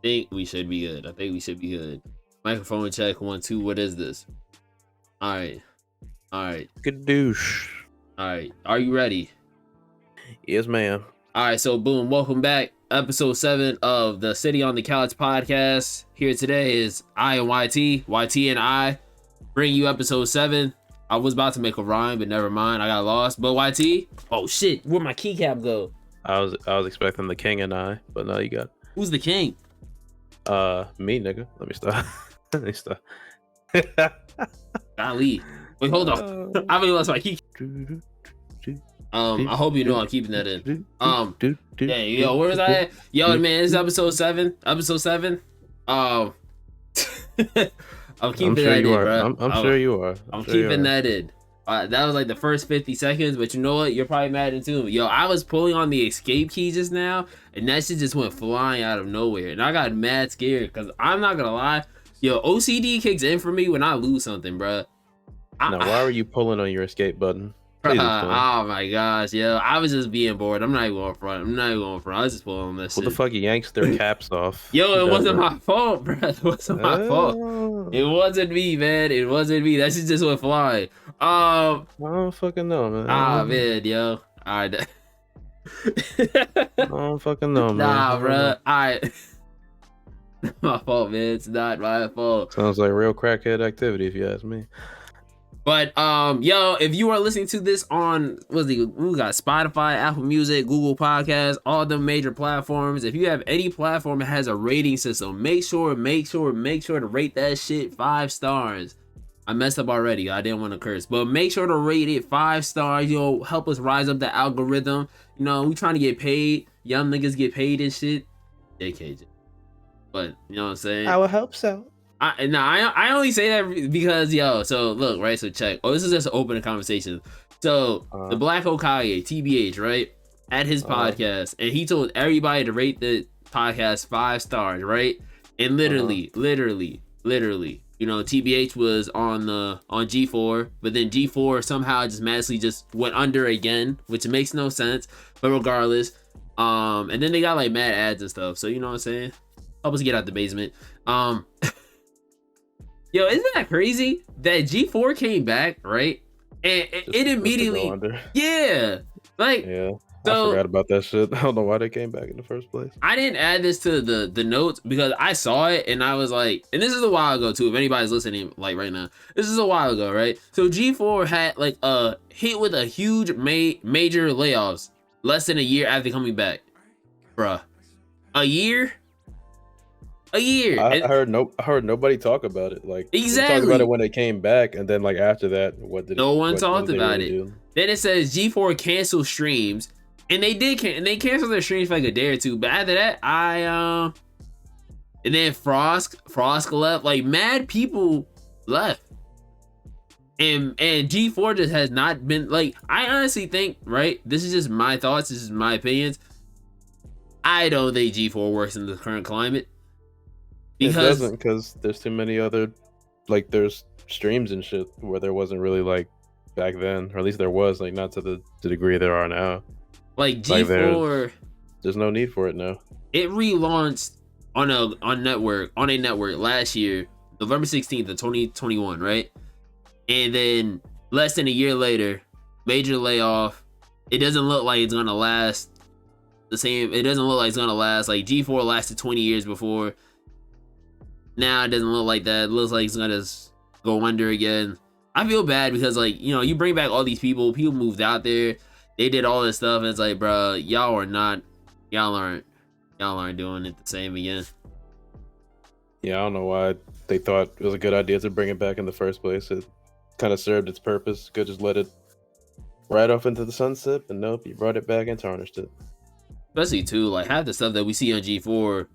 think we should be good. I think we should be good. Microphone check 1 2. What is this? All right. All right. Good douche. All right. Are you ready? Yes, ma'am. All right. So boom. Welcome back. Episode 7 of the City on the Couch podcast. Here today is I and YT and I bring you episode 7. I was about to make a rhyme, but never mind. I got lost. But YT, oh shit, where'd my keycap go? I was expecting the king and I, but no, you got Who's the king? me, nigga. Let me stop. Let me stop. Golly. Wait, hold on. I really lost my key. I hope you know I'm keeping that in. Yeah, yo, where was I at? Yo, man, this is episode 7. Episode 7. I'm keeping that in, bro. I'm sure you are. I'm keeping that in. That was like the first 50 seconds, but you know what? You're probably mad into me. Yo, I was pulling on the escape key just now, and that shit just went flying out of nowhere. And I got mad scared, because I'm not gonna lie. Yo, OCD kicks in for me when I lose something, bro. Now, why were you pulling on your escape button? Oh my gosh, yo. I was just being bored. I'm not even going front. I was just pulling on this shit. What the fuck? You yanked their caps off. Yo, it wasn't my fault, bro. It wasn't my fault. It wasn't me, man. It wasn't me. That shit just went flying. I don't fucking know, man. Man, yo. Alright. I don't fucking know, man. Nah, bro. Alright. My fault, man. It's not my fault. Sounds like real crackhead activity, if you ask me. But yo, if you are listening to this on we got Spotify, Apple Music, Google Podcasts, all the major platforms. If you have any platform that has a rating system, make sure to rate that shit 5 stars. I messed up already. I didn't want to curse, but make sure to rate it 5 stars. Help us rise up the algorithm. We trying to get paid. Young niggas get paid and shit. JK. But you know what I'm saying? I would hope so. I only say that because so look, right, so check. This is just an open conversation. So the Black Okage, TBH, right, at his podcast, and he told everybody to rate the podcast 5 stars, right? And literally, TBH was on G4, but then G4 somehow just magically just went under again, which makes no sense. But regardless, and then they got like mad ads and stuff. So you know what I'm saying? Help us get out the basement. Yo, isn't that crazy that G4 came back, right? And it immediately, yeah. So, I forgot about that shit. I don't know why they came back in the first place. I didn't add this to the notes because I saw it and I was like, and this is a while ago too. If anybody's listening, like right now, this is a while ago, right? So G4 had like a hit with a huge major layoffs less than a year after coming back, bruh. A year. I heard nobody talk about it. Like exactly, talked about it when they came back, and then like after that, no one talked about it. Then it says G4 canceled streams, and they did, and they canceled their streams for like a day or two. But after that, and then Frost left. Like mad people left, and G4 just has not been like. I honestly think, right? This is just my thoughts. This is my opinions. I don't think G4 works in the current climate. It doesn't, because there's too many other, like, there's streams and shit where there wasn't really, like, back then, or at least there was, like, not to the degree there are now. Like G4, there's no need for it now. It relaunched on a network last year, November 16th of 2021, right? And then less than a year later, major layoff. It doesn't look like it's gonna last the same. It doesn't look like it's gonna last. Like G4 lasted 20 years before. Now it doesn't look like that. It looks like it's gonna go under again. I feel bad because you bring back all these people moved out there, they did all this stuff, and it's like, bro, y'all aren't doing it the same again. Yeah, I don't know why they thought it was a good idea to bring it back in the first place. It kind of served its purpose. Could just let it ride off into the sunset, but nope, you brought it back and tarnished it. Especially too, like half the stuff that we see on G4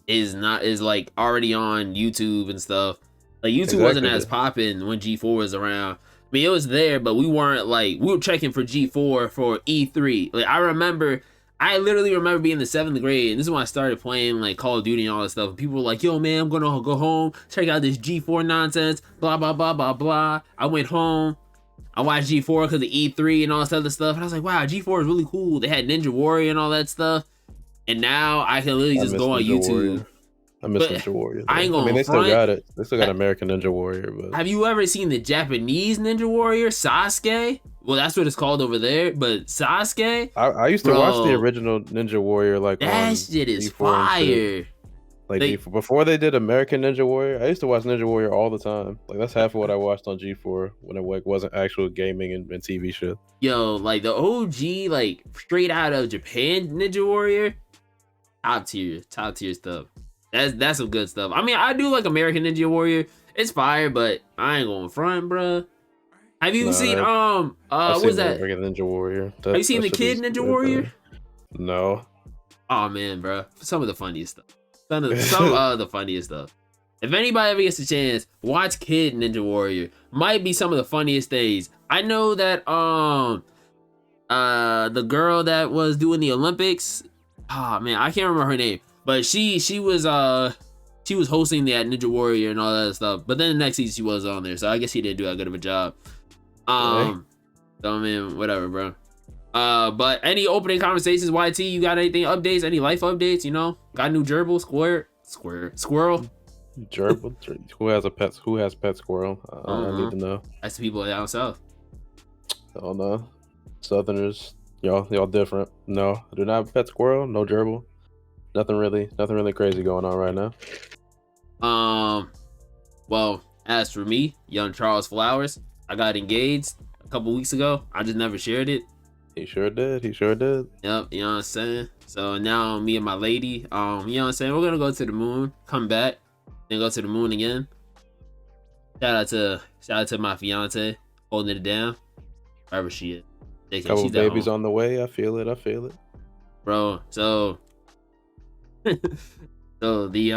is like already on YouTube and stuff. Like YouTube wasn't as popping when G4 was around. I mean, it was there, but we were checking for G4 for E3. Like I literally remember being in the 7th grade, and this is when I started playing like Call of Duty and all that stuff. And people were like, yo man, I'm gonna go home, check out this G4 nonsense, blah blah blah blah blah. I went home, I watched G4 because of E3 and all this other stuff, and I was like, wow, G4 is really cool. They had Ninja Warrior and all that stuff. And now I can literally just go on YouTube. I miss But Ninja Warrior. I ain't Though. I mean, going they still front. got it. They still got American Ninja Warrior, but Have you ever seen the Japanese Ninja Warrior, Sasuke? Well, that's what it's called over there. But Sasuke, I used to watch the bro, original Ninja Warrior like that on shit is G4 and shit. fire. Like They, before they did American Ninja Warrior, I used to watch Ninja Warrior all the time. Like that's half of what I watched on G4 when it like wasn't actual gaming and TV shit. yo, like the OG, like straight out of Japan Ninja Warrior, top tier stuff. That's some good stuff. I mean, I do like American Ninja Warrior. It's fire, but I ain't going front, bruh. Have you seen what's that? American Ninja Warrior. Have you seen the Kid Ninja Warrior? No. Oh man, bruh. Some of the funniest stuff. Some of the funniest stuff. If anybody ever gets a chance, watch Kid Ninja Warrior. Might be some of the funniest things. I know that the girl that was doing the Olympics, man, I can't remember her name, but she was hosting the Ninja Warrior and all that stuff. But then the next season she was on there, so I guess she didn't do that good of a job. So I mean, whatever, bro. But any opening conversations, YT? You got anything updates? Any life updates? You know, got a new gerbil, squirrel. Gerbil? Who has a pet? Who has pet squirrel? I don't even know. That's the people down south. I don't know. Southerners, y'all different. No, I do not have a pet squirrel. No gerbil. Nothing really crazy going on right now. Well, as for me, young Charles Flowers, I got engaged a couple weeks ago. I just never shared it. He sure did. Yep, you know what I'm saying? So now me and my lady, you know what I'm saying? We're gonna go to the moon, come back, then go to the moon again. Shout out to my fiance holding it down. Wherever she is. Couple she's babies on the way. I feel it. Bro, so so the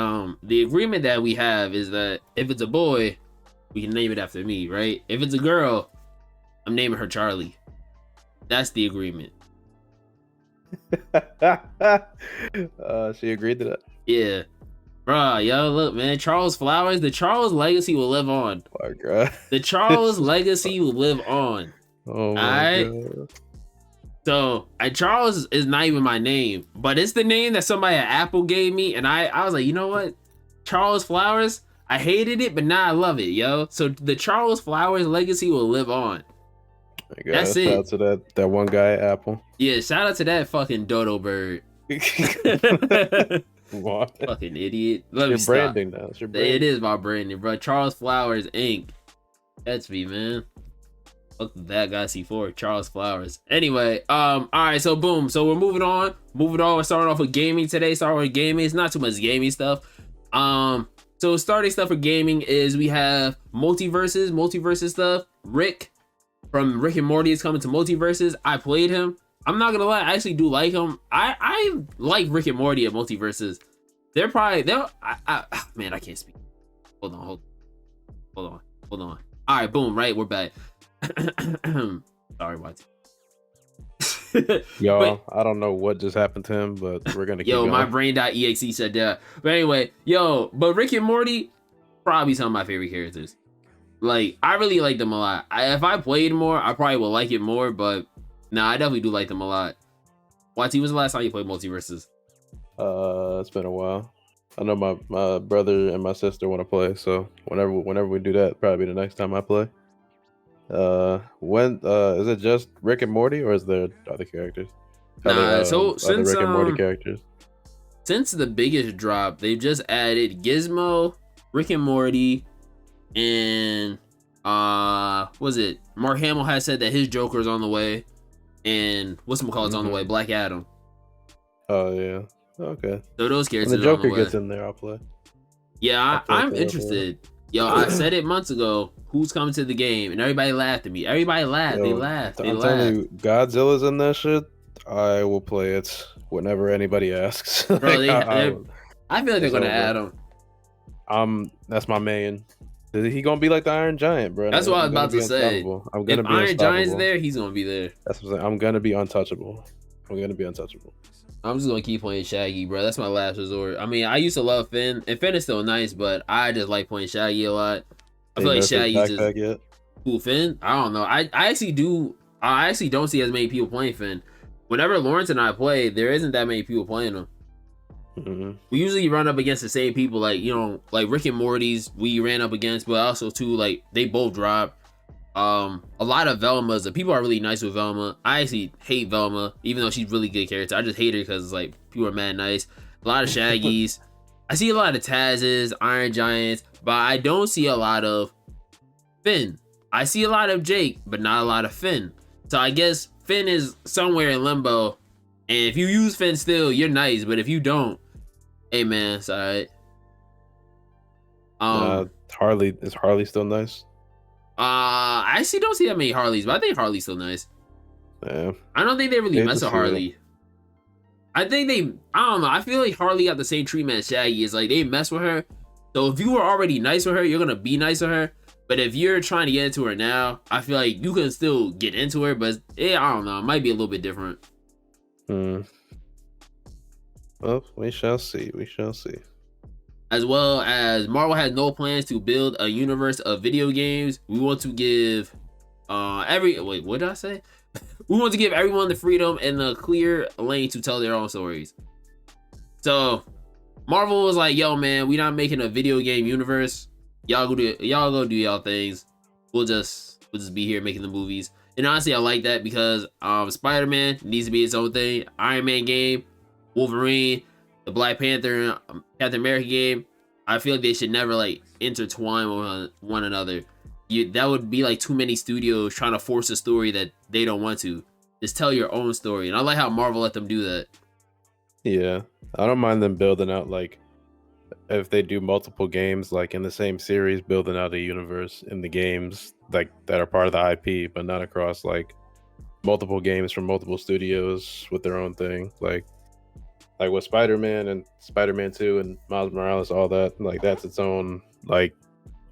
agreement that we have is that if it's a boy, we can name it after me, right? If it's a girl, I'm naming her Charlie. That's the agreement. She agreed to that. Yeah. Bruh, yo, look, man, Charles Flowers, the Charles legacy will live on. Oh my God. The Charles legacy will live on. Oh my God. So, Charles is not even my name, but it's the name that somebody at Apple gave me, and I was like, you know what? Charles Flowers, I hated it, but now I love it, yo. So the Charles Flowers legacy will live on. That's it. Shout out to that one guy at Apple. Yeah, shout out to that fucking dodo bird. What? Fucking idiot. Let it's your branding now. It's your branding. It is my branding, bro. Charles Flowers Inc. That's me, man. Fuck that guy C4. Charles Flowers. Anyway, all right, so boom. So we're moving on. We're starting off with gaming today. It's not too much gaming stuff. So starting stuff for gaming is we have multiverses stuff. Rick from Rick and Morty is coming to multiverses. I played him. I'm not gonna lie, I actually do like him. I like Rick and Morty at multiverses. Man, I can't speak. Hold on. All right, boom. Right, we're back. Sorry, YT. Yo, I don't know what just happened to him, but we're gonna keep going. My Brain.exe said that. But anyway, but Rick and Morty, probably some of my favorite characters. Like, I really like them a lot. If I played more, I probably would like it more, but I definitely do like them a lot. YT, was the last time you played multiverses? It's been a while. I know my brother and my sister want to play, so whenever we do that, probably the next time I play. When is it just Rick and Morty, or is there other characters? Since Rick and Morty characters. Since the biggest drop, they've just added Gizmo, Rick and Morty, and was it Mark Hamill has said that his Joker's on the way, and whatchamacallit's on the way, Black Adam. Oh yeah, okay. So those characters. When the Joker gets in there, I'll play. Yeah, I'm interested. Yo, I said it months ago. Who's coming to the game? And everybody laughed at me. Everybody laughed. They laughed. I'm telling you, Godzilla's in that shit. I will play it whenever anybody asks. Bro, I feel like they're gonna add him. That's my man. He gonna be like the Iron Giant, bro. That's what I was about to say. I'm gonna if be Iron Giant's there, he's gonna be there. That's what I'm saying. I'm gonna be untouchable. I'm just gonna keep playing Shaggy, bro. That's my last resort. I mean, I used to love Finn, and Finn is still nice, but I just like playing Shaggy a lot. I feel like Shaggy's just cool. Finn, I don't know. I actually don't see as many people playing Finn. Whenever Lawrence and I play, there isn't that many people playing him. Mm-hmm. We usually run up against the same people, like, you know, like Rick and Morty's we ran up against, but also too, like, they both dropped. A lot of Velma's, the people are really nice with Velma. I actually hate Velma, even though she's really good character. I just hate her because like people are mad nice. A lot of Shaggies. I see a lot of Taz's, Iron Giants, but I don't see a lot of Finn. I see a lot of Jake, but not a lot of Finn. So I guess Finn is somewhere in limbo. And if you use Finn still, you're nice. But if you don't, hey man, it's alright. Harley, is Harley still nice? I actually don't see that many Harleys, but I think Harley's still nice. Yeah. I don't think they really Hate mess to with see Harley. I think they, I don't know. I feel like Harley got the same treatment as Shaggy. It's like they mess with her. So if you were already nice with her, you're gonna be nice with her. But if you're trying to get into her now, I feel like you can still get into her, but I don't know. It might be a little bit different. Hmm. Well, we shall see. We shall see. As well as Marvel has no plans to build a universe of video games. We want to give wait, what did I say? We want to give everyone the freedom and the clear lane to tell their own stories. So Marvel was like, yo man, we not making a video game universe. Y'all go do y'all things. We'll just be here making the movies. And honestly, I like that because Spider-Man needs to be its own thing. Iron Man game, Wolverine, the Black Panther, Captain America game. I feel like they should never like intertwine with one another. That would be like too many studios trying to force a story that they don't want to. Just tell your own story. And I like how Marvel let them do that. Yeah, I don't mind them building out, like, if they do multiple games like in the same series, building out a universe in the games like that are part of the IP, but not across like multiple games from multiple studios with their own thing. Like with Spider-Man and Spider-Man 2 and Miles Morales, all that, like that's its own like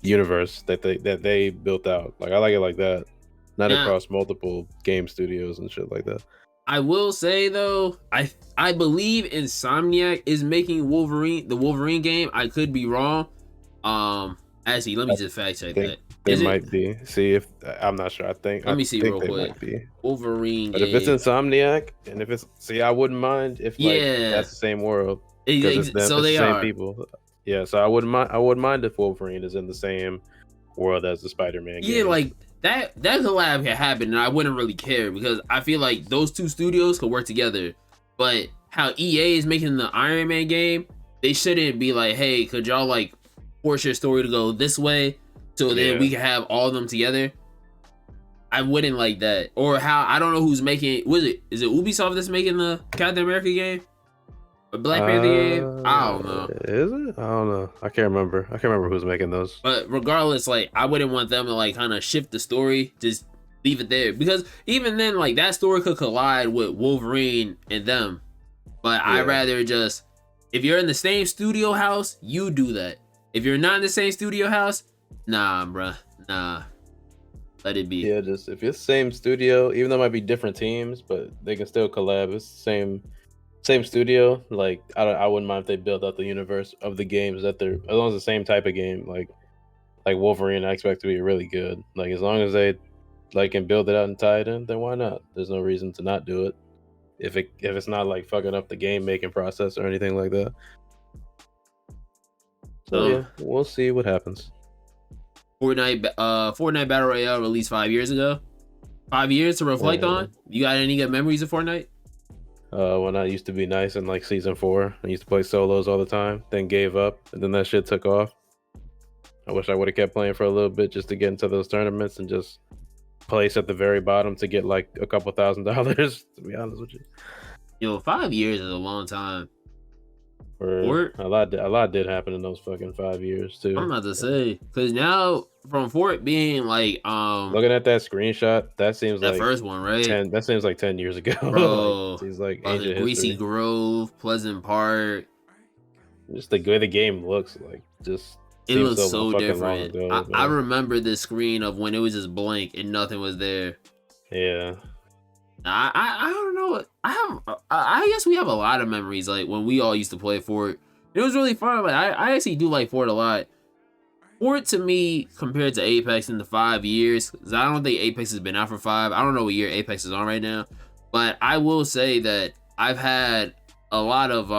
universe that they built out. Like I like it like that, not across multiple game studios and shit like that. I will say though, I believe Insomniac is making the Wolverine game. I could be wrong. Actually, let me just fact check that. They might be. See if I'm not sure. Let me see real quick. Might be. Wolverine but game. If it's Insomniac, and if it's I wouldn't mind if like that's the same world because it's the same people. Yeah, so I wouldn't mind if Wolverine is in the same world as the Spider-Man game. Yeah, like that collab can happen, and I wouldn't really care because I feel like those two studios could work together. But how EA is making the Iron Man game, they shouldn't be like, hey, could y'all like force your story to go this way so then we can have all of them together? I wouldn't like that. Or how, I don't know who's making, is it Ubisoft that's making the Captain America game? A Black Panther game? I don't know. Is it? I don't know. I can't remember who's making those. But regardless, like I wouldn't want them to like kind of shift the story. Just leave it there because even then, like that story could collide with Wolverine and them. But I'd rather just, if you're in the same studio house, you do that. If you're not in the same studio house, nah, bruh, nah. Let it be. Yeah, just if it's the same studio, even though it might be different teams, but they can still collab. It's the same studio. Like I wouldn't mind if they build out the universe of the games that they're, as long as the same type of game. Like Wolverine, I expect to be really good. Like as long as they like can build it out and tie it in, then why not? There's no reason to not do it. If it's not like fucking up the game making process or anything like that. So yeah, we'll see what happens. Fortnite Battle Royale released 5 years ago. 5 years to reflect on. You got any good memories of Fortnite? When I used to be nice in like season 4, I used to play solos all the time, then gave up, and then that shit took off. I wish I would have kept playing for a little bit just to get into those tournaments and just place at the very bottom to get like a couple $1,000s, to be honest with you. Yo, 5 years is a long time. A lot did happen in those fucking 5 years too. I'm about to say, because now from Fort being like looking at that screenshot, that seems that like first one, right? That seems like 10 years ago. Bro, like, seems like ancient Greasy history. Grove, Pleasant Park. Just the way the game looks, like just it looks so different. I remember the screen of when it was just blank and nothing was there. Yeah. I don't know. I guess we have a lot of memories like when we all used to play Fort. It was really fun. Like I actually do like Fort a lot. Fort to me compared to Apex in the 5 years, because I don't think Apex has been out for 5. I don't know what year Apex is on right now, but I will say that I've had a lot of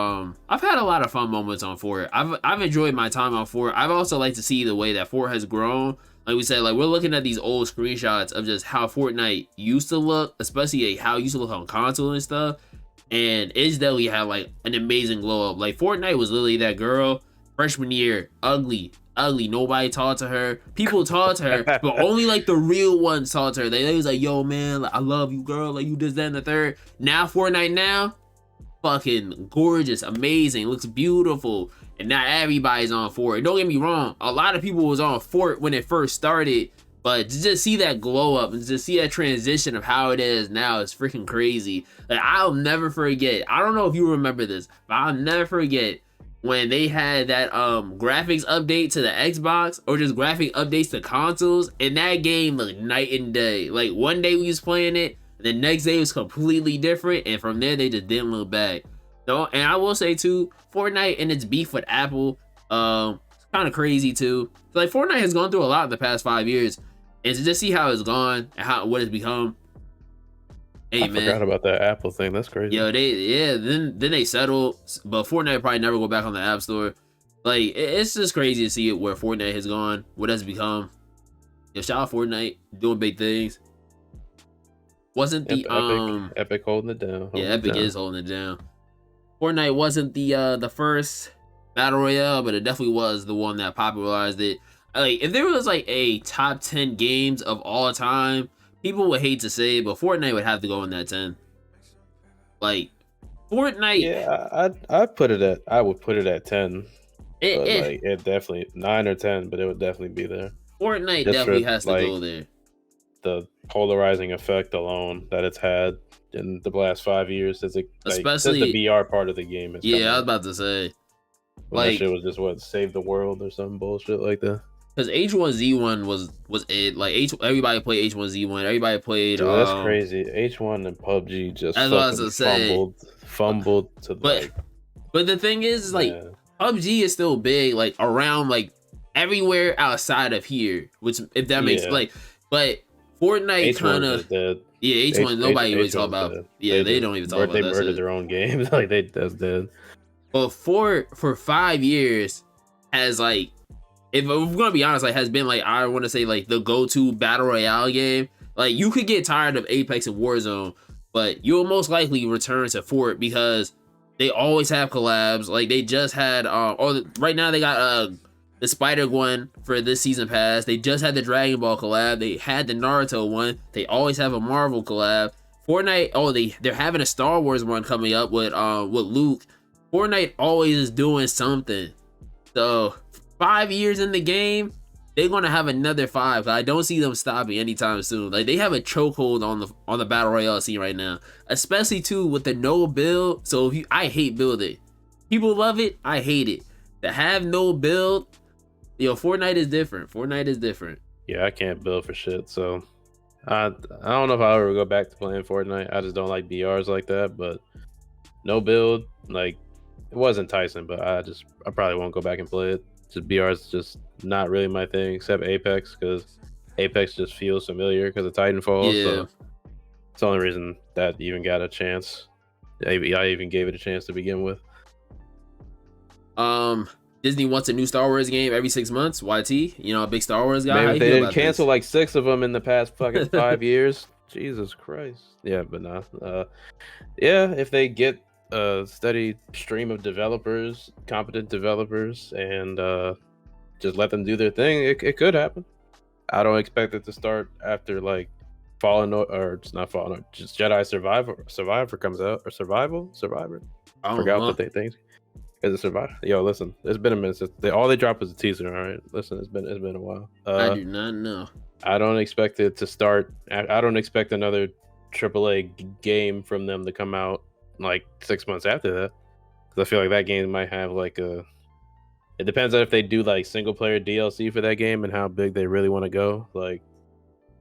I've had a lot of fun moments on Fort. I've enjoyed my time on Fort. I've also liked to see the way that Fort has grown. Like we said, like we're looking at these old screenshots of just how Fortnite used to look, especially like how it used to look on console and stuff. And it's definitely had like an amazing glow up. Like Fortnite was literally that girl freshman year, ugly, ugly. Nobody talked to her. People talked to her, but only like the real ones talked to her. They was like, "Yo, man, like, I love you, girl. Like you this, that, and the third." Now Fortnite now, fucking gorgeous, amazing, looks beautiful, and now everybody's on Fort. Don't get me wrong, a lot of people was on Fort when it first started, but to just see that glow up and to see that transition of how it is now is freaking crazy. Like I'll never forget. I don't know if you remember this, but I'll never forget when they had that graphics update to the Xbox or just graphic updates to consoles, and that game looked night and day. Like one day we was playing it, the next day was completely different, and from there they just didn't look back. No, and I will say too, Fortnite and its beef with Apple, it's kind of crazy too. So, like Fortnite has gone through a lot in the past 5 years, and to just see how it's gone and what it's become. Hey I forgot about that Apple thing. That's crazy. Yo, then they settled, but Fortnite probably never go back on the App Store. Like it's just crazy to see it where Fortnite has gone, what has become. Yo, shout out Fortnite doing big things. Wasn't the Epic holding it down. Yeah, Epic is holding it down. Fortnite wasn't the first battle royale, but it definitely was the one that popularized it. Like if there was like a top 10 games of all time, people would hate to say it, but Fortnite would have to go in that 10. Like Fortnite. Yeah, I would put it at 10. Like it definitely 9 or 10, but it would definitely be there. Fortnite just definitely has to go there. The polarizing effect alone that it's had in the last 5 years, especially the VR part of the game. Yeah, I was about to say, like that shit was just save the world or some bullshit like that. Because H1Z1 was it. Like everybody played H1Z1. Everybody played. Dude, that's crazy. H1 and PUBG just fumbled to But the thing is like PUBG is still big, like around like everywhere outside of here. Which if that makes but Fortnite kind of dead. Yeah, H1 nobody really talk about. Dead. Yeah, they don't even talk about that. They murdered their own games. Like that's dead. But for 5 years has like, if we're gonna be honest, like has been like, I want to say like the go-to battle royale game. Like you could get tired of Apex and Warzone, but you'll most likely return to Fort because they always have collabs. Like they just had right now they got the Spider one for this season pass. They just had the Dragon Ball collab. They had the Naruto one. They always have a Marvel collab. Fortnite, they're having a Star Wars one coming up with Luke. Fortnite always is doing something. So 5 years in the game, they're gonna have another 5. I don't see them stopping anytime soon. Like they have a chokehold on the battle royale scene right now, especially too with the no build. So I hate building. People love it. I hate it. To have no build, Fortnite is different. Fortnite is different. Yeah, I can't build for shit. So I don't know if I'll ever go back to playing Fortnite. I just don't like BRs like that. But no build, like it was enticing, but I probably won't go back and play it. Just BR is just not really my thing, except Apex, because Apex just feels familiar because of Titanfall. Yeah. So it's the only reason that even got a chance. I even gave it a chance to begin with. Disney wants a new Star Wars game every 6 months. YT, a big Star Wars guy. Maybe they didn't cancel like 6 of them in the past fucking 5 years. Jesus Christ. Yeah, but nah. Yeah, if they get a steady stream of developers, competent developers, and just let them do their thing, it could happen. I don't expect it to start after like Fallen, or it's not Fallen, just Jedi Survivor comes out, or Survivor. I forgot what they think. Is it Survivor? Yo, listen, it's been a minute since all they dropped was a teaser. All right, listen, it's been a while. I do not know. I don't expect it to start. I don't expect another AAA game from them to come out like 6 months after that, because I feel like that game might have like it depends on if they do like single player DLC for that game and how big they really want to go, like,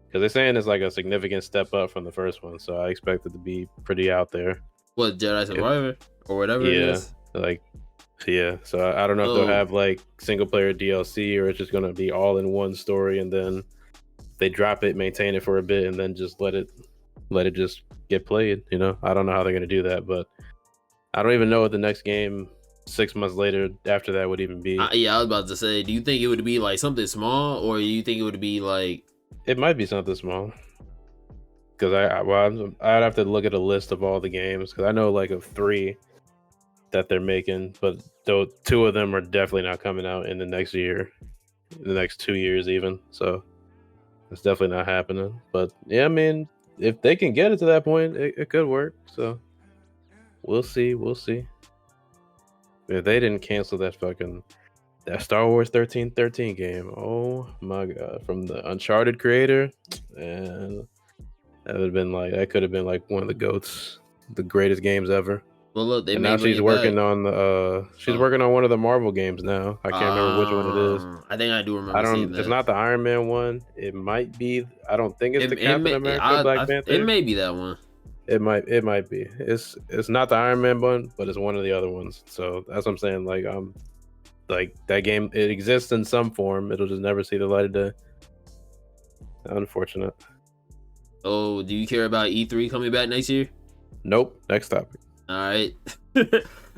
because they're saying it's like a significant step up from the first one, so I expect it to be pretty out there. What, Jedi Survivor or whatever it is? So I don't know if they'll have like single player DLC, or it's just gonna be all in one story, and then they drop it, maintain it for a bit, and then just let it just get played. I don't know how they're gonna do that, but I don't even know what the next game 6 months later after that would even be. Yeah, I was about to say, do you think it would be like something small, or do you think it would be like? It might be something small. Because I'd have to look at a list of all the games because I know like of 3 that they're making, but though 2 of them are definitely not coming out in the next year, in the next 2 years even. So it's definitely not happening. But yeah, I mean, if they can get it to that point, it could work. So we'll see. We'll see. If they didn't cancel that Star Wars 1313 game, oh my god, from the Uncharted creator, and that could have been like one of the goats, the greatest games ever. Well, look, they And may now bring she's it working back. on working on one of the Marvel games now. I can't remember which one it is. I think I do remember seeing that. It's not the Iron Man one. It might be. I don't think it's the Captain America Black Panther. It may be that one. It might be. It's not the Iron Man one, but it's one of the other ones. So that's what I'm saying. Like that game, it exists in some form. It'll just never see the light of day. Unfortunate. Oh, do you care about E3 coming back next year? Nope. Next topic. All right.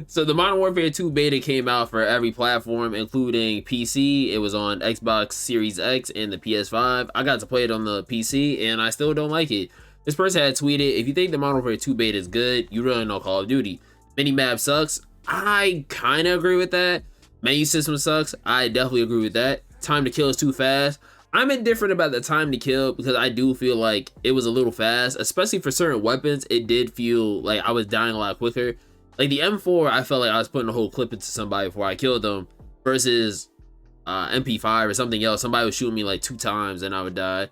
So the Modern Warfare 2 beta came out for every platform, including PC. It was on Xbox Series X and the PS5. I got to play it on the PC, and I still don't like it. This person had tweeted, if you think the Modern Warfare 2 beta is good, you really know Call of Duty. Minimap sucks. I kind of agree with that. Menu system sucks. I definitely agree with that. Time to kill is too fast. I'm indifferent about the time to kill because I do feel like it was a little fast, especially for certain weapons. It did feel like I was dying a lot quicker. Like the M4, I felt like I was putting a whole clip into somebody before I killed them, versus MP5 or something else. Somebody would shoot me like 2 times and I would die.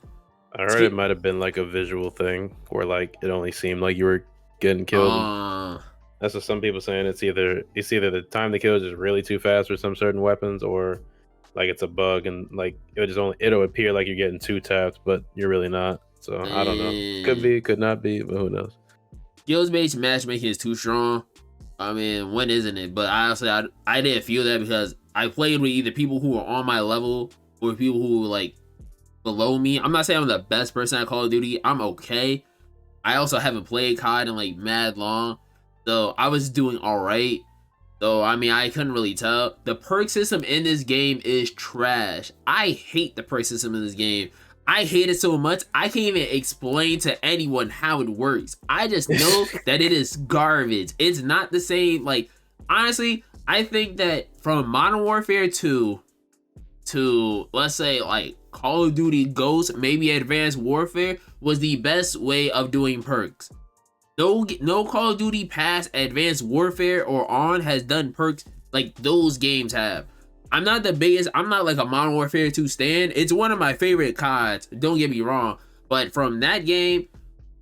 I heard it might have been like a visual thing where like it only seemed like you were getting killed. That's what some people saying. It's either the time to kill is just really too fast for some certain weapons, or like it's a bug and like it'll appear like you're getting 2 taps, but you're really not. So I don't know. Could be, could not be, but who knows? Skills-based matchmaking is too strong. I mean, when isn't it? But honestly, I didn't feel that because I played with either people who were on my level or people who were like below me. I'm not saying I'm the best person at Call of Duty. I'm okay. I also haven't played COD in like mad long, so I was doing all right. So I mean, I couldn't really tell. The perk system in this game is trash. I hate the perk system in this game. I hate it so much, I can't even explain to anyone how it works. I just know that it is garbage. It's not the same. Like, honestly, I think that from Modern Warfare 2 to, let's say, like, Call of Duty Ghosts, maybe Advanced Warfare, was the best way of doing perks. No Call of Duty past Advanced Warfare or on has done perks like those games have. I'm not like a Modern Warfare 2 stan. It's one of my favorite CODs, don't get me wrong. But from that game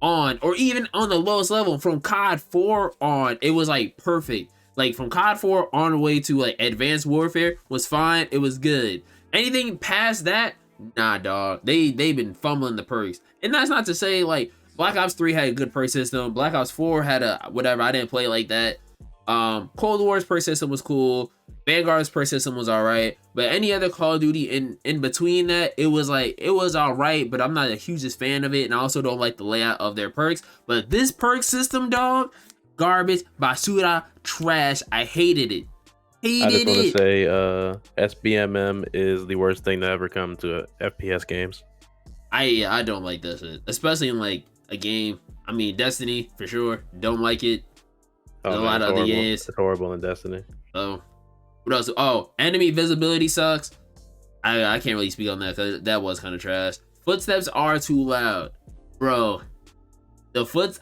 on, or even on the lowest level, from COD 4 on, it was like perfect. Like from COD 4 on the way to like Advanced Warfare was fine. It was good. Anything past that, nah, dog. They've been fumbling the perks. And that's not to say like Black Ops 3 had a good perk system. Black Ops 4 had a whatever. I didn't play like that. Cold War's perk system was cool. Vanguard's perk system was alright, but any other Call of Duty in between that, it was alright, but I'm not the hugest fan of it, and I also don't like the layout of their perks. But this perk system, dog, garbage, basura, trash. I hated it. I just want to say, SBMM is the worst thing to ever come to FPS games. I don't like that shit, especially in like a game. I mean, Destiny for sure. Don't like it. There's a lot of other games. It's horrible in Destiny. Oh. What else? Oh, enemy visibility sucks. I can't really speak on that because that was kind of trash. Footsteps are too loud. Bro,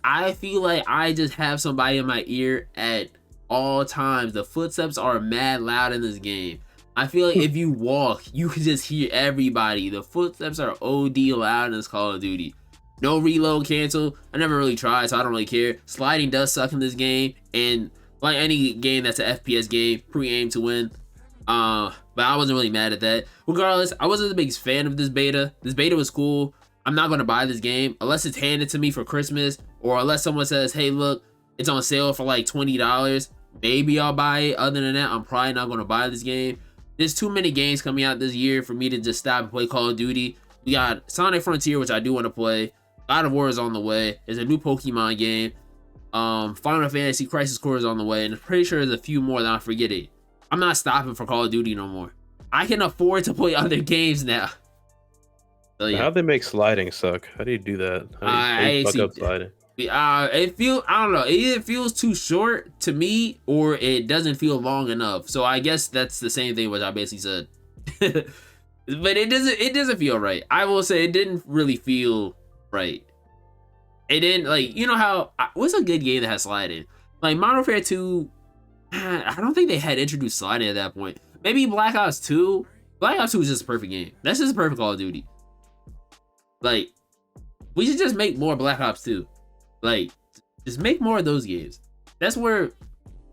I feel like I just have somebody in my ear at all times. The footsteps are mad loud in this game. I feel like if you walk, you can just hear everybody. The footsteps are OD loud in this Call of Duty. No reload cancel. I never really tried, so I don't really care. Sliding does suck in this game, and like any game that's an FPS game, pre-aim to win. But I wasn't really mad at that. Regardless, I wasn't the biggest fan of this beta. This beta was cool. I'm not gonna buy this game unless it's handed to me for Christmas, or unless someone says, hey, look, it's on sale for like $20. Maybe I'll buy it. Other than that, I'm probably not gonna buy this game. There's too many games coming out this year for me to just stop and play Call of Duty. We got Sonic Frontier, which I do want to play. God of War is on the way. There's a new Pokemon game. Final Fantasy Crisis Core is on the way, and I'm pretty sure there's a few more that I'm forgetting. I'm not stopping for Call of Duty no more. I can afford to play other games now. So, yeah. How'd they make sliding suck? How do you do that? How do you fuck up sliding? It feels, I don't know, it either feels too short to me or it doesn't feel long enough. So I guess that's the same thing which I basically said. But it doesn't feel right. I will say it didn't really feel right. It didn't, like, you know how, what's a good game that has sliding? Like Modern Warfare 2, I don't think they had introduced sliding at that point. Maybe Black Ops 2. Black Ops 2 is just a perfect game. That's just a perfect Call of Duty. Like, we should just make more Black Ops 2. Like, just make more of those games. That's where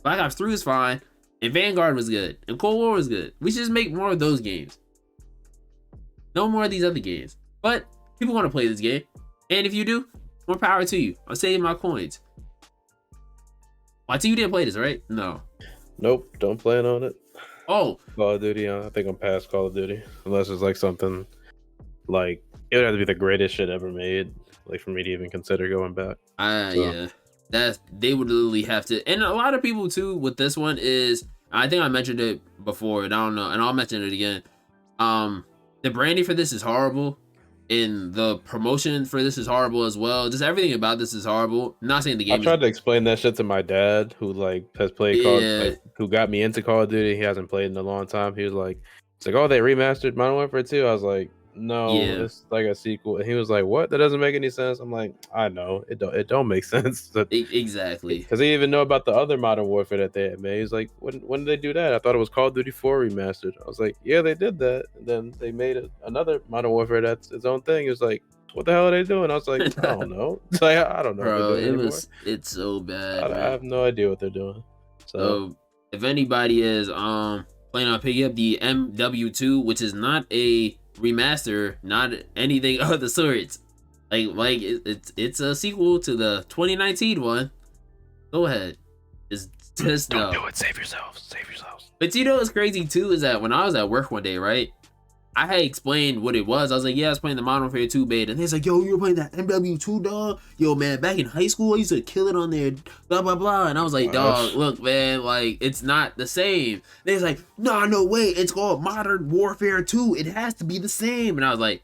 Black Ops 3 was fine, and Vanguard was good, and Cold War was good. We should just make more of those games. No more of these other games. But people want to play this game, and if you do, more power to you. I'm saving my coins. YT, you didn't play this, right? No. Nope, don't plan on it. Oh, Call of Duty. I think I'm past Call of Duty, unless it's like something like it would have to be the greatest shit ever made, like for me to even consider going back. Yeah, that they would literally have to. And a lot of people too with this one is, I think I mentioned it before, and I don't know, and I'll mention it again. The branding for this is horrible, and the promotion for this is horrible as well. Just everything about this is horrible. I'm not saying the game. I tried to explain that shit to my dad, who like has played who got me into Call of Duty. He hasn't played in a long time. He was like, "It's like, oh, they remastered Modern Warfare 2." I was like, "No, it's like a sequel." And he was like, "What? That doesn't make any sense." I'm like, "I know it don't make sense." Exactly. Because he didn't even know about the other Modern Warfare that they had made. He's like, when did they do that? I thought it was Call of Duty 4 remastered. I was like, yeah, they did that. And then they made another Modern Warfare that's its own thing. It was like, what the hell are they doing? I was like, I don't know. It's like, I don't know. Bro, it's so bad. I have no idea what they're doing. So if anybody is planning on picking up the MW2, which is not a remaster, not anything of the sorts, like it's a sequel to the 2019 one. Go ahead, just don't do it. Save yourselves. But you know what's crazy too is that when I was at work one day, right, I had explained what it was. I was like, yeah, I was playing the Modern Warfare 2 beta. And he's like, yo, you were playing that MW2, dog? Yo, man, back in high school, I used to kill it on there, blah, blah, blah. And I was like, dog, look, man, like, it's not the same. And he's like, nah, no way. It's called Modern Warfare 2. It has to be the same. And I was like,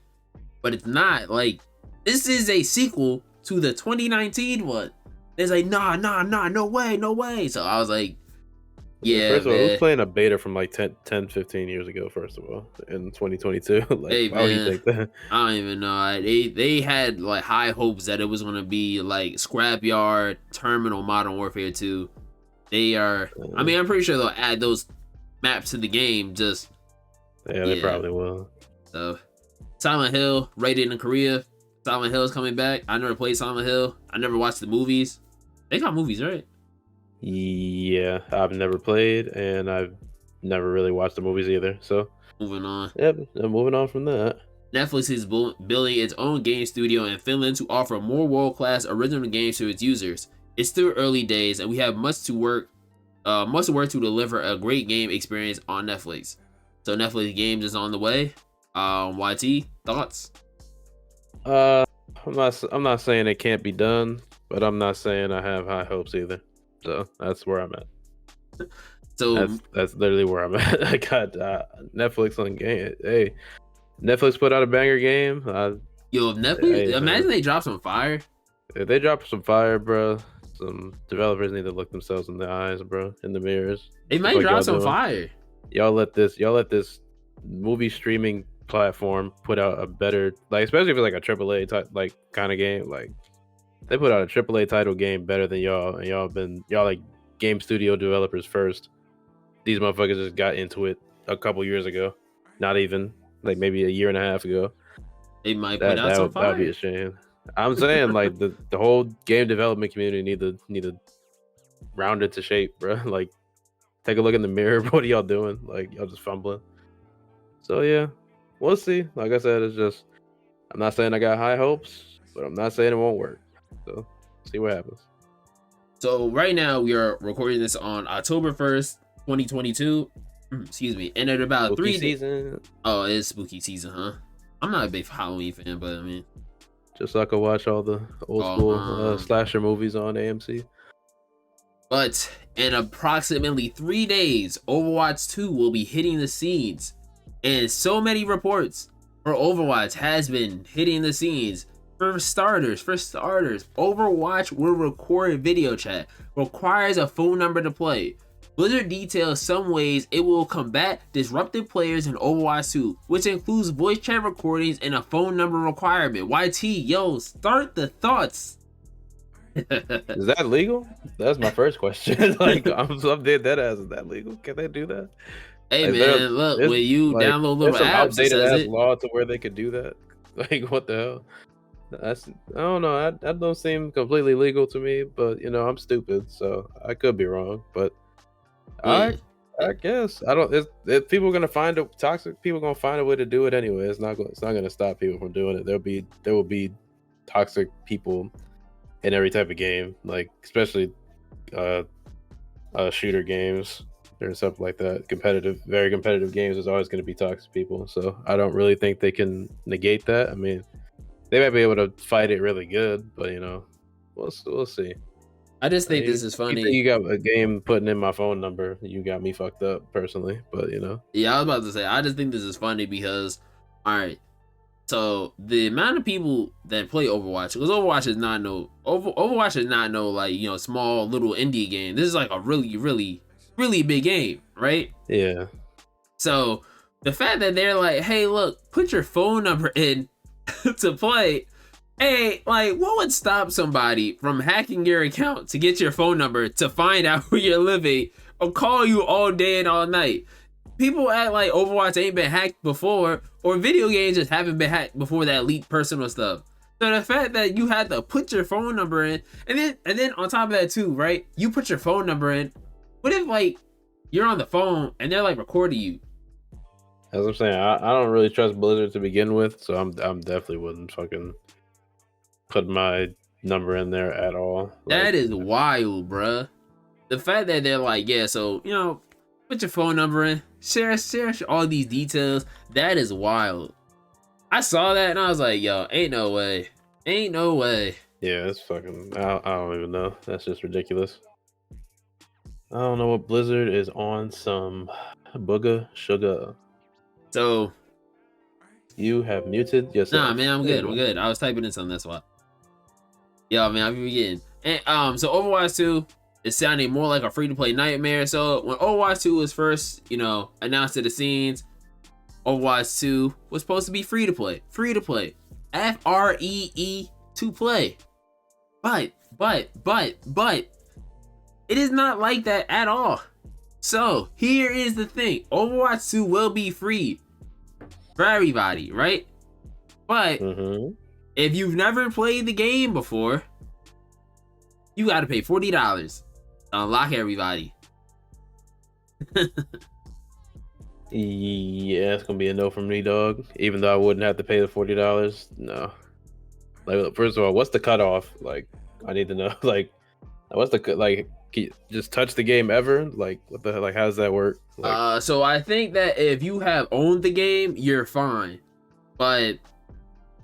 but it's not. Like, this is a sequel to the 2019 one. And he's like, nah, no way. So I was like, yeah, first of all, who's playing a beta from like 10, 15 years ago, first of all, in 2022? Like, hey, why would you think that? I don't even know. They had like high hopes that it was going to be like Scrapyard, Terminal, Modern Warfare 2. They are, I mean, I'm pretty sure they'll add those maps to the game. Just, they probably will. So, Silent Hill, rated in Korea. Silent Hill is coming back. I never played Silent Hill. I never watched the movies. They got movies, right? Yeah, I've never played, and I've never really watched the movies either. So moving on. Yep, moving on from that. Netflix is building its own game studio in Finland to offer more world-class original games to its users. It's still early days, and we have much to work to deliver a great game experience on Netflix. So Netflix games is on the way. YT, thoughts? I'm not saying it can't be done, but I'm not saying I have high hopes either. So that's where I'm at. So that's literally where I'm at. I got Netflix on game. Hey, Netflix put out a banger game. Yo, if Netflix, imagine they drop some fire. If they drop some fire, bro, some developers need to look themselves in the eyes, bro, in the mirrors. They might drop some fire. Y'all let this movie streaming platform put out a better, like, especially if it's like a AAA type, like, kind of game. Like, they put out a AAA title game better than y'all, and y'all like game studio developers first. These motherfuckers just got into it a couple years ago, not even like maybe a year and a half ago. They might put out some fire. That'd be a shame. I'm saying like the whole game development community need to round into shape, bro. Like, take a look in the mirror. What are y'all doing? Like, y'all just fumbling. So yeah, we'll see. Like I said, it's just, I'm not saying I got high hopes, but I'm not saying it won't work. So see what happens. So right now we are recording this on October 1st, 2022. Excuse me. And at about spooky 3 season. Oh, it is spooky season, huh? I'm not a big Halloween fan, but I mean, just so I could watch all the old school slasher movies on AMC. But in approximately 3 days, Overwatch 2 will be hitting the scenes. And so many reports for Overwatch has been hitting the scenes. For starters, Overwatch will record video chat, requires a phone number to play. Blizzard details some ways it will combat disruptive players in Overwatch 2, which includes voice chat recordings and a phone number requirement. YT, yo, start the thoughts. Is that legal? That's my first question. Like, I'm dead. That ass, is that legal? Can they do that? Hey Like, man, look, when you like, download little some apps, it outdated says ass it. law to where they could do that. Like, what the hell? That's, I don't know. That don't seem completely legal to me, but you know, I'm stupid, so I could be wrong. But Yeah. I guess I don't. If people are gonna find a toxic, people gonna find a way to do it anyway. It's not gonna stop people from doing it. There will be toxic people in every type of game, like especially shooter games or something like that. Very competitive games. There's always going to be toxic people. So I don't really think they can negate that. I mean, they might be able to fight it really good, but you know, we'll see. I just think this is funny. You got a game putting in my phone number. You got me fucked up personally, but you know. Yeah, I was about to say, I just think this is funny because, all right, so the amount of people that play Overwatch, because Overwatch is not no like, you know, small little indie game. This is like a really, really, really big game, right? Yeah. So the fact that they're like, hey, look, put your phone number in to play. Hey, like, what would stop somebody from hacking your account to get your phone number to find out where you're living or call you all day and all night? People act like Overwatch ain't been hacked before, or video games just haven't been hacked before that leaked personal stuff. So the fact that you had to put your phone number in, and then on top of that too, right? You put your phone number in. What if like you're on the phone and they're like recording you? As I'm saying, I don't really trust Blizzard to begin with, so I'm definitely wouldn't fucking put my number in there at all. That is wild, bruh. The fact that they're like, yeah, so you know, put your phone number in, share all these details. That is wild. I saw that and I was like, yo, ain't no way. Yeah, it's fucking. I don't even know. That's just ridiculous. I don't know what Blizzard is on some booga sugar. So you have muted yourself. Nah, man, I'm good. I was typing in something, that's why. Yo, man, I'll be beginning. And so Overwatch 2 is sounding more like a free-to-play nightmare. So when Overwatch 2 was first, you know, announced to the scenes, Overwatch 2 was supposed to be free-to-play. Free to play. But it is not like that at all. So here is the thing. Overwatch 2 will be free for everybody, right? But if you've never played the game before, you got to pay $40 to unlock everybody. Yeah, it's gonna be a no from me, dog. Even though I wouldn't have to pay the $40. No. Like, first of all, what's the cutoff? Like, I need to know. Like, what's the like? Can you just touch the game ever? Like, what the hell? Like, how does that work? Like, So I think that if you have owned the game, you're fine. But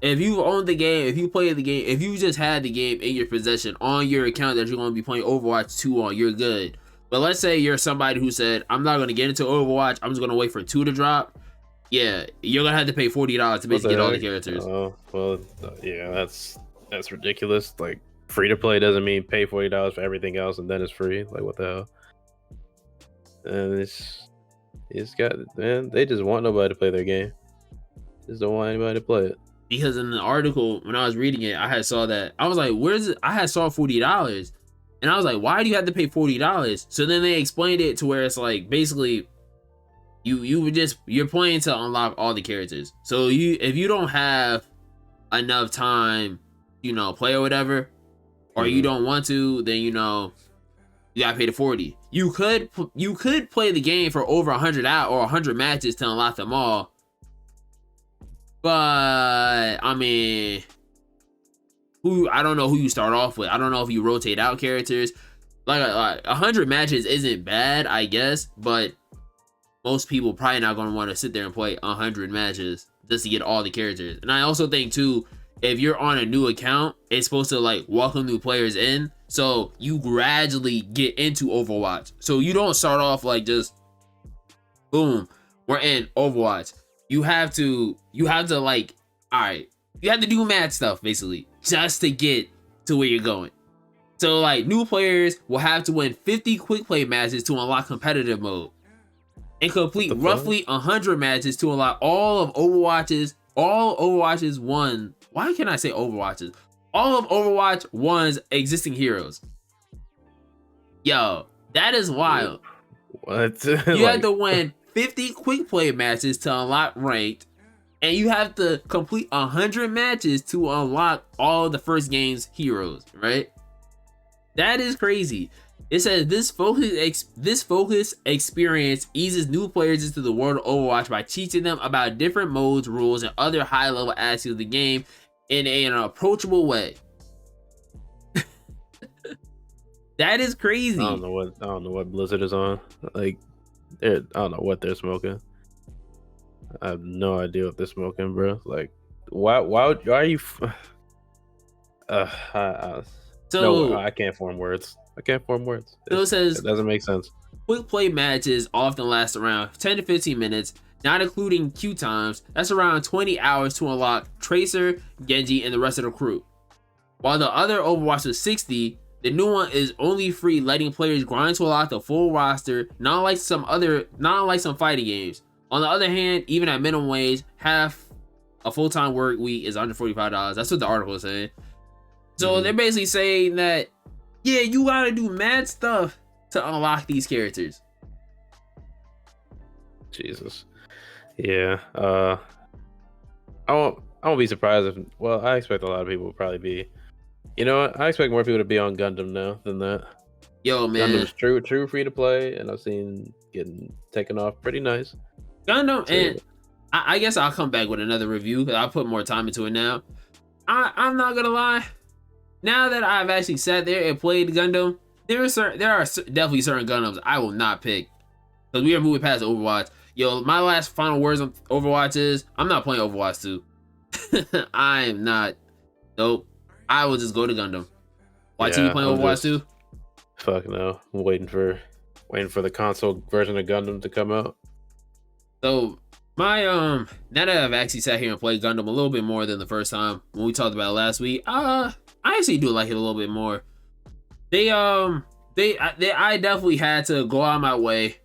if you've owned the game, if you played the game, if you just had the game in your possession on your account that you're going to be playing Overwatch 2 on, you're good. But let's say you're somebody who said, I'm not going to get into Overwatch, I'm just going to wait for 2 to drop. Yeah, you're going to have to pay $40 to basically get all the characters. Oh, well, yeah, that's ridiculous. Like, free to play doesn't mean pay $40 for everything else and then it's free. Like, what the hell? And it's got, man, they just want nobody to play their game. Just don't want anybody to play it. Because in the article, when I was reading it, I had saw that. I was like, where's it? I had saw $40. And I was like, why do you have to pay $40? So then they explained it to where it's like, basically, you're playing to unlock all the characters. So if you don't have enough time, you know, play or whatever, or you don't want to, then, you know, you gotta pay the $40. You could play the game for over 100 out or 100 matches to unlock them all. But I mean, I don't know who you start off with. I don't know if you rotate out characters. Like 100 matches isn't bad, I guess, but most people probably not gonna want to sit there and play 100 matches just to get all the characters. And I also think too, if you're on a new account, it's supposed to like welcome new players in. So you gradually get into Overwatch. So you don't start off like just boom, we're in Overwatch. You have to like, all right, you have to do mad stuff basically just to get to where you're going. So like new players will have to win 50 quick play matches to unlock competitive mode and complete roughly 100 matches to unlock all Overwatch's 1. Why can't I say Overwatch's? All of Overwatch 1's existing heroes. Yo, that is wild. What? You have to win 50 quick play matches to unlock ranked, and you have to complete 100 matches to unlock all the first game's heroes, right? That is crazy. It says this focus experience eases new players into the world of Overwatch by teaching them about different modes, rules, and other high-level aspects of the game in an approachable way. That is crazy. I don't know what Blizzard is on. Like, I don't know what they're smoking. I have no idea what they're smoking, bro. Like, why are you? No, I can't form words. So it says it doesn't make sense. Quick play matches often last around 10 to 15 minutes, not including queue times. That's around 20 hours to unlock Tracer, Genji, and the rest of the crew. While the other Overwatch was 60, the new one is only free, letting players grind to unlock the full roster, not like some fighting games. On the other hand, even at minimum wage, half a full-time work week is under $45. That's what the article is saying. So they're basically saying that, yeah, you gotta do mad stuff to unlock these characters. Jesus. Yeah. I won't be surprised if. Well, I expect a lot of people will probably be. You know what? I expect more people to be on Gundam now than that. Yo, man. Gundam's true free to play, and I've seen getting taken off pretty nice. Gundam, so, and I guess I'll come back with another review because I'll put more time into it now. I'm not gonna lie. Now that I've actually sat there and played Gundam, there are definitely certain Gundams I will not pick because we are moving past Overwatch. Yo, my last final words on Overwatch is I'm not playing Overwatch 2. I am not. Nope. I will just go to Gundam. YT, you playing Overwatch 2? Fuck no. I'm waiting for the console version of Gundam to come out. So my now that I've actually sat here and played Gundam a little bit more than the first time when we talked about it last week, I actually do like it a little bit more. I definitely had to go out of my way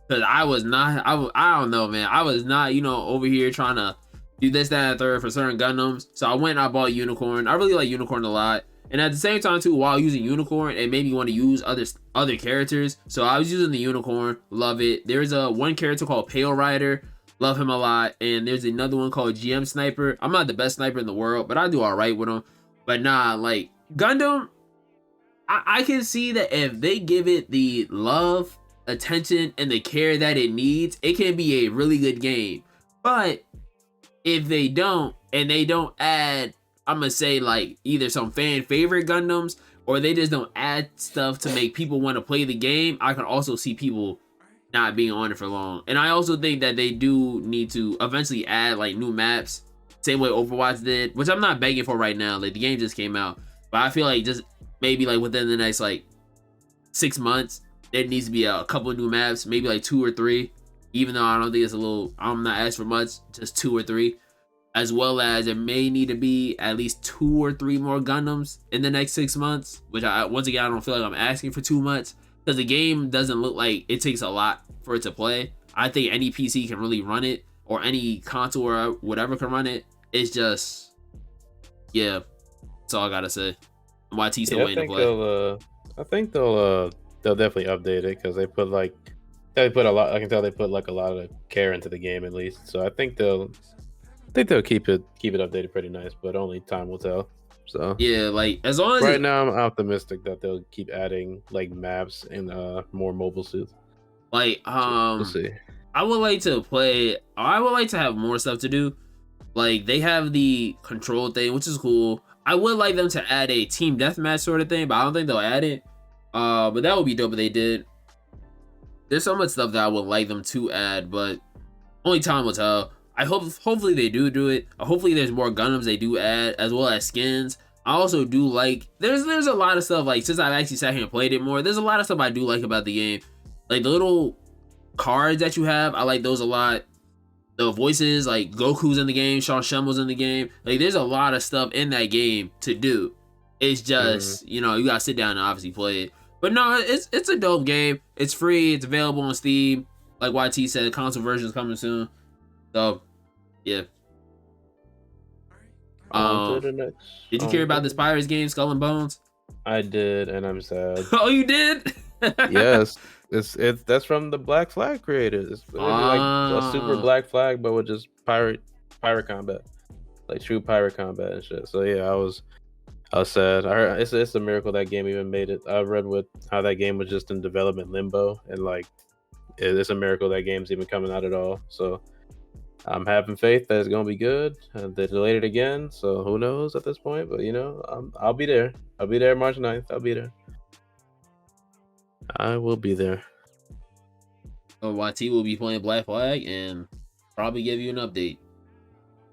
because I don't know, man. I was not, over here trying to do this, that, and third for certain Gundams. So I went and I bought Unicorn. I really like Unicorn a lot. And at the same time too, while using Unicorn, it made me want to use other characters. So I was using the Unicorn, love it. There's one character called Pale Rider, love him a lot. And there's another one called GM Sniper. I'm not the best sniper in the world, but I do all right with him. But nah, like Gundam, I can see that if they give it the love, attention, and the care that it needs, it can be a really good game. But if they don't, and they don't add, I'm gonna say like either some fan favorite Gundams, or they just don't add stuff to make people want to play the game, I can also see people not being on it for long. And I also think that they do need to eventually add like new maps, same way Overwatch did, which I'm not begging for right now. Like the game just came out, but I feel like just maybe like within the next like 6 months, there needs to be a couple of new maps, maybe like 2 or 3. Even though I don't think it's I'm not asking for much, just 2 or 3. As well as there may need to be at least 2 or 3 more Gundams in the next 6 months, which once again, I don't feel like I'm asking for too much because the game doesn't look like it takes a lot for it to play. I think any PC can really run it, or any console or whatever can run it. It's just, yeah, that's all I gotta say. YT still waiting to play. I think they'll definitely update it because they put a lot. I can tell they put like a lot of care into the game at least. So I think they'll keep it updated pretty nice, but only time will tell. So yeah, like as long as right now I'm optimistic that they'll keep adding like maps and more mobile suits. Like we'll see. I would like to have more stuff to do. Like they have the control thing, which is cool. I would like them to add a team deathmatch sort of thing, but I don't think they'll add it. But that would be dope if they did. There's so much stuff that I would like them to add, but only time will tell. Hopefully they do it. Hopefully there's more Gundams they do add, as well as skins. I also do like there's a lot of stuff like since I've actually sat here and played it more. There's a lot of stuff I do like about the game, like the little cards that you have. I like those a lot. The voices, like Goku's in the game, Sean Shelmel's in the game. Like there's a lot of stuff in that game to do. It's just you gotta sit down and obviously play it. But no, it's a dope game. It's free. It's available on Steam. Like YT said, the console version is coming soon. So yeah. On to the next. Did you care about this Pirates game, Skull and Bones? I did, and I'm sad. Oh, you did? Yes, it's that's from the Black Flag creators. It's like a super Black Flag, but with just pirate combat, like true pirate combat and shit. So yeah, I was sad. I heard it's a miracle that game even made it. I read how that game was just in development limbo, and like it's a miracle that game's even coming out at all. So I'm having faith that it's gonna be good. They delayed it again, so who knows at this point? But I'll be there. I'll be there March 9th. I'll be there. I will be there. So YT will be playing Black Flag and probably give you an update.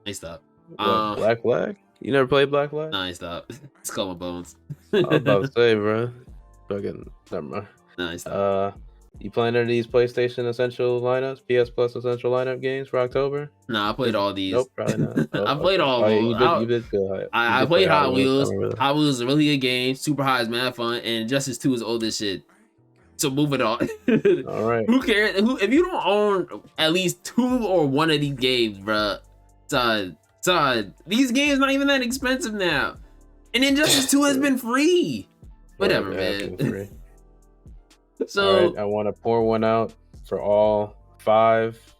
Nice stop. Black Flag? You never played Black Flag? Nice stop. Skull and Bones. I was about to say, bro. Fucking never mind. Nice stop. You playing any of these PlayStation Essential lineups, PS Plus Essential lineup games for October? Nah, I played all these. Nope, probably not. I played all of them. You did good. I played Hot Wheels. Hot Wheels is a really good game. Super High is mad fun, and Justice 2 is old as shit. So move it on. All right. Who cares? If you don't own at least 2 or 1 of these games, bruh, son, these games not even that expensive now. And Injustice 2 has been free. Whatever, man. So right, I want to pour one out for all 5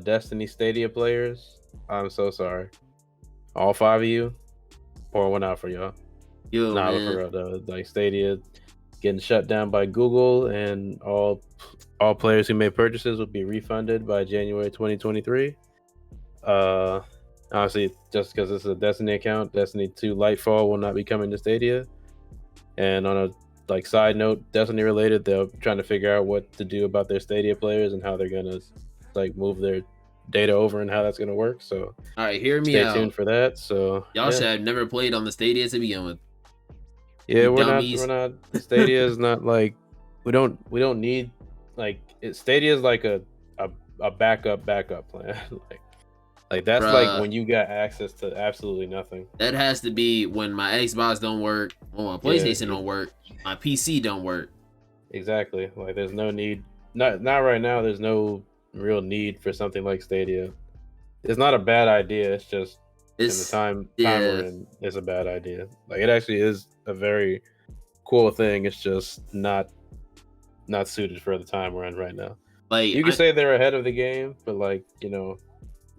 Destiny Stadia players. I'm so sorry. All 5 of you, pour one out for y'all. Yo, nah, man. For real though. Like Stadia getting shut down by Google, and all players who made purchases will be refunded by January 2023. Honestly, just because it's a Destiny account, Destiny 2 Lightfall will not be coming to Stadia. And on a side note, Destiny related, they're trying to figure out what to do about their Stadia players and how they're gonna move their data over and how that's gonna work. So all right, hear me out. Stay tuned for that. So y'all should have never played on the Stadia to begin with. Yeah, we're not. Stadia is not like we don't need Stadia is like a backup plan. like that's Bruh, like when you got access to absolutely nothing. That has to be when my Xbox don't work, when my PlayStation don't work, my PC don't work. Exactly. Like there's no need. Not right now. There's no real need for something like Stadia. It's not a bad idea. It's just in the time we're in, it's a bad idea. Like it actually is a very cool thing. It's just not suited for the time we're in right now. Like you can say they're ahead of the game, but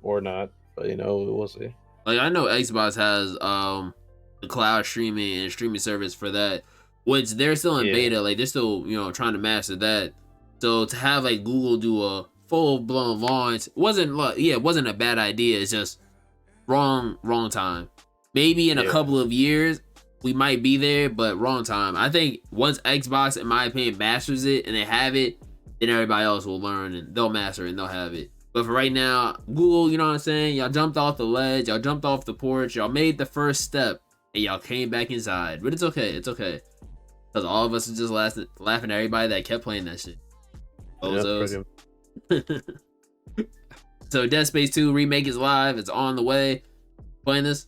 or not. But we'll see. Like I know Xbox has the cloud streaming and streaming service for that, which they're still in beta. Like they're still trying to master that. So to have like Google do a full blown launch wasn't a bad idea. It's just wrong time. Maybe in a couple of years we might be there, but wrong time. I think once Xbox, in my opinion, masters it and they have it, then everybody else will learn and they'll master it and they'll have it. But for right now, Google, you know what I'm saying? Y'all jumped off the ledge, y'all jumped off the porch, y'all made the first step, and y'all came back inside. But it's okay, because all of us are just laughing at everybody that kept playing that shit. Bozos. So Dead Space 2 remake is live. It's on the way. Playing this?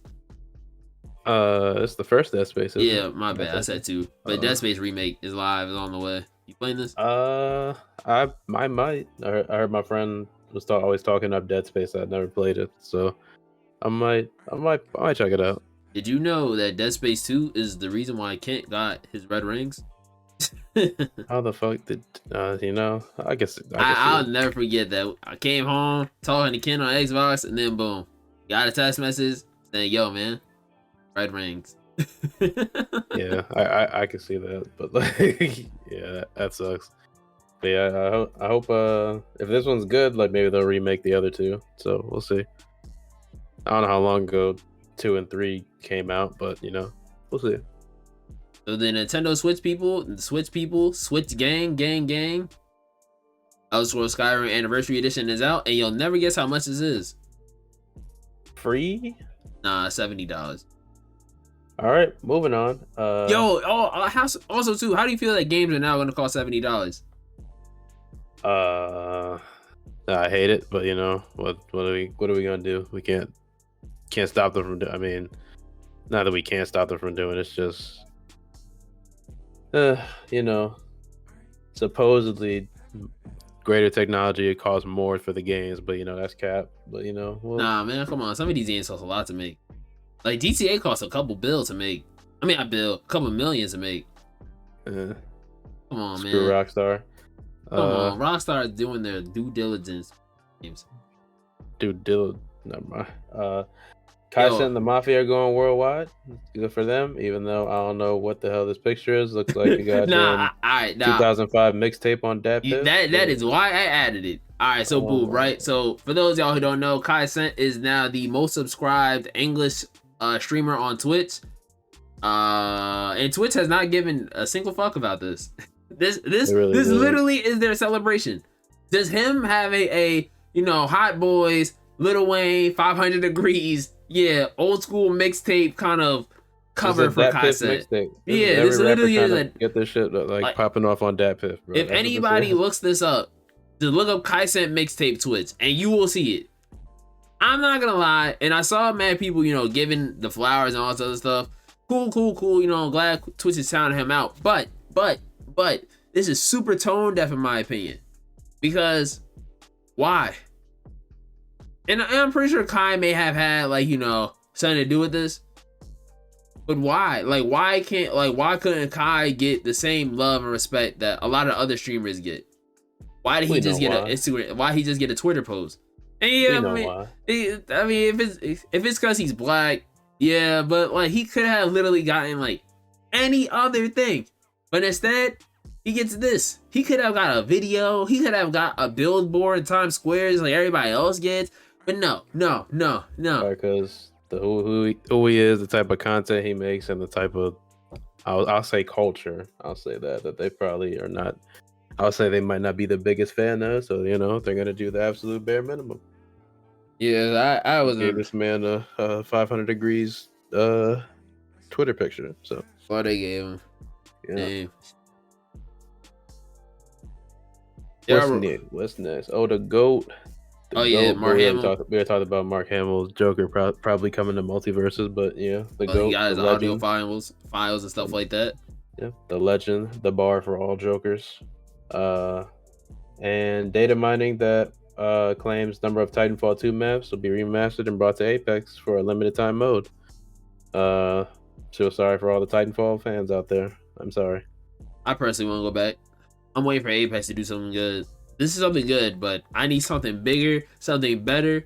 It's the first Dead Space. Yeah, my bad. I said 2. But Dead Space remake is live. It's on the way. You playing this? I might. I heard my friend was always talking up Dead Space. I'd never played it, so I might check it out. Did you know that Dead Space 2 is the reason why Kent got his red rings? How the fuck did I guess I'll never forget that. I came home talking to Ken on Xbox, and then boom, got a text message saying, "Yo, man, red rings." Yeah, I can see that, but yeah, that sucks. But yeah, I hope if this one's good, maybe they'll remake the other 2. So we'll see. I don't know how long ago 2 and 3 came out, but we'll see. So the Nintendo Switch people, Switch gang, Elder Scrolls Skyrim Anniversary Edition is out, and you'll never guess how much this is. Free? Nah, $70. All right, moving on. Also too, how do you feel that games are now going to cost $70? I hate it, but you know what are we gonna do? We can't stop them from. I mean, not that we can't stop them from doing it. It's just, you know, supposedly greater technology costs more for the games, but you know that's cap. But you know, well, Nah, man, come on. Some of these games cost a lot to make. Like GTA costs a couple bill to make. I mean, a couple millions to make. uh, Come on, screw man. Rockstar. Come on, Rockstar is doing their due diligence. Games. Never mind. Kaisen and the Mafia are going worldwide. Good for them, even though I don't know what the hell this picture is. Looks like a goddamn 2005 mixtape on Dat Piff. That is why I added it. Alright, so boom, right? So for those y'all who don't know, Kaisen is now the most subscribed English streamer on Twitch. And Twitch has not given a single fuck about this. This literally is their celebration. Does him have a Hot Boys, Lil Wayne, 500 Degrees, old school mixtape kind of cover for Kaisen. Yeah, this literally is get this shit like popping off on Dat Piff, bro. If anybody looks this up, just look up Kaisen mixtape Twitch and you will see it. I'm not gonna lie, and I saw mad people, giving the flowers and all this other stuff. Cool. Glad Twitch is sounding him out. But this is super tone deaf in my opinion. Because why? And I'm pretty sure Kai may have had something to do with this. But why? Why couldn't Kai get the same love and respect that a lot of other streamers get? Why did he just get an Instagram? Why he just get a Twitter post? And if it's because he's black, yeah, but he could have literally gotten any other thing. But instead, he gets this. He could have got a video. He could have got a billboard in Times Square like everybody else gets. But no. Because who he is, the type of content he makes, and the type of I'll say culture. I'll say that they probably are not. I'll say they might not be the biggest fan of. So they're gonna do the absolute bare minimum. Yeah, I was gave this man a 500 degrees Twitter picture. So what they gave him. Yeah. Damn. What's next? Oh, the GOAT. Mark Hamill. We were talking about Mark Hamill's Joker probably coming to multiverses, but yeah, the GOAT. He got his audio files and stuff like that. Yeah, the legend, the bar for all Jokers. And data mining that claims number of Titanfall 2 maps will be remastered and brought to Apex for a limited time mode. So sorry for all the Titanfall fans out there. I'm sorry. I personally want to go back. I'm waiting for Apex to do something good. This is something good, but I need something bigger, something better.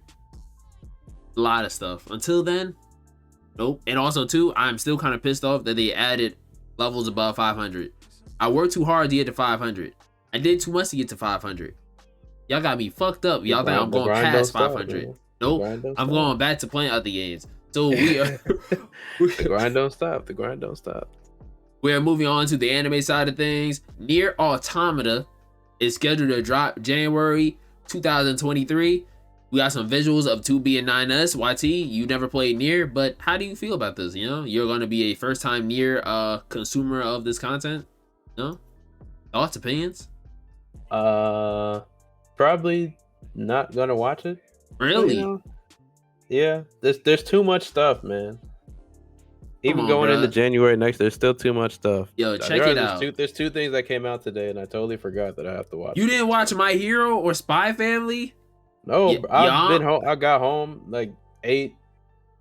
A lot of stuff. Until then, nope. And also too, I'm still kind of pissed off that they added levels above 500. I worked too hard to get to 500. I did too much to get to 500. Y'all got me fucked up. Y'all think I'm going past 500. Nope. I'm going back to playing other games. So we are the grind don't stop. The grind don't stop. We are moving on to the anime side of things. Nier Automata is scheduled to drop January 2023. We got some visuals of 2B and 9S. YT, you never played Nier, but how do you feel about this? You're going to be a first-time Nier consumer of this content. No? Thoughts, opinions? Probably not gonna watch it. Really? Yeah. There's too much stuff, man. Even going into January next, there's still too much stuff. Yo, check it out. There's two things that came out today, and I totally forgot that I have to watch. You didn't watch My Hero or Spy Family? No, I've been home. I got home 8,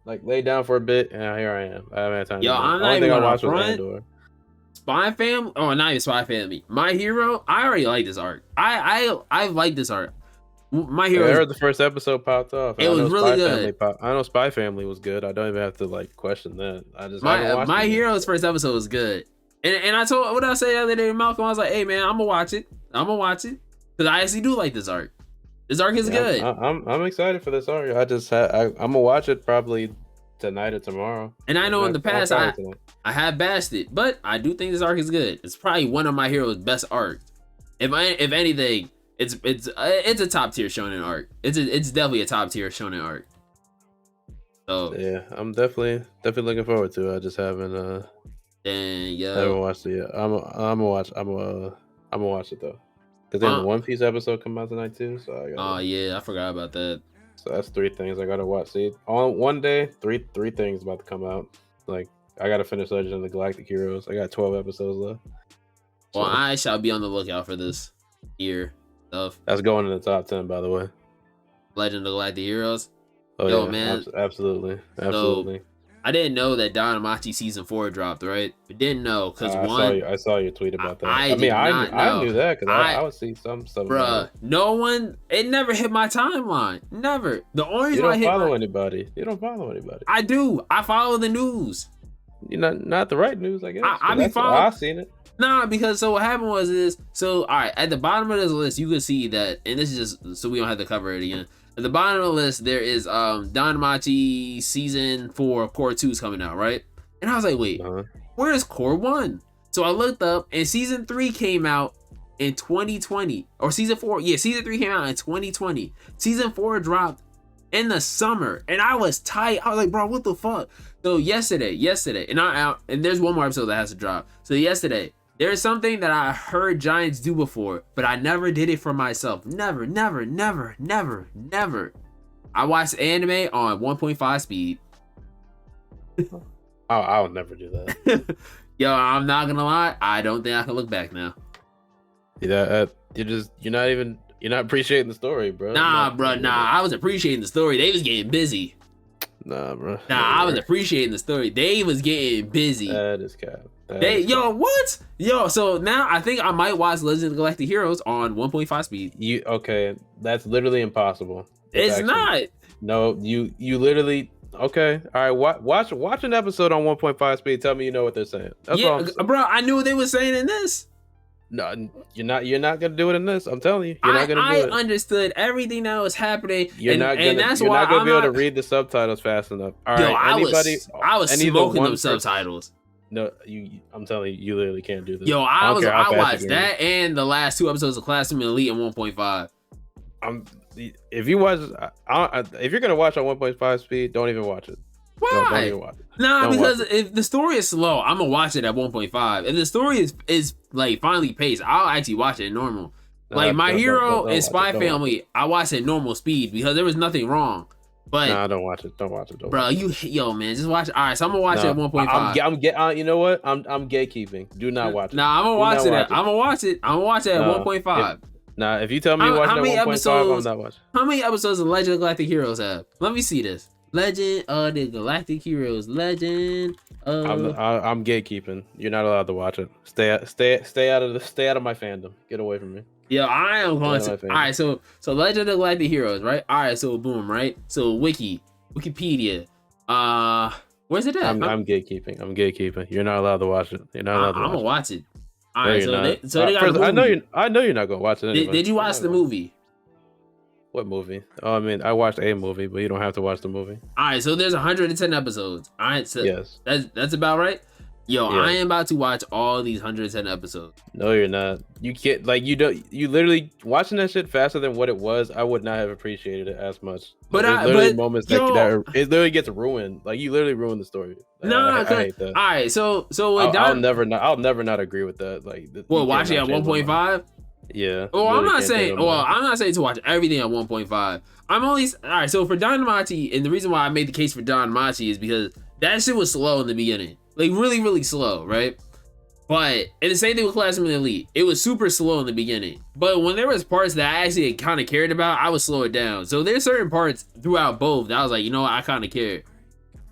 laid down for a bit, and here I am. I haven't had time. I'm not even gonna front. Spy Family? Oh, not even Spy Family. My Hero? I already like this art. I like this art. My Hero. I heard the first episode popped off. It was really good. I know Spy Family was good. I don't even have to question that. I just My Hero's first episode was good. And I told what I say the other day to Malcolm, I was like, hey man, I'm gonna watch it. Because I actually do like this art. This art is good. I'm excited for this art. I'm gonna watch it probably tonight or tomorrow. And I know in the past I have bashed it, but I do think this art is good. It's probably one of My Hero's best art. If anything, it's a top tier shonen art. It's definitely a top tier shonen art. So yeah, I'm definitely looking forward to it. I just haven't and haven't yo, watched it yet. I'm gonna watch it though. Cause then the uh, One Piece episode come out tonight too, so I oh gotta. yeah, I forgot about that. So that's three things I gotta watch. See, on one day, three things about to come out. Like I gotta finish Legend of the Galactic Heroes. I got 12 episodes left. Well, So I shall be on the lookout for this year stuff. that's going in the top 10, by the way. Legend of Galactic Heroes. Oh Yo, yeah, man. absolutely, So absolutely. I didn't know that Danmachi season 4 dropped, right? I didn't know because I saw your tweet about that. I mean, did not I know. knew that because I would see some stuff about Bruh, it. no one. It never hit my timeline. Never. The only You reason I don't hit follow anybody. You don't follow anybody. I do. I follow the news. You're not the right news, I guess. I be That's following. I seen it. Nah, because so what happened was this. So all right, at the bottom of this list, you can see that, and this is just so we don't have to cover it again. At the bottom of the list, there is Danmachi season 4 Core 2 is coming out, right? And I was like, wait, where is Core 1? So I looked up, and season 3 came out in 2020, or season 4. Yeah, season 3 came out in 2020. Season 4 dropped in the summer, and I was tight. I was like, bro, what the fuck? So yesterday, and there's one more episode that has to drop. So yesterday, there's something that I heard Giants do before, but I never did it for myself. Never. I watched anime on 1.5 speed. I'll never do that. Yo, I'm not gonna lie. I don't think I can look back now. Yeah, you're not appreciating the story, bro. Nah. I was appreciating the story. They was getting busy. Nah, bro. I was appreciating the story. They was getting busy. That is cap. What? Yo, so now I think I might watch Legend of Galactic Heroes on 1.5 speed. Okay? That's literally impossible. It's not. No, you literally. Okay, all right. Watch an episode on 1.5 speed. Tell me you know what they're saying. That's all I'm saying. Bro. I knew what they were saying in this. No, you're not. You're not gonna do it in this. I'm telling you, you're not gonna do it. I understood everything that was happening. You're not gonna be able to read the subtitles fast enough. All right, I was smoking them subtitles. No, I'm telling you, you literally can't do this. Yo, I watched that and the last 2 episodes of Classroom Elite in 1.5. If you watch, if you're gonna watch on 1.5 speed, don't even watch it. Why? Don't even watch it. Nah, because if the story is slow, I'm gonna watch it at 1.5. If the story is like finally paced, I'll actually watch it in normal. Like My Hero and Spy Family, I watched it at normal speed because there was nothing wrong. But nah, don't watch it. Don't watch it. Bro, man, just watch it. All right, so I'm gonna watch it at 1.5. You know what? I'm gatekeeping. Do not watch it. Nah, I'm gonna watch it. I'm gonna watch it. I'm gonna watch it at 1.5. Nah, if you tell me you watch it at 1.5, I'm not watching. How many episodes of Legend of Galactic Heroes have? Let me see this. Legend of the Galactic Heroes. Legend of... I'm gatekeeping. You're not allowed to watch it. Stay out of my fandom. Get away from me. Yeah, I am going to. All right, so Legend of Galactic Heroes, right? All right, so boom, right? So Wikipedia. Where's it at? I'm gatekeeping. You're not allowed to watch it. You're not allowed to watch it. I'm gonna watch it. All no, right, so they got first, I know you're not gonna watch it anyway. Did you watch the movie? What movie? Oh, I mean, I watched a movie, but you don't have to watch the movie. All right, so there's 110 episodes. All right, so yes, that's about right. Yo, yeah. I am about to watch all these 110 episodes. No, you're not. You can't. Like, you literally watching that shit faster than what it was. I would not have appreciated it as much. But there's literally moments that it literally gets ruined. Like, you literally ruined the story. No, I hate that. All right, so I'll never not agree with that. Like, watching at 1.5. Yeah. Well, I'm not saying to watch everything at 1.5. I'm only all right. So for Danmachi, and the reason why I made the case for Danmachi is because that shit was slow in the beginning, like really, really slow, right? But and the same thing with Classroom Elite, it was super slow in the beginning. But when there was parts that I actually kind of cared about, I would slow it down. So there's certain parts throughout both that I was like, you know what, I kind of care.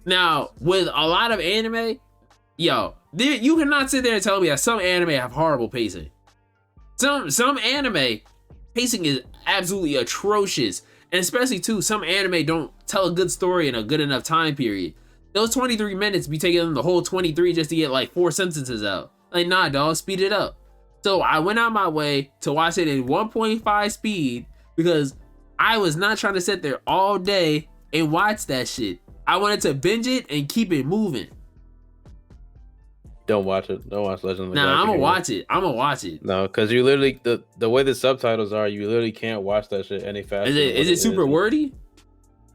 Now with a lot of anime, you cannot sit there and tell me that some anime have horrible pacing. Some anime pacing is absolutely atrocious, and especially too, some anime don't tell a good story in a good enough time period. Those 23 minutes be taking them the whole 23 just to get like 4 sentences out. Like, nah, dog, speed it up. So I went out my way to watch it in 1.5 speed because I was not trying to sit there all day and watch that shit. I wanted to binge it and keep it moving. Don't watch it. Don't watch Legend of the Galactic Nah, I'm gonna watch it. No, because you literally the way the subtitles are, you literally can't watch that shit any faster. Is it super wordy?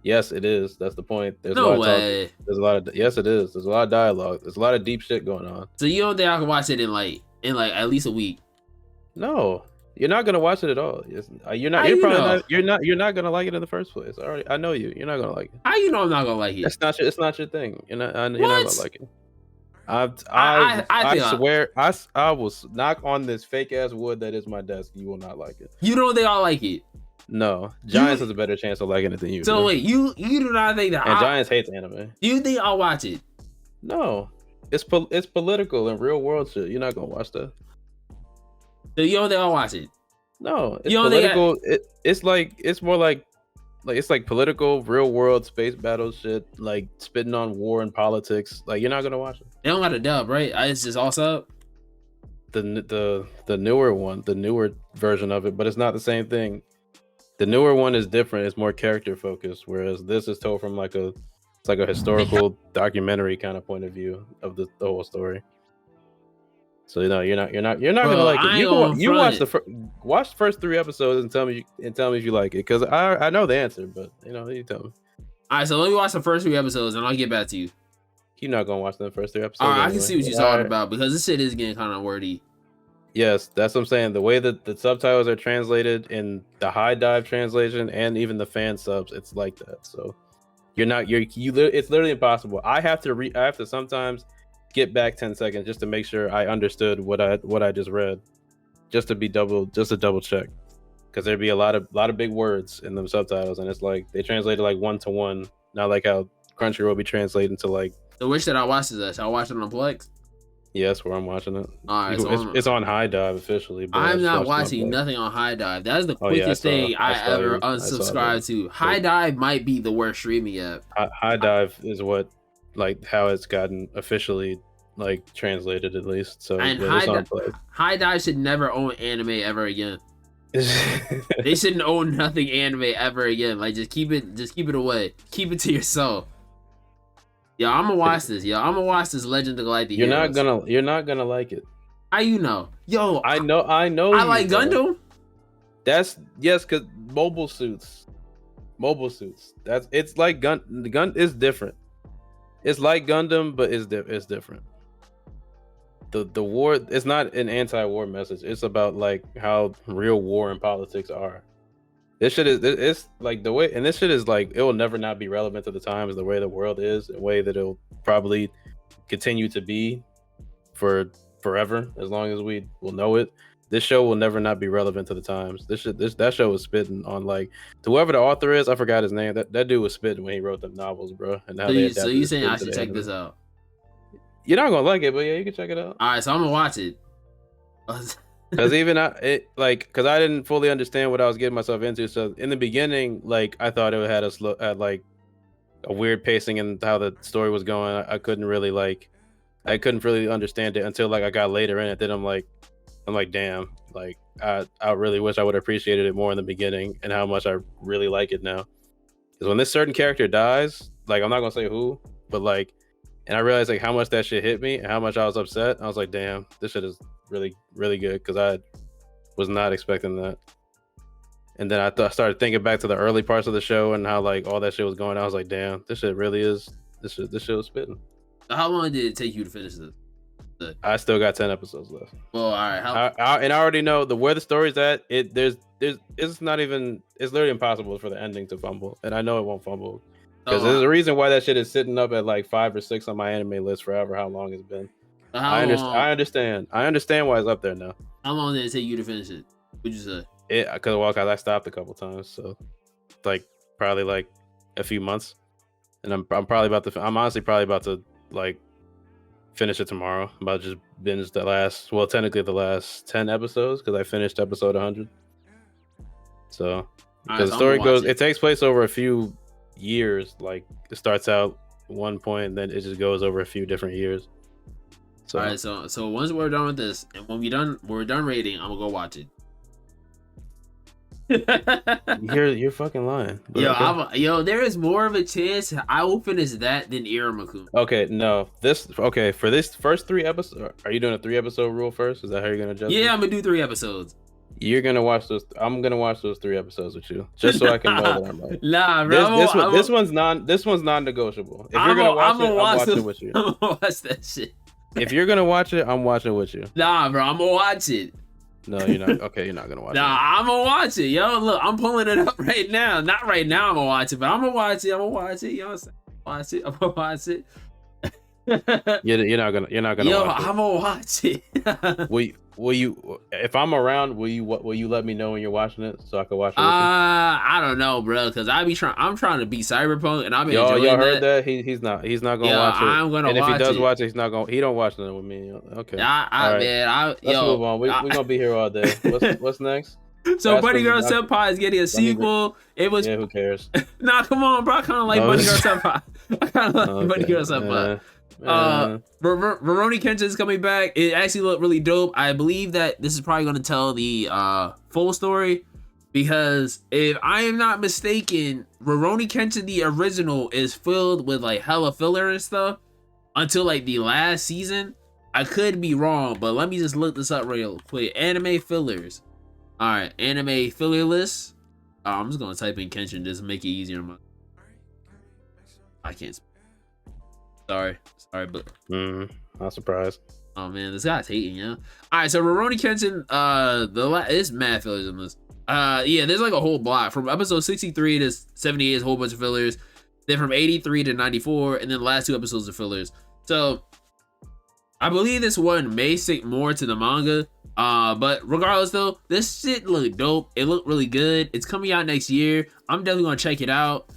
Yes, it is. That's the point. There's a No lot of talking. way. There's a lot of yes, it is. There's a lot of dialogue. There's a lot of deep shit going on. So you don't think I can watch it in like at least a week? No, you're not gonna watch it at all. You're not. How You're you probably know? not. You're not gonna like it in the first place. I know you. You're not gonna like it. How you know I'm not gonna like it? That's not. It's not your thing. You're not. You're not gonna What? like it. I I think swear. I will knock on this fake ass wood that is my desk. You will not like it. you don't think I'll like it. No, Giants has a better chance of liking it than you. So do. wait, you do not think that? And Giants hates anime. Do you think I'll watch it? No, it's political and real world shit. You're not gonna watch that. So you don't think I'll watch it? No, it's You don't think political. It's more like it's like political, real world space battle shit. Like spitting on war and politics. Like you're not gonna watch it. They don't got a dub, right? It's just all sub. The newer one, the newer version of it, but it's not the same thing. The newer one is different. It's more character focused, whereas this is told from like a historical documentary kind of point of view of the whole story. So you're not Bro, gonna like it. You watch watch the first 3 episodes and tell me if you like it, because I know the answer, but you tell me. All right, so let me watch the first 3 episodes and I'll get back to you. You're not gonna watch the first 3 episodes. All right, anyway. I can see what you're talking about because this shit is getting kind of wordy. Yes, that's what I'm saying. The way that the subtitles are translated in the high dive translation and even the fan subs, it's like that. So it's literally impossible. I have to sometimes get back 10 seconds just to make sure I understood what I just read, just to double check, because there'd be a lot of big words in them subtitles, and it's like they translated like 1-to-1, not like how Crunchyroll be translating to like. So which should I watch this at? Should I watch it on Plex? Yes, where I'm watching it. All right, it's on High Dive officially. But I'm not watching nothing on High Dive. That is the quickest thing I ever unsubscribed to. High Dive might be the worst streaming app. High Dive is what, like, how it's gotten officially like translated, at least. So and High Dive should never own anime ever again. They shouldn't own nothing anime ever again. Like just keep it away. Keep it to yourself. Yo, I'm gonna watch this. I'm gonna watch this Legend of Galactic Heroes. You're not gonna like it. How you know? Yo, I know. I like Gundam. That's because mobile suits. It's like the gun is different. It's like Gundam, but it's different. The war, it's not an anti-war message. It's about like how real war and politics are. This shit it's like the way, and this shit is like, it will never not be relevant to the times, the way the world is, the way that it'll probably continue to be for forever, as long as we will know it. This show will never not be relevant to the times. That show was spitting on, like, to whoever the author is, I forgot his name. That dude was spitting when he wrote them novels, bro. And how so you saying I should check this out? You're not gonna like it, but yeah, you can check it out. All right, so I'm gonna watch it. Because because I didn't fully understand what I was getting myself into. So in the beginning, like, I thought it had like a weird pacing and how the story was going. I couldn't really understand it until like I got later in it. Then I'm like, damn, like I really wish I would have appreciated it more in the beginning, and how much I really like it now. Because when this certain character dies, like, I'm not gonna say who, but like, and I realized like how much that shit hit me and how much I was upset. I was like, damn, this shit is really, really good, because I was not expecting that. And then I started thinking back to the early parts of the show and how like all that shit was going on. I was like, damn, this shit really is, this shit was spitting. How long did it take you to finish this? I still got 10 episodes left. Well, all right. And I already know where the story's at. It's literally impossible for the ending to fumble, and I know it won't fumble, because there's a reason why that shit is sitting up at like 5 or 6 on my anime list forever. How long it's been. I understand why it's up there now. How long did it take you to finish it? Would you say? Because I stopped a couple times, so like probably like a few months, and I'm honestly probably about to like finish it tomorrow. I'm about to just binge technically the last 10 episodes, because I finished episode 100. So because the story goes, it takes place over a few years. Like, it starts out one point and then it just goes over a few different years. So, all right, so once we're done with this, and when we're done rating, I'm gonna go watch it. You're fucking lying. Yo, there is more of a chance I will finish that than Iruma-kun. Okay, no. For this first 3 episodes, are you doing a 3-episode rule first? Is that how you're gonna judge? Yeah, I'm gonna do 3 episodes. You're gonna watch those. I'm gonna watch those 3 episodes with you, just so I can know that I'm right. Nah, bro. This one's non-negotiable. If you're gonna watch it, I'm watching with you. I'm gonna watch that shit. If you're gonna watch it, I'm watching with you. Nah, bro, I'm gonna watch it. No, you're not. Okay, you're not gonna watch it. Nah, I'm gonna watch it, yo. Look, I'm pulling it up right now. Not right now. I'm gonna watch it, but I'm gonna watch it. I'm gonna watch it. You know what I'm saying? I'm gonna watch it. You're not gonna. Yo, watch it. I'm gonna watch it. Will you? If I'm around, will you let me know when you're watching it so I can watch it? I don't know, bro, because I'm trying to beat Cyberpunk, and I've been enjoying y'all heard that? He's not gonna watch it. I'm gonna and watch it. if he does watch it, he don't watch nothing with me. Okay. Let's move on. We're gonna be here all day. What's next? So Bunny Girl Senpai is getting a sequel. It was. Yeah, who cares? Nah, come on, bro. I kind of like Bunny Girl Senpai. I kind of like Bunny Girl Senpai. Rurouni Kenshin is coming back. It actually looked really dope. I believe that this is probably going to tell the full story, because if I am not mistaken, Rurouni Kenshin the original is filled with like hella filler and stuff until like the last season. I could be wrong, but let me just look this up real quick. Anime fillers. All right, anime filler list. I'm just gonna type in Kenshin just to make it easier. I can't. Sorry, but not surprised. Oh man, this guy's hating, yeah. All right, so Rurouni Kenshin, it's mad fillers in this. Yeah, there's like a whole block from episode 63 to 78 is a whole bunch of fillers. Then from 83 to 94, and then the last 2 episodes are fillers. So I believe this one may stick more to the manga. But regardless though, this shit looked dope. It looked really good. It's coming out next year. I'm definitely gonna check it out.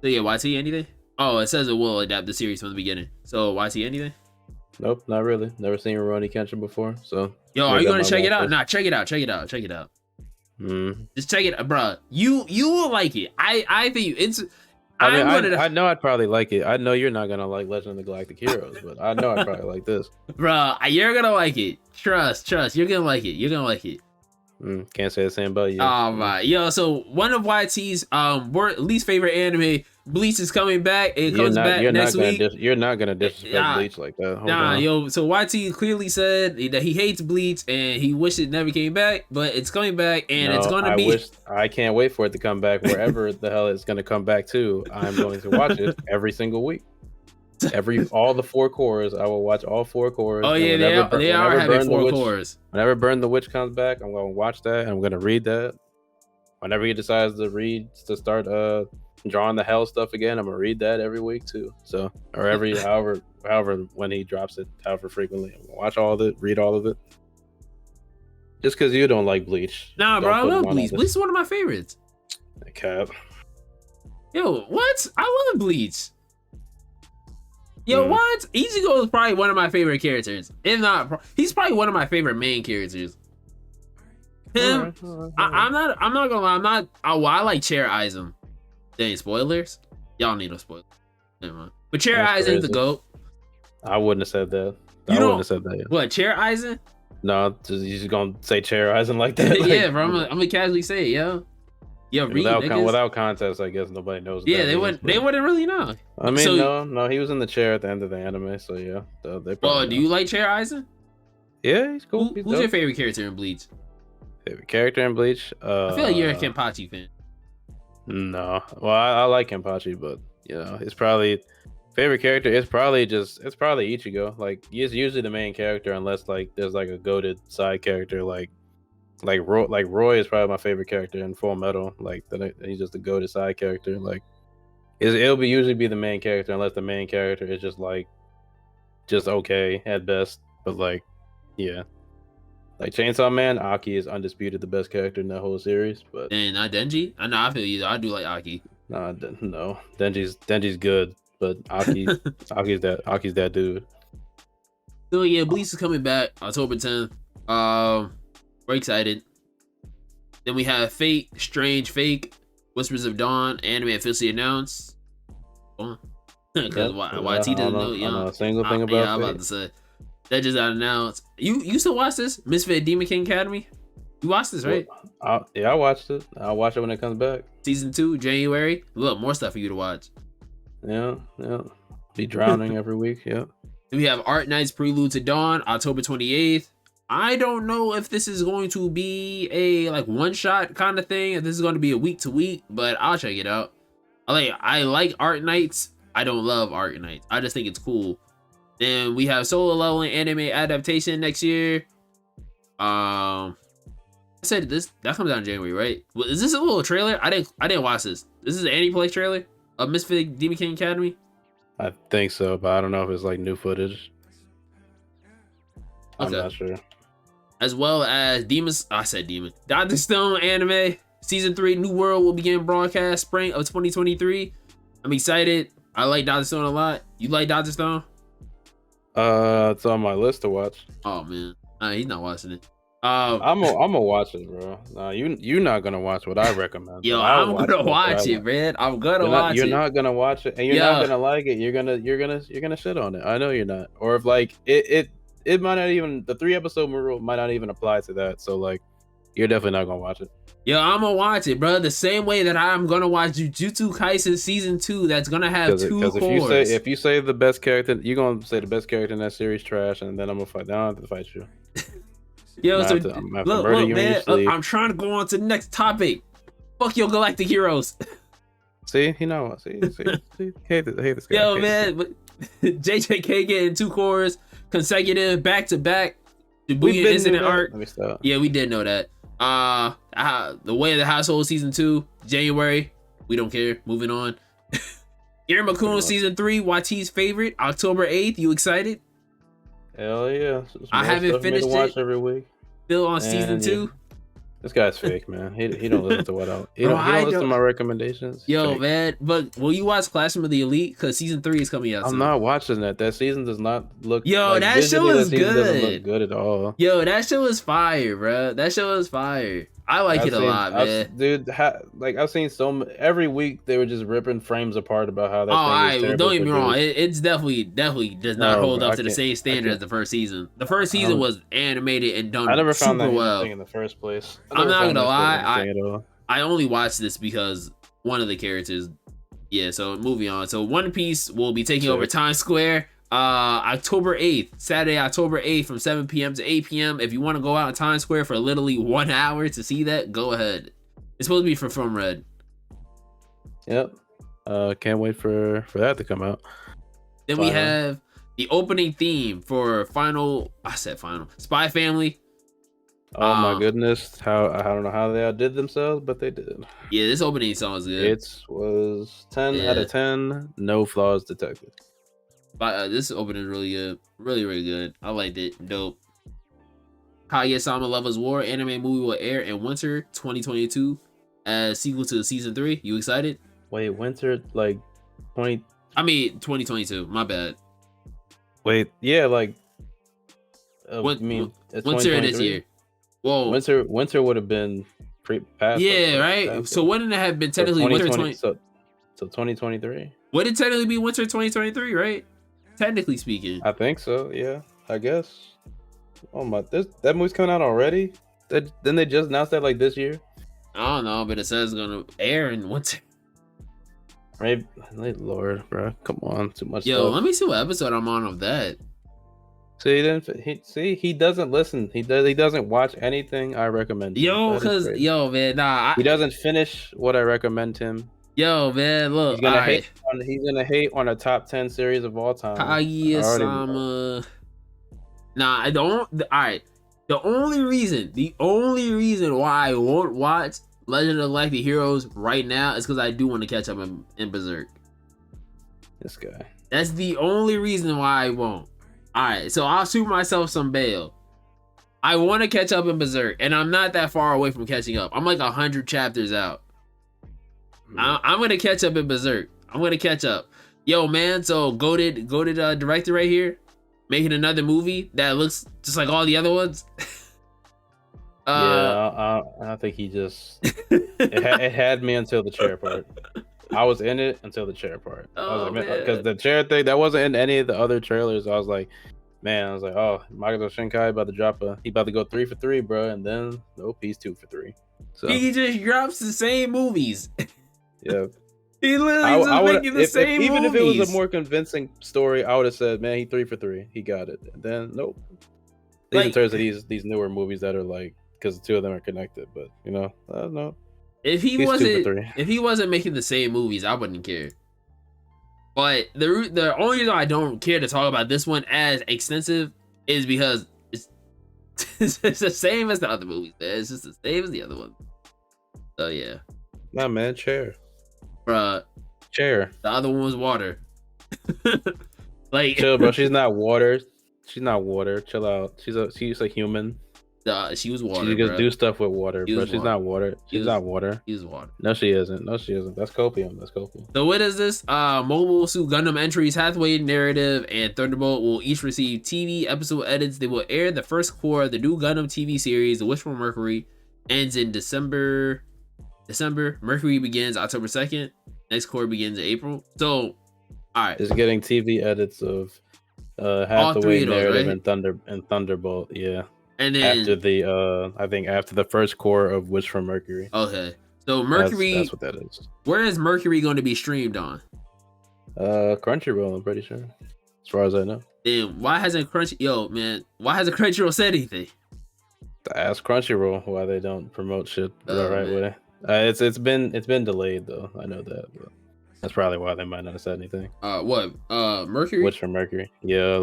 So yeah, YT, anything? Oh, it says it will adapt the series from the beginning. So YT, anything? Nope, not really. Never seen Rurouni Kenshin before, so. Yo, are you gonna check it out? Nah, check it out. Just check it out, bro. You will like it. I think it's. I know I'd probably like it. I know you're not gonna like Legend of the Galactic Heroes, but I know I'd probably like this. Bro, you're gonna like it. Trust. You're gonna like it. Can't say the same about you. Oh my, yo. So one of YT's least favorite anime, Bleach, is coming back. It comes back next week. You're not gonna disrespect Bleach like that. Hold on. Yo. So YT clearly said that he hates Bleach and he wished it never came back, but it's coming back and it's gonna be. I can't wait for it to come back wherever the hell it's gonna come back to. I'm going to watch it every single week. All the 4 cores, I will watch all 4 cores. Oh yeah, they are having 4 cores. Whenever Burn the Witch comes back, I'm gonna watch that and I'm gonna read that. Whenever he decides to start drawing the hell stuff again, I'm gonna read that every week too. So or every however when he drops it, however frequently, I'm gonna watch all of it, read all of it. Just because you don't like Bleach. Nah, bro, I love Bleach. Bleach is one of my favorites. Cap. Yo, what? I love Bleach. Yo, what? Ichigo is probably one of my favorite characters. If not, he's probably one of my favorite main characters. Him, I'm not gonna lie. I like Chair Eisen. Dang, spoilers? Y'all need no spoilers. Never mind. But Chair Eisen's the GOAT. I wouldn't have said that. I wouldn't have said that. Yet. What, Chair Eisen? No, you just gonna say Chair Eisen like that? Yeah, bro. I'm gonna casually say it, yo. Yo, without context, I guess nobody knows. Yeah, they wouldn't really know. I mean, no, he was in the chair at the end of the anime, so yeah. Do you like Chair Eisen? Yeah, he's cool. Who's your favorite character in Bleach? Favorite character in Bleach? I feel like you're a Kenpachi fan. No, well, I like Kenpachi, but it's probably favorite character. It's probably Ichigo. Like, he's usually the main character, unless like there's like a goated side character like Roy is probably my favorite character in Full Metal. Like that, he's just a goated side character. Like it'll usually be the main character, unless the main character is just okay at best. But like, yeah, like Chainsaw Man, Aki is undisputed the best character in that whole series. But not Denji. I know, I feel you. I do like Aki. No, Denji's good, but Aki's that dude. So yeah, Bleach is coming back October 10th. We're excited. Then we have Fate, Strange Fake, Whispers of Dawn, anime officially announced. Because YT didn't know. I don't know a single thing about it. Yeah, I'm about to say. That just got announced. You still watch this? Misfit Demon King Academy? You watched this, right? Yeah, I watched it. I'll watch it when it comes back. Season 2, January. Look, more stuff for you to watch. Yeah. Be drowning every week, yeah. Then we have Art Knight's Prelude to Dawn, October 28th. I don't know if this is going to be a like one shot kind of thing, if this is going to be a week to week, but I'll check it out. I like Art Nights. I don't love Art Nights. I just think it's cool. Then we have Solo Leveling anime adaptation next year. I said this that comes out in January, right? Is this a little trailer? I didn't watch this. This is an Aniplex trailer of Misfit Demon King Academy. I think so, but I don't know if it's like new footage. I'm not sure. As well as Dr. Stone anime season 3 New World will begin broadcast spring of 2023. I'm excited. I like Dr. Stone a lot. You like Dr. Stone? It's on my list to watch. Oh man, he's not watching it. I'm gonna watch it, bro. You're not gonna watch what I recommend. Yo, I'm gonna watch it, man. I'm gonna watch it. You're not gonna watch it, and you're not gonna like it. You're gonna shit on it. I know you're not. Or if like it might not even, the 3-episode rule might not even apply to that. So like, you're definitely not gonna watch it. Yo, I'm gonna watch it, bro. The same way that I'm gonna watch Jujutsu Kaisen season 2. That's gonna have 2 cores. If you say the best character, you're gonna say the best character in that series trash, and then I'm gonna fight. Then I don't have to fight you. Yo, so look, man. I'm trying to go on to the next topic. Fuck your galactic heroes. See, you know what? See, hate this guy. Yo, man, but JJK getting 2 cores consecutive back to back. Shibuya Incident arc. Yeah, we did know that. The Way of the Household season 2, January. We don't care. Moving on. Iruma-kun season 3, YT's favorite, October 8th. You excited? Hell yeah! I haven't finished it. Watch every week. Still on season 2. This guy's fake, man. He don't listen to what I. He don't listen to my recommendations. Yo, man, but will you watch Classroom of the Elite? Because season 3 is coming out soon. I'm not watching that. That season does not look. Yo, like, that show is good. Doesn't look good at all. Yo, that show is fire, bro. That show is fire. I like it a lot, man. Dude, I've seen every week they were just ripping frames apart about how that. Well, don't get me wrong. It's definitely does not hold up to the same standard as the first season. The first season was animated and done. I never found that well in the first place. I'm not gonna lie. I only watched this because one of the characters. Yeah. So moving on. So One Piece will be taking over Times Square. October 8th, Saturday, October 8th from 7 p.m. to 8 p.m. If you want to go out in Times Square for literally 1 hour to see that, go ahead. It's supposed to be from Red. Yep. Can't wait for that to come out. Then we have the opening theme for Spy Family. Oh my goodness. I don't know how they outdid themselves, but they did. Yeah, this opening song is good. It was 10 out of 10. No flaws detected. This opening is really good. Really, really good. I liked it. Dope. Kaguya-sama Lovers War anime movie will air in winter 2022 as sequel to season 3. You excited? Wait, winter like 2022. My bad. Wait, yeah, like winter this year. Whoa. Winter would have been past. Yeah, right. So wouldn't it have been technically winter 20? So 2023. Would it technically be winter 2023, right? Technically speaking. I think so, yeah. I guess. Oh my, that movie's coming out already? Didn't they just announce that like this year? I don't know, but it says it's gonna air in winter. Right, Lord, bro, come on, too much. Yo, let me see what episode I'm on of that. See, he doesn't listen. He doesn't watch anything I recommend. Yo, man, he doesn't finish what I recommend him. Yo, man, look, he's gonna hate on a top 10 series of all time. Kaguya-sama. Nah, I don't. All right, the only reason why I won't watch Legend of Galactic Heroes right now is because I do want to catch up in Berserk. This guy. That's the only reason why I won't. All right, so I'll shoot myself some bail. I want to catch up in Berserk, and I'm not that far away from catching up. I'm like 100 chapters out. I'm gonna catch up in Berserk. I'm gonna catch up. Yo, man, so goated director right here, making another movie that looks just like all the other ones. I think he just it had me until the chair part. I was in it until the chair part. Because the chair thing that wasn't in any of the other trailers. I was like, oh, Makoto Shinkai about to go 3 for 3, bro, and then nope, he's 2 for 3. So he just drops the same movies. Yeah. He literally just making the same movies. Even if it was a more convincing story, I would have said, man, he 3 for 3. He got it. And then nope. least in terms of these newer movies that are like, because the two of them are connected. But you know, I don't know. If he wasn't making the same movies, I wouldn't care. But the only reason I don't care to talk about this one as extensive is because it's the same as the other movies. Man. It's just the same as the other one. So yeah. Nah, man, chair. Bruh. Chair. The other one was water. Like, chill, bro. She's not water. She's not water. Chill out. She's a human. She was water. She just do stuff with water, bro. She's not water. She's not water. She's water. No, she isn't. No, she isn't. That's copium. That's copium. So what is this? Mobile Suit Gundam Entries, Hathaway Narrative, and Thunderbolt will each receive TV episode edits. They will air the first core of the new Gundam TV series, The Wish for Mercury, ends in December. Mercury begins October 2nd. Next core begins in April. So, all right. Just getting TV edits of Hathaway Narrative, right? and Thunderbolt. Yeah. And then after the I think after the first core of Wish from Mercury. Okay. So Mercury, that's what that is. Where is Mercury going to be streamed on? Crunchyroll, I'm pretty sure. As far as I know. Then why hasn't Crunchyroll said anything? Ask Crunchyroll why they don't promote shit the right way. It's been delayed though. I know that, but that's probably why they might not have said anything. What? Mercury? Wish from Mercury. Yeah,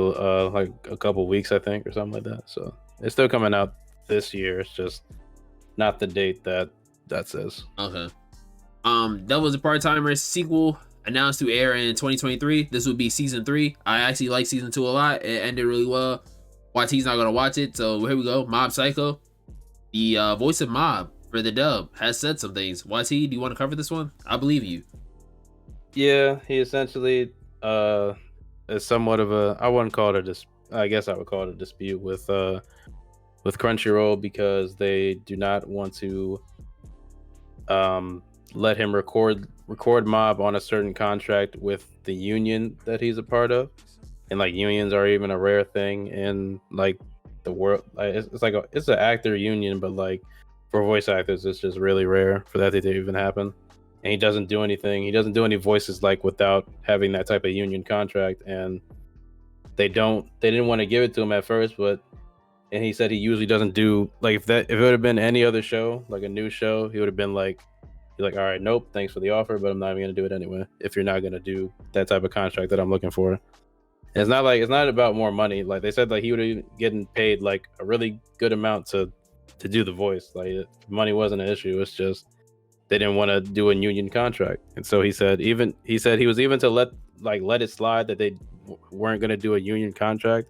like a couple weeks I think or something like that. So it's still coming out this year. It's just not the date that says. Okay. Devil is a Part-Timer sequel announced to air in 2023. This would be season 3. I actually like season 2 a lot. It ended really well. YT's not gonna watch it, so here we go. Mob Psycho, the voice of Mob for the dub, has said some things. YT, do you want to cover this one? I believe you. Yeah, he essentially is somewhat of a, I wouldn't call it I guess I would call it a dispute with Crunchyroll because they do not want to let him record Mob on a certain contract with the union that he's a part of. And like unions are even a rare thing in like the world. It's an actor union, but like for voice actors, it's just really rare for that to even happen. And he doesn't do anything. He doesn't do any voices like without having that type of union contract. And they didn't want to give it to him at first, and he said he usually doesn't do like if it would have been any other show, like a new show, he would have been like, all right, nope, thanks for the offer, but I'm not even gonna do it anyway. If you're not gonna do that type of contract that I'm looking for. And it's not about more money. Like they said, like he would have getting paid like a really good amount to do the voice. Like money wasn't an issue. It's just they didn't want to do a union contract. And so he said he was even to let it slide that they weren't going to do a union contract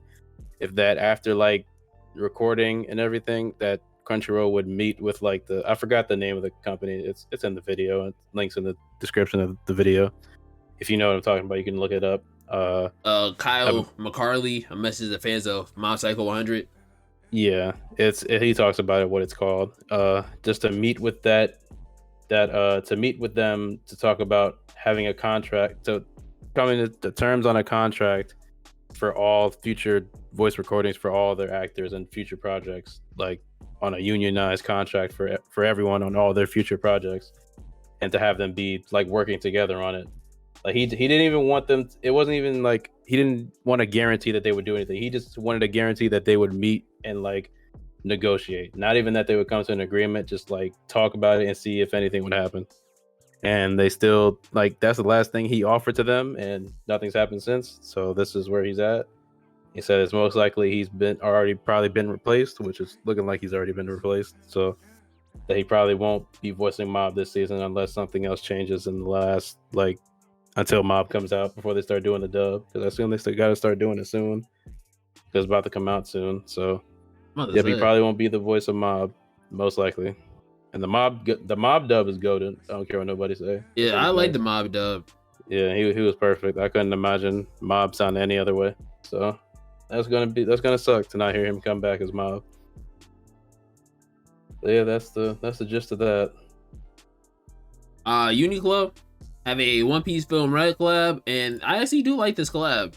if that after like recording and everything that Crunchyroll would meet with like I forgot the name of the company. It's in the video and links in the description of the video. If you know what I'm talking about, you can look it up. Kyle McCarley, a message to fans of Mob Psycho 100. Yeah, he talks about it, what it's called. Just to meet with to meet with them to talk about having a contract, to coming to terms on a contract for all future voice recordings for all their actors and future projects, like on a unionized contract for everyone on all their future projects, and to have them be like working together on it. Like he didn't even want them. It wasn't even like he didn't want to guarantee that they would do anything. He just wanted to guarantee that they would meet and like negotiate. Not even that they would come to an agreement. Just like talk about it and see if anything would happen. And they still like that's the last thing he offered to them, and nothing's happened since. So this is where he's at. He said it's most likely he's probably been replaced, which is looking like he's already been replaced. So that he probably won't be voicing Mob this season unless something else changes in the last like. Until Mob comes out before they start doing the dub, because I assume they still got to start doing it soon. Because it's about to come out soon, so he probably won't be the voice of Mob, most likely. And the Mob dub is goated. I don't care what nobody say. Yeah, I like the Mob dub. Yeah, he was perfect. I couldn't imagine Mob sound any other way. So that's gonna suck to not hear him come back as Mob. But yeah, that's the gist of that. Uniqlo have a One Piece Film Red collab, and I actually do like this collab.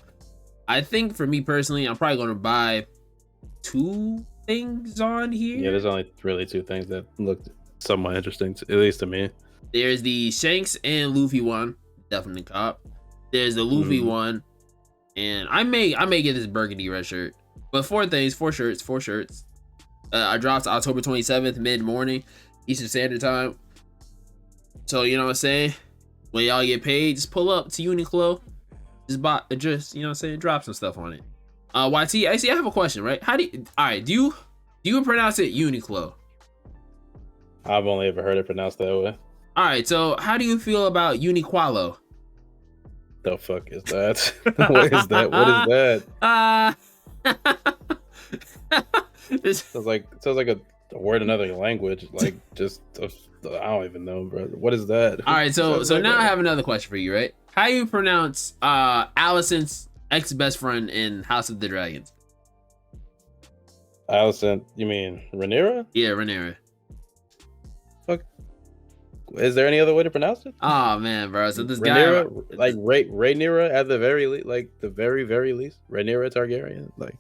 I think for me personally, I'm probably gonna buy 2 things on here. Yeah, there's only really 2 things that looked somewhat interesting, at least to me. There's the Shanks and Luffy one, definitely cop. There's the Luffy one, and I may get this burgundy red shirt. But four shirts. I dropped October 27th, mid-morning, Eastern Standard Time. So, you know what I'm saying? When y'all get paid, just pull up to Uniqlo. Just, you know what I'm saying? Drop some stuff on it. YT, actually, I have a question, right? Do you pronounce it Uniqlo? I've only ever heard it pronounced that way. All right, so how do you feel about Uniqalo? The fuck is that? What is that? What is that? Sounds like a word in another language. Like I don't even know, bro. What is that? All right, so now I have another question for you, right? How do you pronounce Allison's ex-best friend in House of the Dragons? Allison, you mean Rhaenyra? Yeah, Rhaenyra. Fuck. Is there any other way to pronounce it? Oh man, bro. So this Rhaenyra, guy, like Rhaenyra at the very least, very least, Rhaenyra Targaryen, like.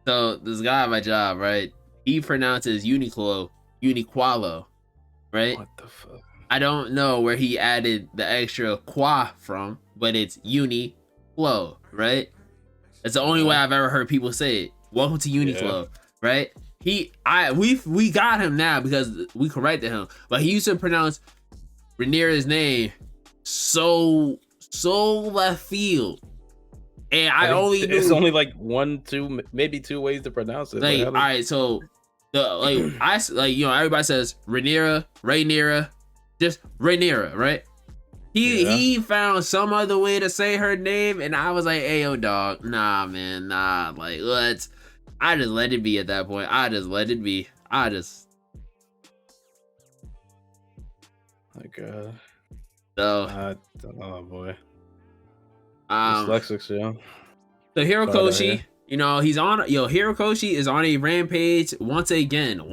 So this guy at my job, right? He pronounces Uniqlo, right? What the fuck? I don't know where he added the extra qua from, but it's Uniqlo, right? That's the only way I've ever heard people say it. Welcome to Uniqlo, right? We got him now because we corrected him, but he used to pronounce Rhaenyra's name so left field. And it's only like one, two, maybe two ways to pronounce it. Like, all right, so everybody says Rhaenyra, just Rhaenyra, right? He found some other way to say her name, and I was like, "Hey, yo, dog, nah, man, nah." Like, I just let it be at that point. I just let it be. My God. So, oh boy. Dyslexics, yeah. So Hirokoshi, Hirokoshi is on a rampage once again. Your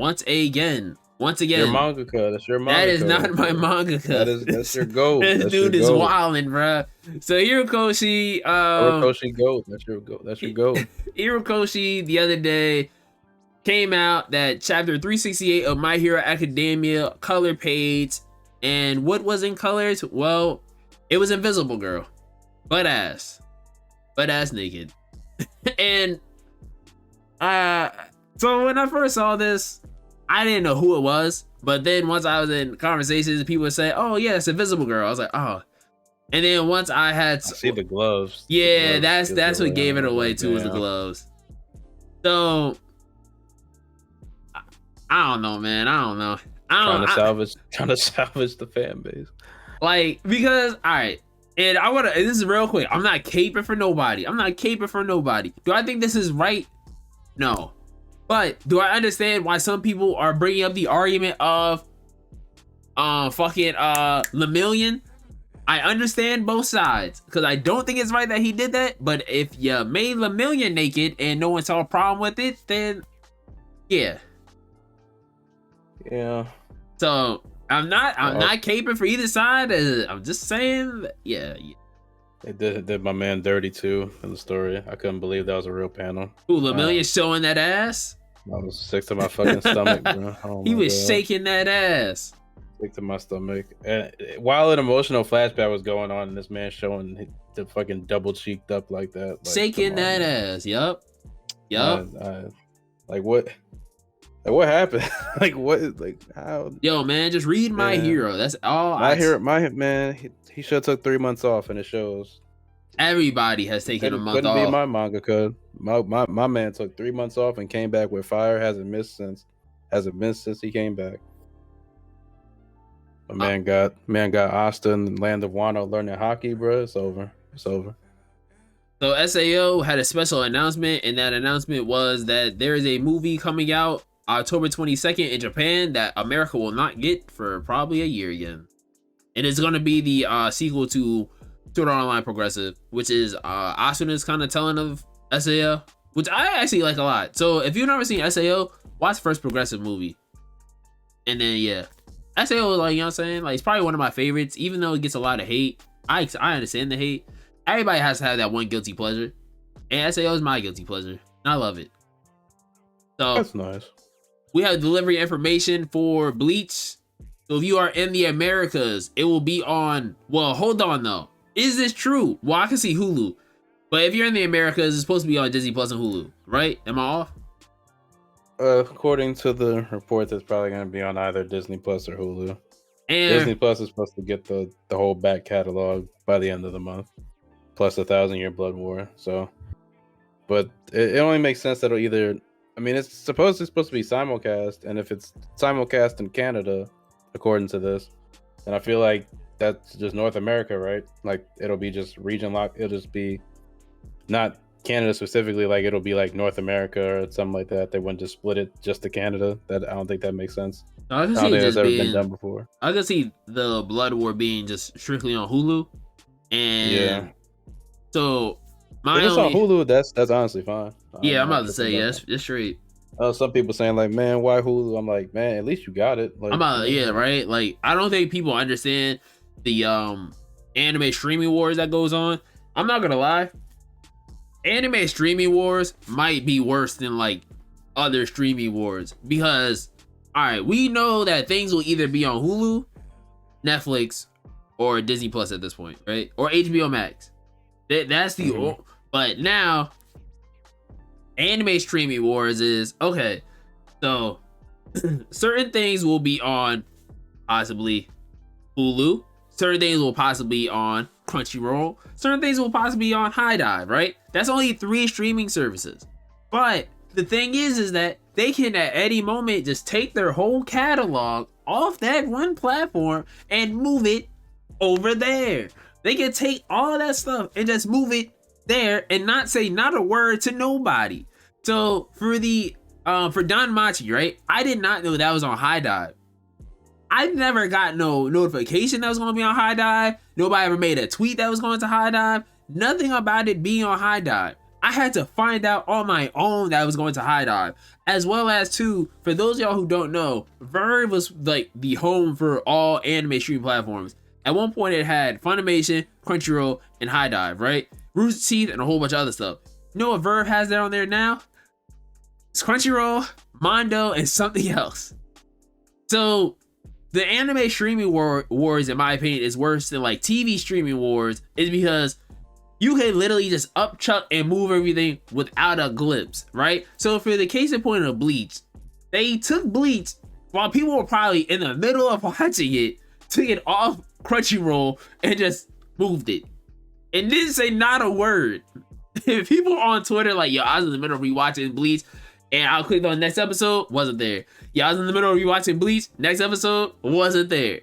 mangaka. That's your mangaka. That is not my mangaka. That's your goat. This dude is wilding, bro. So Hirokoshi, Hirokoshi goat. That's your goat. That's your goat. Hirokoshi the other day came out that chapter 368 of My Hero Academia color page, and what was in colors? Well, it was Invisible Girl, butt ass naked, and so when I first saw this, I didn't know who it was, but then once I was in conversations, people would say, "Oh yeah, it's Invisible Girl." I was like, "Oh," and then once I see the gloves. Yeah, that's what gave it away too, was the gloves. So I don't know, man. I don't know. Trying to salvage the fan base. Like, because all right. And this is real quick. I'm not caping for nobody. Do I think this is right? No. But do I understand why some people are bringing up the argument of Lemillion? I understand both sides, because I don't think it's right that he did that. But if you made Lemillion naked and no one saw a problem with it, then yeah. Yeah. So I'm not caping for either side. I'm just saying, yeah. It did my man dirty too in the story. I couldn't believe that was a real panel. Ooh, Lemillion showing that ass. I was sick to my fucking stomach, bro. Oh he was shaking that ass. Sick to my stomach. And while an emotional flashback was going on, and this man showing the fucking double cheeked up like that, like, shaking that ass. Yup. Like what? Like what happened? Like how? Yo, man, just read My Hero. That's all. My man, he should have took 3 months off, and it shows. Everybody has taken a month off. Couldn't be my mangaka. My man took 3 months off and came back with fire. Hasn't missed since he came back. My man got Austin, Land of Wano, learning hockey, bro. It's over. So SAO had a special announcement, and that announcement was that there is a movie coming out October 22nd in Japan that America will not get for probably a year again. And it's going to be the sequel to Sword Art Online Progressive, which is Asuna's kind of telling of SAO, which I actually like a lot. So if you've never seen SAO, watch the first Progressive movie. And then, yeah. SAO, like, you know what I'm saying? Like, it's probably one of my favorites, even though it gets a lot of hate. I understand the hate. Everybody has to have that one guilty pleasure. And SAO is my guilty pleasure. And I love it. So that's nice. We have delivery information for Bleach. So if you are in the Americas, it will be on. Well, hold on though. Is this true? Well, I can see Hulu. But if you're in the Americas, it's supposed to be on Disney Plus and Hulu, right? Am I off? According to the reports, it's probably going to be on either Disney Plus or Hulu. And Disney Plus is supposed to get the whole back catalog by the end of the month, plus 1,000-Year Blood War. So, but it only makes sense that it'll either. I mean, it's supposed to be simulcast, and if it's simulcast in Canada, according to this, then I feel like that's just North America, right? Like it'll be just region lock. It'll just be not Canada specifically. Like it'll be like North America or something like that. They wouldn't just split it just to Canada. That I don't think that makes sense. I can I see don't think it that's just ever being. been done before. I can see the Blood War being just strictly on Hulu, and Yeah. so If it's on Hulu, that's honestly fine. Yeah, I'm about to say yes. It's straight. Some people saying like, man, why Hulu? I'm like, man, at least you got it. Like, Yeah, right. Like, I don't think people understand the anime streaming wars that goes on. I'm not gonna lie, anime streaming wars might be worse than like other streaming wars because, all right, we know that things will either be on Hulu, Netflix, or Disney Plus at this point, right? Or HBO Max. That's the but now anime streaming wars is okay. So certain things will be on possibly Hulu. Certain things will possibly be on Crunchyroll. Certain things will possibly be on High Dive, right? That's only 3 streaming services. But the thing is that they can at any moment just take their whole catalog off that one platform and move it over there. They can take all of that stuff and just move it there and not say not a word to nobody. So for the for Don Machi, right? I did not know that was on High Dive. I never got no notification that was going to be on High Dive. Nobody ever made a tweet that was going to High Dive. Nothing about it being on High Dive. I had to find out on my own that I was going to High Dive. As well as too, for those of y'all who don't know, Verve was like the home for all anime streaming platforms. At one point it had Funimation, Crunchyroll, and High Dive, right? Rooster Teeth and a whole bunch of other stuff. You know what Verve has there on there now? It's Crunchyroll, Mondo, and something else. So the anime streaming wars, in my opinion, is worse than like TV streaming wars, is because you can literally just upchuck and move everything without a glimpse, right? So for the case in point of Bleach, they took Bleach while people were probably in the middle of watching it, took it off Crunchyroll and just moved it. And didn't say not a word. If people on Twitter like, yo, I was in the middle of rewatching Bleach and I'll click on the next episode, wasn't there. Yeah, I was in the middle of rewatching Bleach, next episode, wasn't there.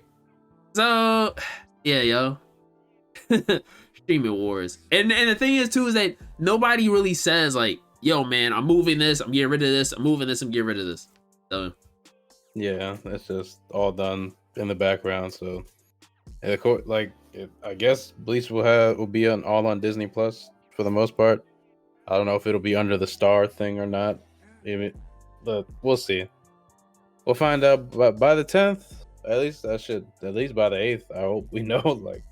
So, yeah, yo. Streaming wars. And the thing is, too, is that nobody really says, like, yo, man, I'm moving this, I'm getting rid of this, I'm moving this, I'm getting rid of this. So, yeah, that's just all done in the background. So, like, I guess Bleach will be all on Disney Plus for the most part. I don't know if it'll be under the Star thing or not. We'll see. We'll find out by the 10th. At least by the 8th. I hope we know. Like,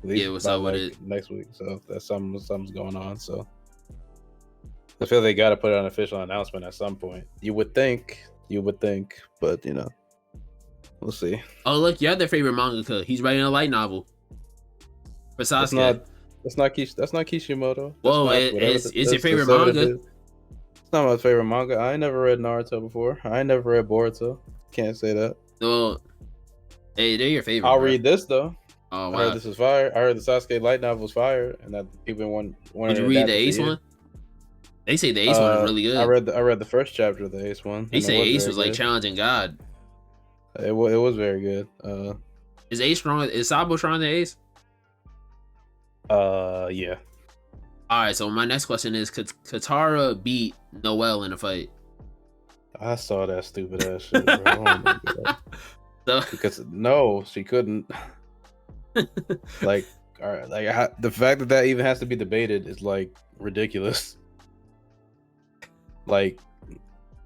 at least what's up with it next week? So that's something's going on. So I feel they got to put out an official announcement at some point. You would think, but we'll see. Oh, look, your other favorite mangaka. He's writing a light novel for Sasuke. That's not Kishimoto. Whoa, it's your favorite manga? It's not my favorite manga. I ain't never read Naruto before. I ain't never read Boruto. Can't say that. Well, hey, they're your favorite. I'll read this though. Oh wow, I heard this is fire. I heard the Sasuke light novel was fire, and that people want. Did you read the Ace one? They say the Ace one is really good. I read the first chapter of the Ace one. They say Ace was like challenging God. It was very good. Is Ace stronger? Is Sabo stronger than Ace? Yeah. All right. So my next question is: could Katara beat Noelle in a fight? I saw that stupid ass shit, bro. Oh my God. So, because no, she couldn't. Like, all right, like the fact that even has to be debated is like ridiculous. Like,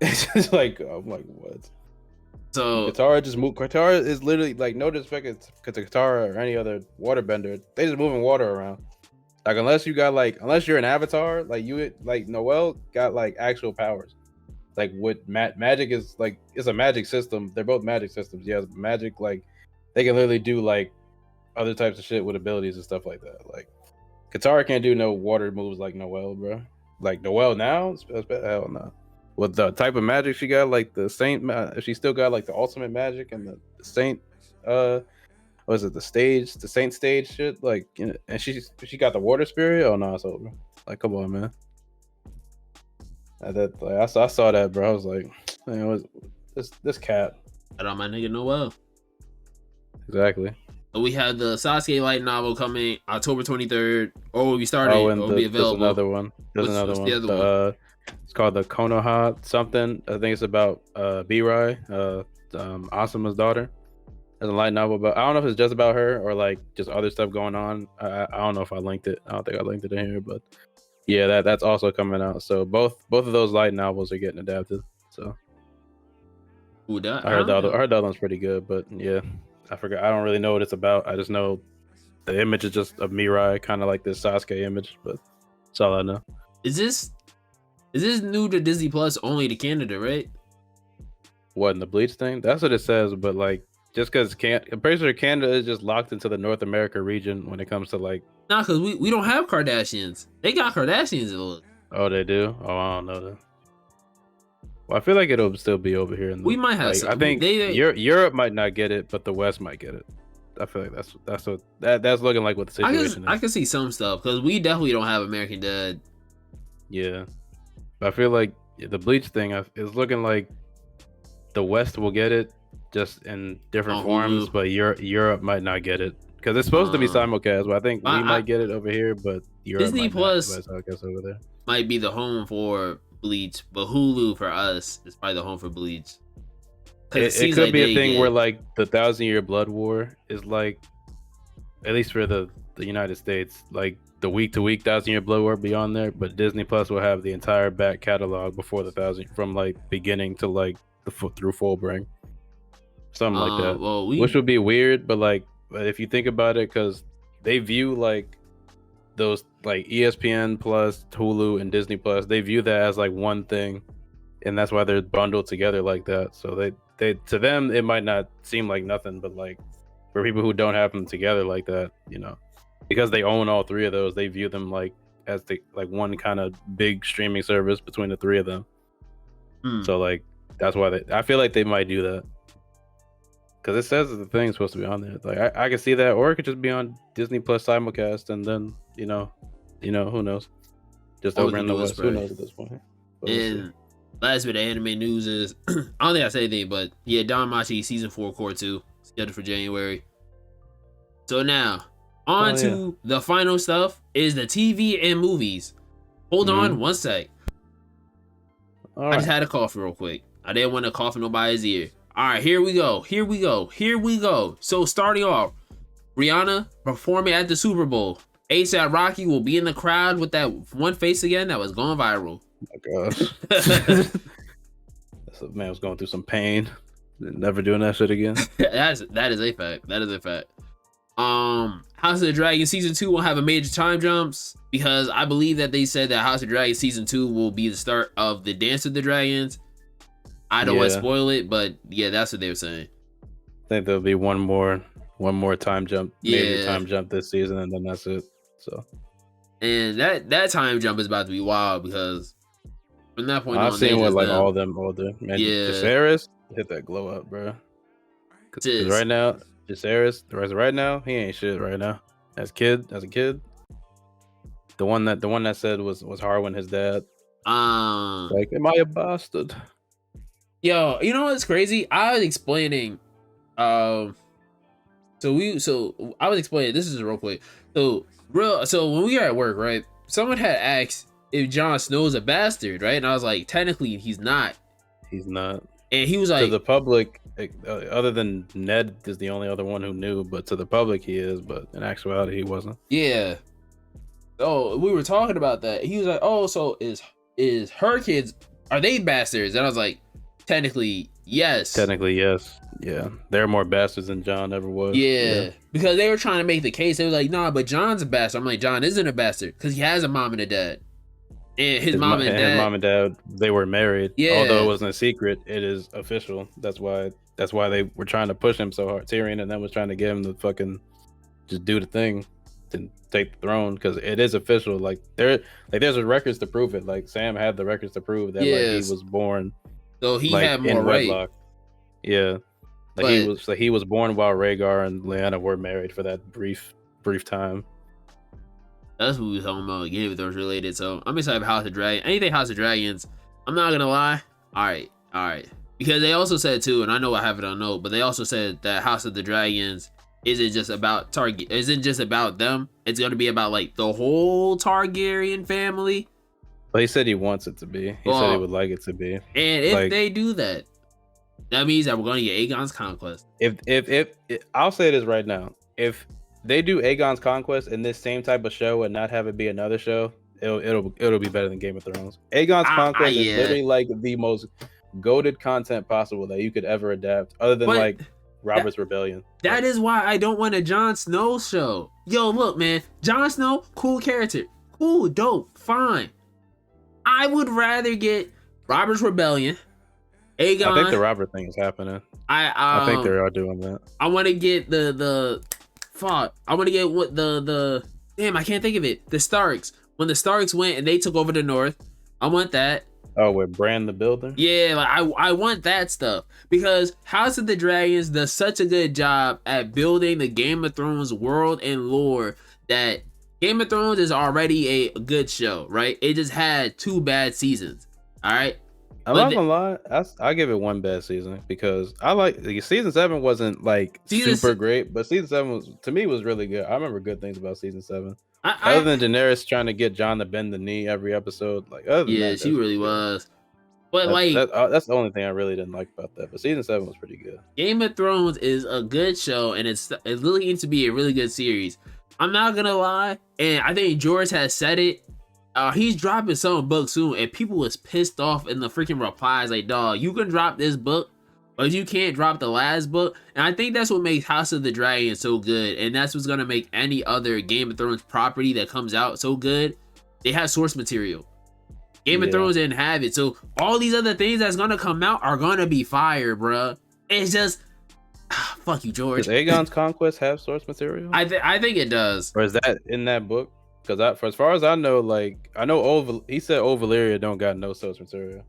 it's just like I'm like, what? So Katara just moved. Katara is literally like, no disrespect to Katara or any other waterbender. They just moving water around. Like unless you're an avatar, like Noelle got like actual powers. Like what magic is like, it's a magic system. They're both magic systems. Yeah, magic, like they can literally do like other types of shit with abilities and stuff like that. Like Katara can't do no water moves like Noelle, bro. Like Noelle now, hell no. With the type of magic she got, like the Saint, she still got like the ultimate magic and the Saint, was it the Saint stage shit? Like, you know, and she got the water spirit. Oh no, it's over. Like, come on, man. I saw that, bro. I was like, man, was this cat? I don't my nigga Noel. Exactly. So we have the Sasuke light novel coming October 23rd. Or will be starting. Oh, and or will be available. There's another one. There's another one. The other one? It's called the Konoha something. I think it's about Birai, Asuma's daughter. There's a light novel about. I don't know if it's just about her or like just other stuff going on. I don't know if I linked it. I don't think I linked it in here, but yeah, that's also coming out. So both of those light novels are getting adapted. So Ooh, I heard the other one's pretty good, but yeah, I forgot. I don't really know what it's about. I just know the image is just of Mirai, kind of like this Sasuke image, but that's all I know. Is this new to Disney Plus only to Canada, right? What, in the Bleach thing? That's what it says, but like just because I'm pretty sure Canada is just locked into the North America region when it comes to like. Nah, because we don't have Kardashians. They got Kardashians. Oh, they do? Oh, I don't know that. Well, I feel like it'll still be over here. We might have. Like, I think Europe might not get it, but the West might get it. I feel like that's looking like what the situation is. I can see some stuff because we definitely don't have American Dad. Yeah, but I feel like the Bleach thing is looking like the West will get it, just in different forms, but Europe might not get it because it's supposed to be simulcast. But I think we might get it over here, but Europe Disney Plus over there might be the home for Bleach, but Hulu for us is probably the home for Bleach. It could be a thing where like the 1,000-Year Blood War is like, at least for the United States, like the week-to-week 1,000-Year Blood War be on there, but Disney Plus will have the entire back catalog before the 1,000 from like beginning to like through Fullbring, something like that. Which would be weird, but if you think about it, because they view like those like ESPN Plus, Hulu, and Disney Plus, they view that as like one thing, and that's why they're bundled together like that. So they to them it might not seem like nothing, but like for people who don't have them together like that, you know, because they own all three of those, they view them like as like one kind of big streaming service between the three of them. So like that's why I feel like they might do that, because it says that the thing's supposed to be on there. Like I could see that, or it could just be on Disney Plus simulcast, and then you know who knows, just over in the West. Who knows at this point? But and last bit of anime news is I don't think I said anything, but yeah, Danmachi season 4 core 2 scheduled for January. So now on to the final stuff is the TV and movies. Hold on one sec. I just had a cough real quick. I didn't want to cough in nobody's ear. All right, here we go. So starting off, Rihanna performing at the Super Bowl. A$AP Rocky will be in the crowd with that one face again that was going viral. Oh my gosh. That man was going through some pain. Never doing that shit again. that is a fact. That is a fact. House of the Dragon season 2 will have a major time jumps, because I believe that they said that House of the Dragon season 2 will be the start of the Dance of the Dragons. I don't want to spoil it, but yeah, that's what they were saying. I think there'll be one more time jump, major time jump this season, and then that's it. So, and that time jump is about to be wild, because from that point I've seen what like all them older man. Yeah, Jacaerys hit that glow up, bro. Cause right now, Jacaerys, right now, he ain't shit right now. As a kid, the one that said was Harwin his dad. Like, am I a bastard? Yo, you know what's crazy? I was explaining. I was explaining. This is real quick. So when we were at work, right? Someone had asked if Jon Snow's a bastard, right? And I was like, technically, he's not. He's not. And he was like, to the public, other than Ned is the only other one who knew, but to the public he is, but in actuality he wasn't. Yeah. Oh, we were talking about that. He was like, oh, so is her kids, are they bastards? And I was like, technically, yes. Yeah. They're more bastards than Jon ever was. Yeah. Because they were trying to make the case. They were like, nah, but Jon's a bastard. I'm like, Jon isn't a bastard because he has a mom and a dad. And his mom and dad, they were married. Yeah. Although it wasn't a secret, it is official. That's why they were trying to push him so hard. Tyrion and them was trying to get him to fucking just do the thing. to take the throne, because it is official. Like there's records to prove it. Like Sam had the records to prove that like he Yes. was born So he like had more in right. wedlock. Yeah. Like he was born while Rhaegar and Lyanna were married for that brief time. That's what we were talking about. Game of Thrones related. So I'm excited about House of Dragons. Anything House of Dragons. I'm not gonna lie. All right. Because they also said too, and I know I have it on note, but they also said that House of the Dragons isn't just about Target. Isn't just about them. It's gonna be about like the whole Targaryen family. But he said he wants it to be. He said he would like it to be. And if they do that, that means that we're gonna get Aegon's Conquest. If I'll say this right now, if they do Aegon's Conquest in this same type of show and not have it be another show, it'll be better than Game of Thrones. Aegon's Conquest is literally like the most goated content possible that you could ever adapt, other than like Robert's Rebellion. That is why I don't want a Jon Snow show. Yo, look, man, Jon Snow, cool character, cool, dope, fine. I would rather get Robert's Rebellion, Aegon. I think the Robert thing is happening. I think they are doing that. I want to get the fuck. I want to get what the damn. I can't think of it. The Starks. When the Starks went and they took over the North, I want that. Oh, with Bran the Builder? Yeah, like I want that stuff, because House of the Dragons does such a good job at building the Game of Thrones world and lore that Game of Thrones is already a good show, right? It just had 2 bad seasons. All right. I'm not gonna lie, I give it 1 bad season, because I like season 7 wasn't like super great, but season 7 was, to me, was really good. I remember good things about season 7. Other than Daenerys trying to get Jon to bend the knee every episode, like other than that, she really was. But that's the only thing I really didn't like about that. But season 7 was pretty good. Game of Thrones is a good show, and it's looking to be a really good series. I'm not gonna lie, and I think George has said it. He's dropping some book soon, and people was pissed off in the freaking replies, like, dog, you can drop this book, but you can't drop the last book. And I think that's what makes House of the Dragon so good, and that's what's gonna make any other Game of Thrones property that comes out so good. They have source material. Game of Thrones didn't have it, so all these other things that's gonna come out are gonna be fire, bruh. It's just fuck you, George. Does Aegon's Conquest have source material? I think it does. Or is that in that book? Because as far as I know, like he said, Old Valyria don't got no source material.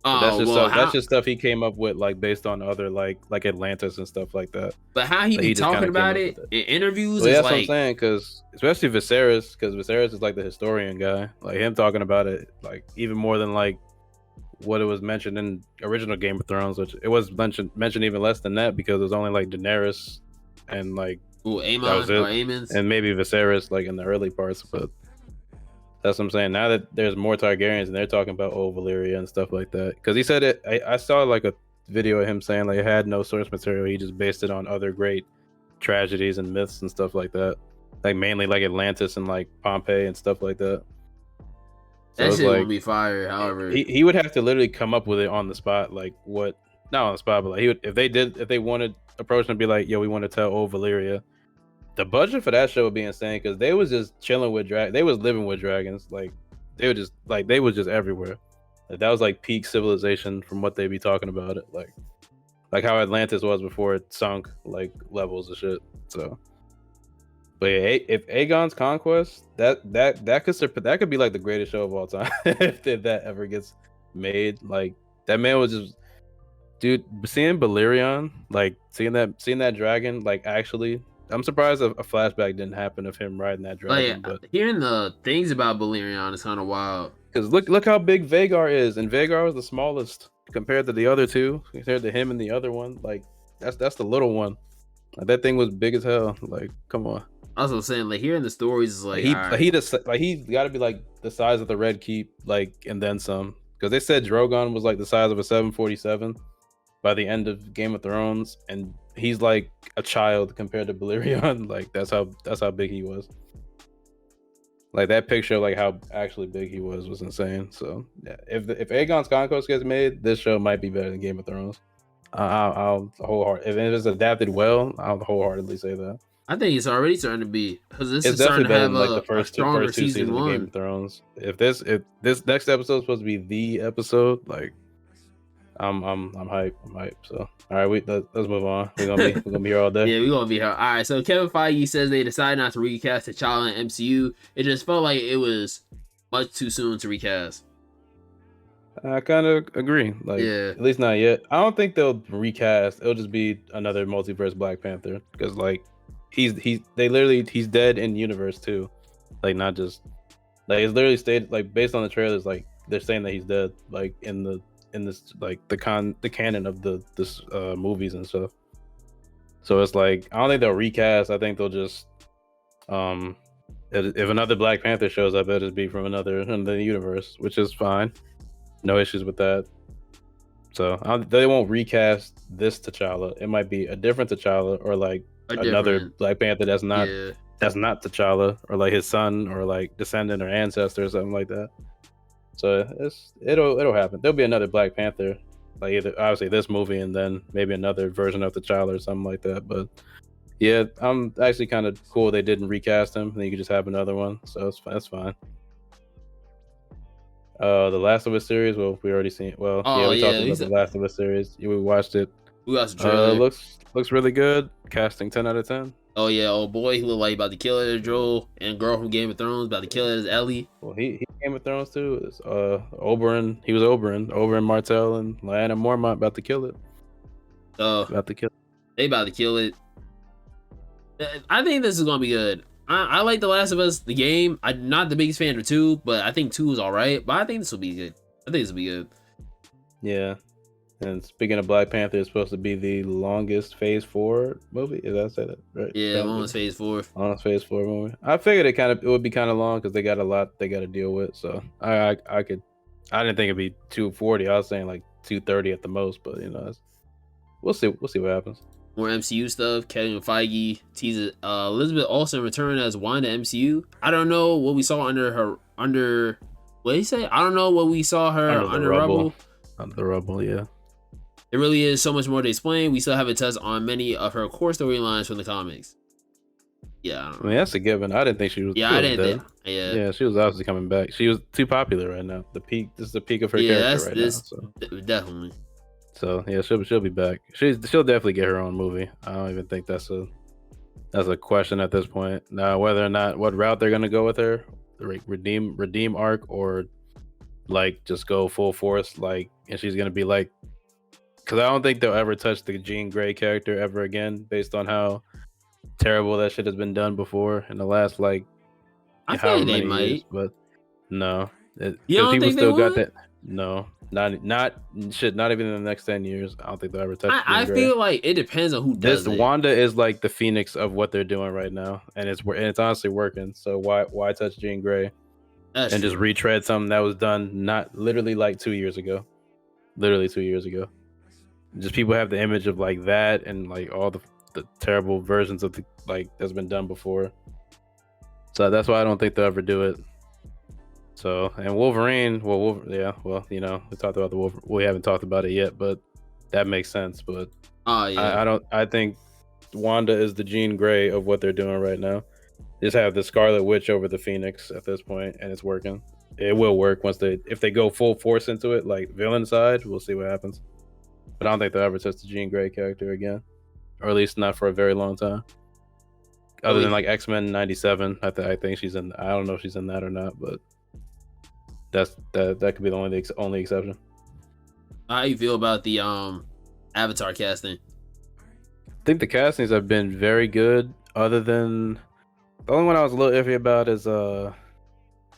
That's just stuff he came up with, like based on other like Atlantis and stuff like that. But how he be talking about it in interviews? Well, that's what I'm saying, because especially Viserys, because Viserys is like the historian guy. Like him talking about it, like even more than like what it was mentioned in original Game of Thrones, which it was mentioned even less than that, because it was only like Daenerys and like Aemon and maybe Viserys like in the early parts. But that's what I'm saying. Now that there's more Targaryens and they're talking about Old Valyria and stuff like that, because he said it. I saw like a video of him saying like it had no source material. He just based it on other great tragedies and myths and stuff like that, like mainly like Atlantis and like Pompeii and stuff like that. So that shit would be fire. However, he would have to literally come up with it on the spot, like what? Not on the spot, but like he would, if they wanted approach and be like, yo, we want to tell Old Valyria. The budget for that show would be insane, because they was just chilling with they was living with dragons. Like they was just everywhere. Like, that was like peak civilization from what they be talking about it. Like how Atlantis was before it sunk, like levels of shit. So, but yeah, if Aegon's Conquest, that could be like the greatest show of all time if that ever gets made. Like that man was just, dude, seeing Balerion, like seeing that dragon, like actually. I'm surprised a flashback didn't happen of him riding that dragon. But hearing the things about Balerion is kind of wild. Because look how big Vhagar is, and Vhagar was the smallest compared to the other two, compared to him and the other one. Like that's the little one. Like, that thing was big as hell. Like, come on. I was saying, like hearing the stories is like he's got to be like the size of the Red Keep, like, and then some. Because they said Drogon was like the size of a 747 by the end of Game of Thrones, and he's like a child compared to Balerion. Like that's how big he was. Like that picture, like how actually big he was insane. So yeah, if Aegon's Conquest gets made, this show might be better than Game of Thrones. I'll if it's adapted well, I'll wholeheartedly say that. I think it's already starting to be, because this is starting to have like the first two seasons of Game of Thrones. If this next episode is supposed to be the episode, like I'm hype. I'm hype. So all right, let's move on. We're gonna be here all day. Yeah, we're gonna be here. All right, so Kevin Feige says they decided not to recast T'Challa in MCU. It just felt like it was much too soon to recast. I kind of agree. Like, Yeah, at least not yet. I don't think they'll recast. It'll just be another multiverse Black Panther because like he's dead in universe too. Like not just like it's literally stated like based on the trailers. Like they're saying that he's dead. Like in this like the canon of this movies and stuff. So it's like I don't think they'll recast. I think they'll just if another Black Panther shows up, it'll just be from another universe, which is fine. No issues with that. So they won't recast this T'Challa. It might be a different T'Challa or like another Black Panther that's not T'Challa or like his son or like descendant or ancestor or something like that. So it'll happen. There'll be another Black Panther, like either obviously this movie and then maybe another version of T'Challa or something like that. But yeah, I'm actually kind of cool they didn't recast him. Then you could just have another one. So that's fine. The Last of Us series. Well, we already seen it. Well, yeah, we talked about the Last of Us series. Yeah, we watched it. We watched the trailer. Looks really good. Casting 10 out of 10. Oh yeah, old boy, he looked like about to kill it as Joel, and girl from Game of Thrones about to kill it as Ellie. Well, he Game of Thrones too. It's Oberyn. He was Oberyn Martell and Lyanna Mormont about to kill it. About to kill. They about to kill it. I think this is gonna be good. I like The Last of Us, the game. I'm not the biggest fan of 2, but I think 2 is all right. But I think this will be good. I think this will be good. Yeah. And speaking of Black Panther, it's supposed to be the longest Phase 4 movie. Is that said it right? Yeah, longest Phase 4. Longest Phase 4 movie. I figured it would be kind of long because they got a lot they got to deal with. So I didn't think it'd be 240. I was saying like 230 at the most. But we'll see what happens. More MCU stuff. Kevin Feige teases Elizabeth Olsen return as Wanda MCU. I don't know what we saw under what did he say? I don't know what we saw her under Rubble. Under the Rubble, yeah. There really is so much more to explain. We still haven't touched on many of her core storylines from the comics. Yeah, I mean that's a given. I didn't think she was. Yeah, I didn't think. Yeah, she was obviously coming back. She was too popular right now. This is the peak of her character right now. So. Definitely. So yeah, she'll be back. She'll definitely get her own movie. I don't even think that's a question at this point. Now whether or not what route they're gonna go with her, like redeem arc or like just go full force like, and she's gonna be like, because I don't think they'll ever touch the Jean Grey character ever again, based on how terrible that shit has been done before in the last like I think they might. years, but no, you don't think they would? Got that. No, not even in the next 10 years. I don't think they'll ever touch. I feel like it depends on who does it. Wanda is like the phoenix of what they're doing right now, and it's honestly working. So why touch Jean Grey and just retread something that was done not literally like 2 years ago, literally 2 years ago. Just people have the image of like that and like all the terrible versions of the like that's been done before. So that's why I don't think they'll ever do it. So, and Wolverine, we talked about the Wolverine. We haven't talked about it yet, but that makes sense. But I think Wanda is the Jean Grey of what they're doing right now. Just have the Scarlet Witch over the Phoenix at this point, and it's working. It will work if they go full force into it, like villain side. We'll see what happens. But I don't think they'll ever touch the Jean Grey character again, or at least not for a very long time. Other than like X-Men '97, I think she's in. I don't know if she's in that or not, but. That could be the only exception. How you feel about the Avatar casting? I think the castings have been very good. Other than the only one I was a little iffy about is the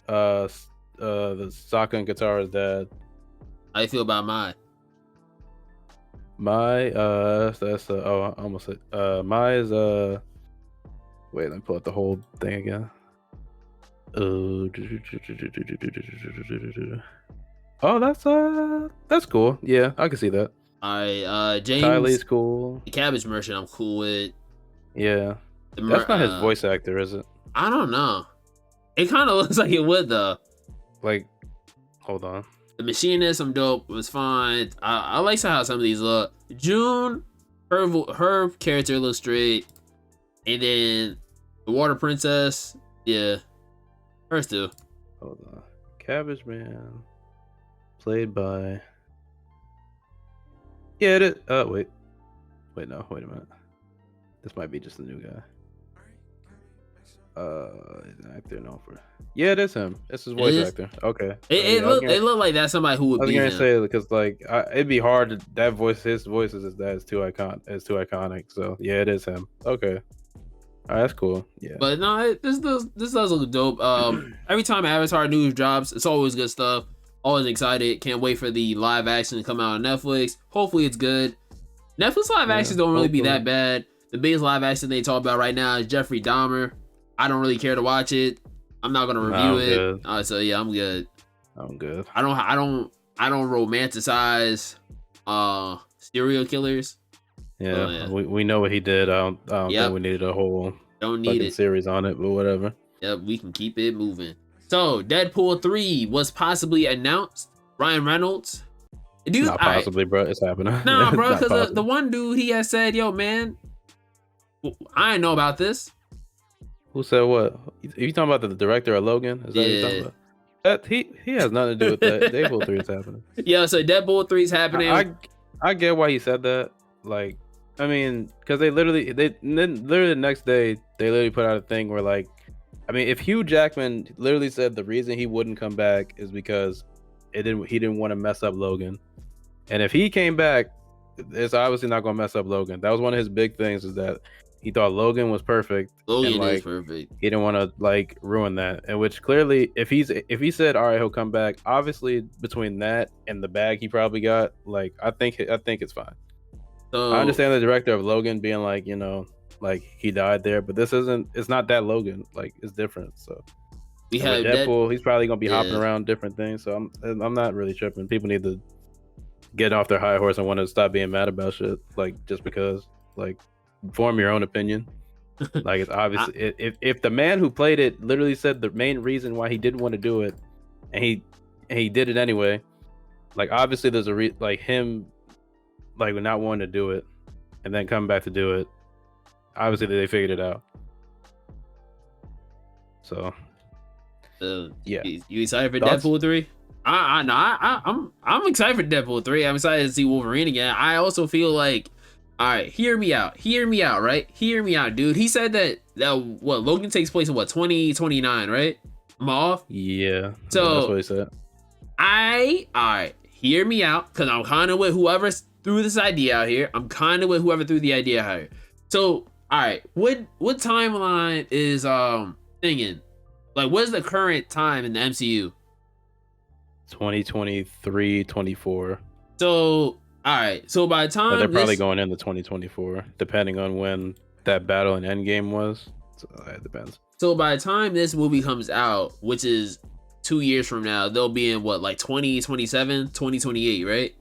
Sokka and Katara's dad. How you feel about Mai? Mai, that's I almost said Mai is wait, let me pull out the whole thing again. Oh, that's cool. Yeah, I can see that. James Tylee's cool. The Cabbage Merchant, I'm cool with. Yeah, that's not his voice actor, is it? I don't know. It kind of looks like it would though. Like, hold on. The Machinist, I'm dope. It was fine. I like how some of these look. June, her character looks straight, and then the Water Princess, yeah. First two. Hold on. Cabbage Man, played by Yeah, it is. Wait, no, wait a minute. This might be just a new guy. He's an actor known for. Yeah, it is him. It's his voice actor. Okay. It Yeah, looked like that's somebody who would I was be gonna him. say because like it'd be hard to, that voice. His voice is too iconic. So yeah, it is him. Okay. All right, that's cool. Yeah. But no, this does look dope. Every time Avatar news drops, it's always good stuff. Always excited. Can't wait for the live action to come out on Netflix. Hopefully it's good. Netflix live actions don't really be that bad. The biggest live action they talk about right now is Jeffrey Dahmer. I don't really care to watch it. I'm not gonna review it. So yeah, I'm good. I'm good. I don't romanticize serial killers. Yeah, we know what he did. I don't think we needed a whole series on it, but whatever. Yep, we can keep it moving. So Deadpool 3 was possibly announced. Ryan Reynolds. Dude, not possibly, bro. It's happening. Nah, bro, because the one dude, he has said, yo, man, I didn't know about this. Who said what? You talking about the director of Logan? Is that what you're talking about? That he has nothing to do with that. Deadpool 3 is happening. Yeah, so Deadpool 3 is happening. I get why he said that. Like, I mean, because they literally the next day they literally put out a thing where, like, I mean, if Hugh Jackman literally said the reason he wouldn't come back is because he didn't want to mess up Logan. And if he came back, it's obviously not going to mess up Logan. That was one of his big things, is that he thought Logan was perfect. Logan is perfect. He didn't want to like ruin that. And which clearly, if he said, all right, he'll come back, obviously between that and the bag he probably got, like, I think it's fine. So, I understand the director of Logan being like, you know, like he died there, but it's not that Logan. Like, it's different. So we have Deadpool. He's probably going to be hopping around different things. So I'm not really tripping. People need to get off their high horse and want to stop being mad about shit, like, just because, like, form your own opinion. Like, it's obvious. If the man who played it literally said the main reason why he didn't want to do it, and he did it anyway, like, obviously there's like him, like, not wanting to do it and then come back to do it. Obviously they figured it out. So yeah, you excited for Deadpool 3? I'm excited for Deadpool 3. I'm excited to see Wolverine again. I also feel like, all right, hear me out, right? Hear me out, dude. He said that what, Logan takes place in what, 2029, right? I'm off? Yeah. So that's what he said. All right, hear me out, because I'm kind of with whoever threw this idea out here. So, all right, what timeline is thinking? Like, what's the current time in the MCU? 2023, 24. So, all right. So by the time, but they're probably going into 2024, depending on when that battle in Endgame was. So it depends. So by the time this movie comes out, which is 2 years from now, they'll be in what, like 2027, 2028, right?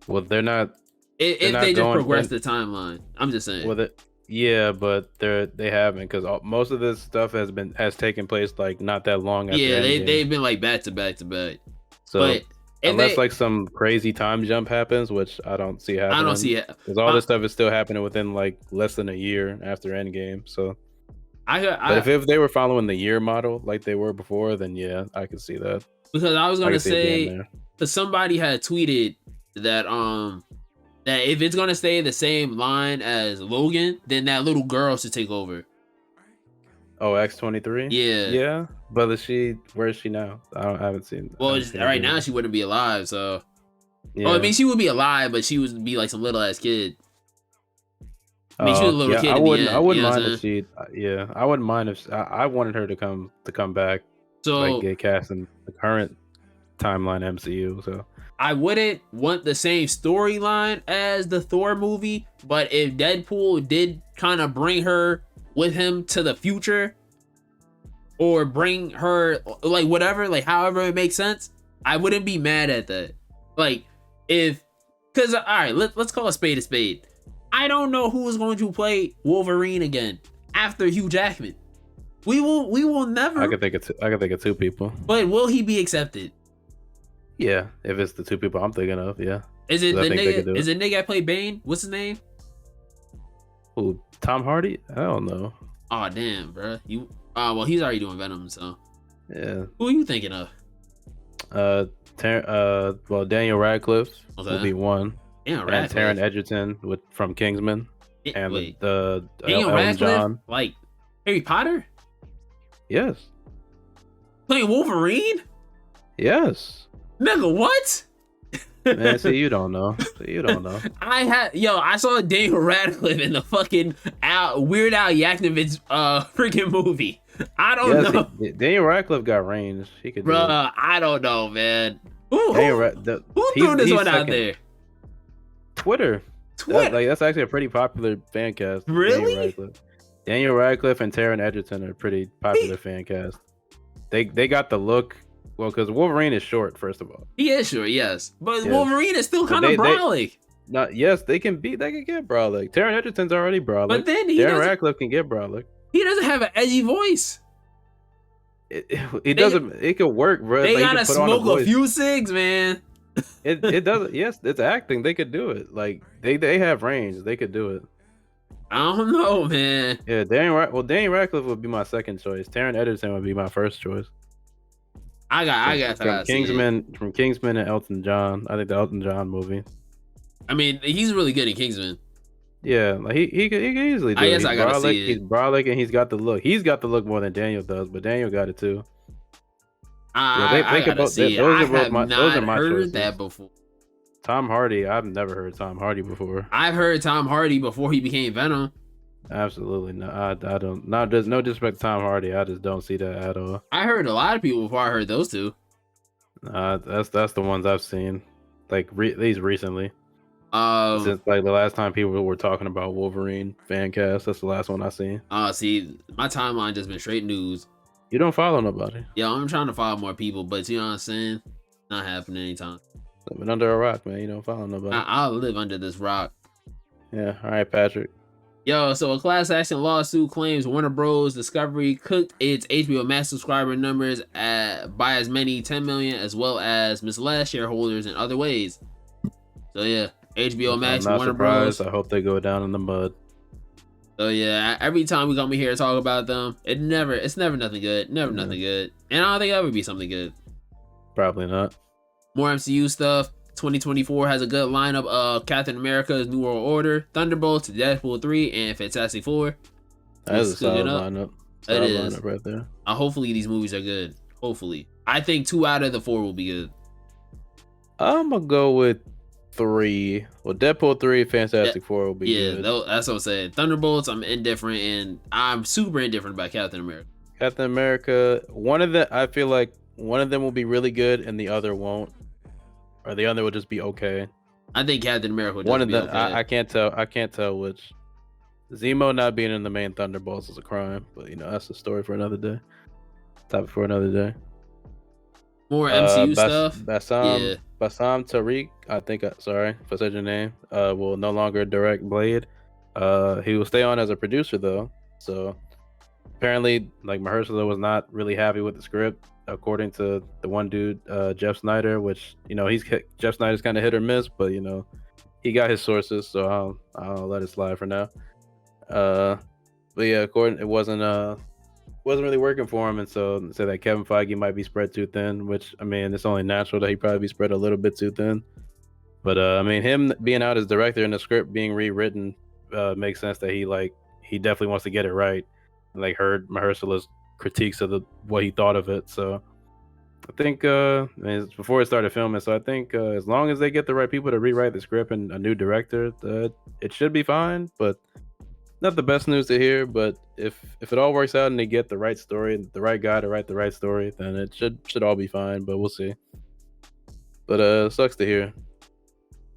Well, they're not. If they just progress the timeline, I'm just saying. Well, yeah, but they haven't, because most of this stuff has taken place like not that long after. Yeah, they've been like back to back to back. So, but unless like some crazy time jump happens, which I don't see happening. I don't see it, because all this stuff is still happening within like less than a year after Endgame. So, but if they were following the year model like they were before, then yeah, I could see that. Because I was gonna say, because somebody had tweeted that that if it's gonna stay the same line as Logan, then that little girl should take over. Oh, X-23? Yeah. But where is she now? I haven't seen. Well, right now she wouldn't be alive, so. Yeah. Well, I mean, she would be alive, but she would be like some little ass kid. I mean, she was a little kid. I wouldn't mind if she. Yeah, I wouldn't mind if I wanted her to come back. So like get cast in the current timeline MCU. So I wouldn't want the same storyline as the Thor movie, but if Deadpool did kind of bring her with him to the future, or bring her, like, whatever, like however it makes sense, I wouldn't be mad at that. Like, because all right, let's call a spade a spade. I don't know who is going to play Wolverine again after Hugh Jackman. We will never. I could think of two people. But will he be accepted? Yeah, if it's the two people I'm thinking of, yeah. Is it the nigga? Is it nigga that played Bane? What's his name? Who? Tom Hardy? I don't know. Oh damn, bro. Well, he's already doing Venom, so. Yeah. Who are you thinking of? Well, Daniel Radcliffe will be one. Damn, and Taron Radcliffe. Egerton from Kingsman, and Wait, the Daniel Elton Radcliffe, John. like Harry Potter, Yes, playing Wolverine. yes. Nigga, what? Man, see, you don't know. See, you don't know. I saw Daniel Radcliffe in the fucking Weird Al Yankovic freaking movie. I don't know. Daniel Radcliffe got range. He could do it. Bruh, I don't know, man. Who He's threw this one out second. there? Twitter. That's actually a pretty popular fan cast. Really? Daniel Radcliffe and Taron Egerton are a pretty popular fan cast. They got the look. Well, because Wolverine is short, first of all. He is short, yes. But Yes. Wolverine is still kind of brolic. Yes, they can get brolic. Taron Egerton's already brolic. But then Darren Radcliffe can get brolic. He doesn't have an edgy voice. It doesn't. It could work, bro. They gotta smoke a few cigs, man. It doesn't. Yes, it's acting. They could do it. Like they have range. They could do it. I don't know, man. Yeah, Daniel Radcliffe would be my second choice. Taron Egerton would be my first choice. I got from Kingsman and Elton John. I think the Elton John movie. I mean, he's really good in Kingsman. Yeah, like he could easily do it. I gotta see it. He's brolic and he's got the look. He's got the look more than Daniel does, but Daniel got it too. I gotta see it. I have not heard choices. that before. Tom Hardy. I've never heard Tom Hardy before. I've heard Tom Hardy before he became Venom. Absolutely not. I don't. There's no disrespect to Tom Hardy. I just don't see that at all. I heard a lot of people before I heard those two. That's the ones I've seen, like these recently. Since like the last time people were talking about Wolverine fan cast, that's the last one I seen. See, my timeline just been straight news. You don't follow nobody. Yeah, I'm trying to follow more people, but you know what I'm saying? Not happening anytime. Living under a rock, man. You don't follow nobody. I'll live under this rock. Yeah. All right, Patrick. Yo, so a class action lawsuit claims Warner Bros. Discovery cooked its HBO Max subscriber numbers by as many 10 million, as well as misled shareholders in other ways. So yeah, HBO Max, Warner Bros. I hope they go down in the mud. So yeah, every time we come here to talk about them, it's never nothing good. Nothing good. And I don't think it'll ever be something good. Probably not. More MCU stuff. 2024 has a good lineup of Captain America's New World Order, Thunderbolts, Deadpool 3, and Fantastic Four. That is a solid lineup. It is. Lineup right there. Hopefully these movies are good. Hopefully. I think 2 out of the 4 will be good. I'm going to go with 3. Well, Deadpool 3, Fantastic Four will be good. Yeah, that's what I'm saying. Thunderbolts, I'm indifferent, and I'm super indifferent about Captain America. Captain America, I feel like one of them will be really good and the other won't. Or the other will just be okay. I think Captain America will just be okay. I can't tell which. Zemo not being in the main Thunderbolts is a crime, but that's a story for another day. Topic for another day. More MCU stuff. Bassam Tariq, I think. Sorry if I said your name. Will no longer direct Blade. He will stay on as a producer though. So apparently, like Mahershala was not really happy with the script, according to the one dude, Jeff Snyder. Which Jeff Snyder's kind of hit or miss, but he got his sources, so I'll let it slide for now. But yeah, it wasn't really working for him, and so say that Kevin Feige might be spread too thin, which I mean it's only natural that he probably be spread a little bit too thin. But I mean him being out as director and the script being rewritten makes sense that he definitely wants to get it right. And, heard Mahershala's critiques of what he thought of it, so I think it's before it started filming. So I think as long as they get the right people to rewrite the script and a new director, it should be fine. But not the best news to hear, but if it all works out and they get the right story, the right guy to write the right story, then it should all be fine. But we'll see. But sucks to hear.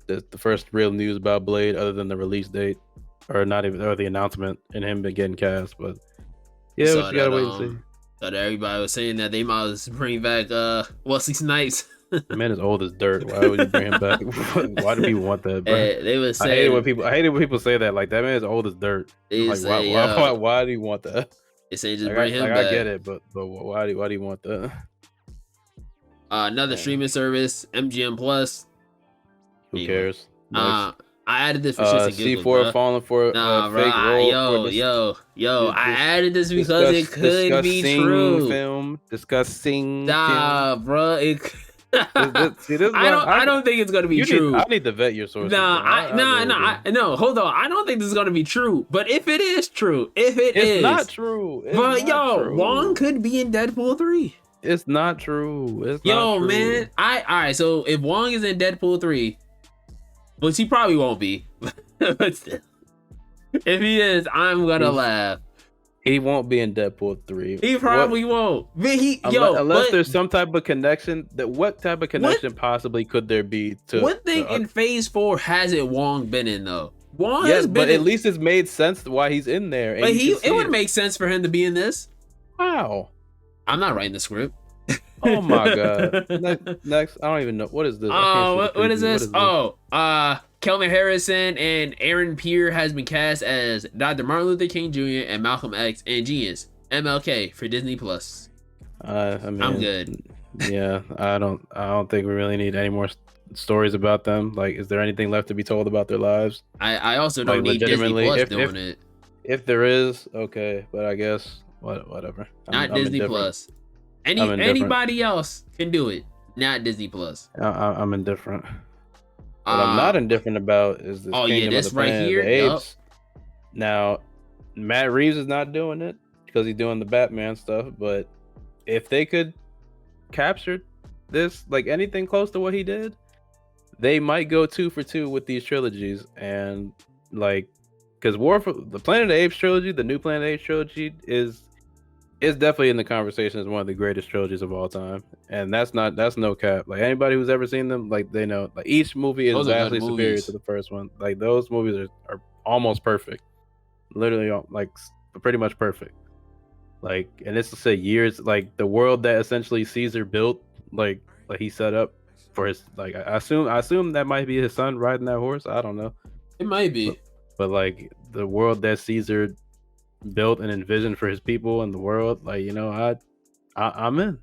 The first real news about Blade, other than the release date, or the announcement and him getting cast. But yeah, we gotta wait and see. But everybody was saying that they might as well bring back Wesley Snipes. The man is old as dirt. Why would you bring him back? Why do people want that, bro? They was saying, I hate it when people say that. Like, that man is old as dirt. Why do you want that? They say just bring him back. I get it, but why do you want that? Another streaming service, MGM Plus. Who cares? Nice. I added this for shits and giggles, C4 falling for fake role. Yo, I added this because it could be true. Discussing bro. This is why I don't think it's gonna be true. I need to vet your sources, Nah, bro. I really do. no. Hold on. I don't think this is gonna be true. But if it is true, It's not true. It's but not yo, Wong true. could be in Deadpool 3. It's not true. It's not Yo, true. man. All right. So if Wong is in Deadpool 3, which he probably won't be, but still, if he is, I'm gonna laugh. He won't be in Deadpool 3. He probably won't. But unless there's some type of connection. What type of connection possibly could there be to what thing in Phase 4 hasn't Wong been in though? Wong yes, has been but at least it's made sense why he's in there. And but it would make sense for him to be in this. Wow. I'm not writing the script. Oh my god. Next, I don't even know. What is this? What is this? Kelvin Harrison and Aaron Pierre has been cast as Dr. Martin Luther King Jr. and Malcolm X and Genius MLK for Disney Plus. I mean, I'm good. Yeah, I don't think we really need any more stories about them. Like, is there anything left to be told about their lives? I also don't need Disney Plus doing it. If there is, okay, but I guess whatever. Not Disney Plus. Anybody else can do it. Not Disney Plus. I'm indifferent. What I'm not indifferent about is this. This right here. Apes. Now, Matt Reeves is not doing it because he's doing the Batman stuff. But if they could capture this, like anything close to what he did, they might go 2 for 2 with these trilogies. And like, because the Planet of the Apes trilogy, the new Planet of the Apes trilogy is definitely in the conversation as one of the greatest trilogies of all time, and that's no cap. Like anybody who's ever seen them, like they know, like each movie is vastly superior to the first one. Like those movies are almost perfect, literally like pretty much perfect. Like, and it's to say years, like the world that essentially Caesar built, like he set up for his, like I assume that might be his son riding that horse. I don't know. It might be, but like the world that Caesar built and envisioned for his people and the world, like, you know, I'm in.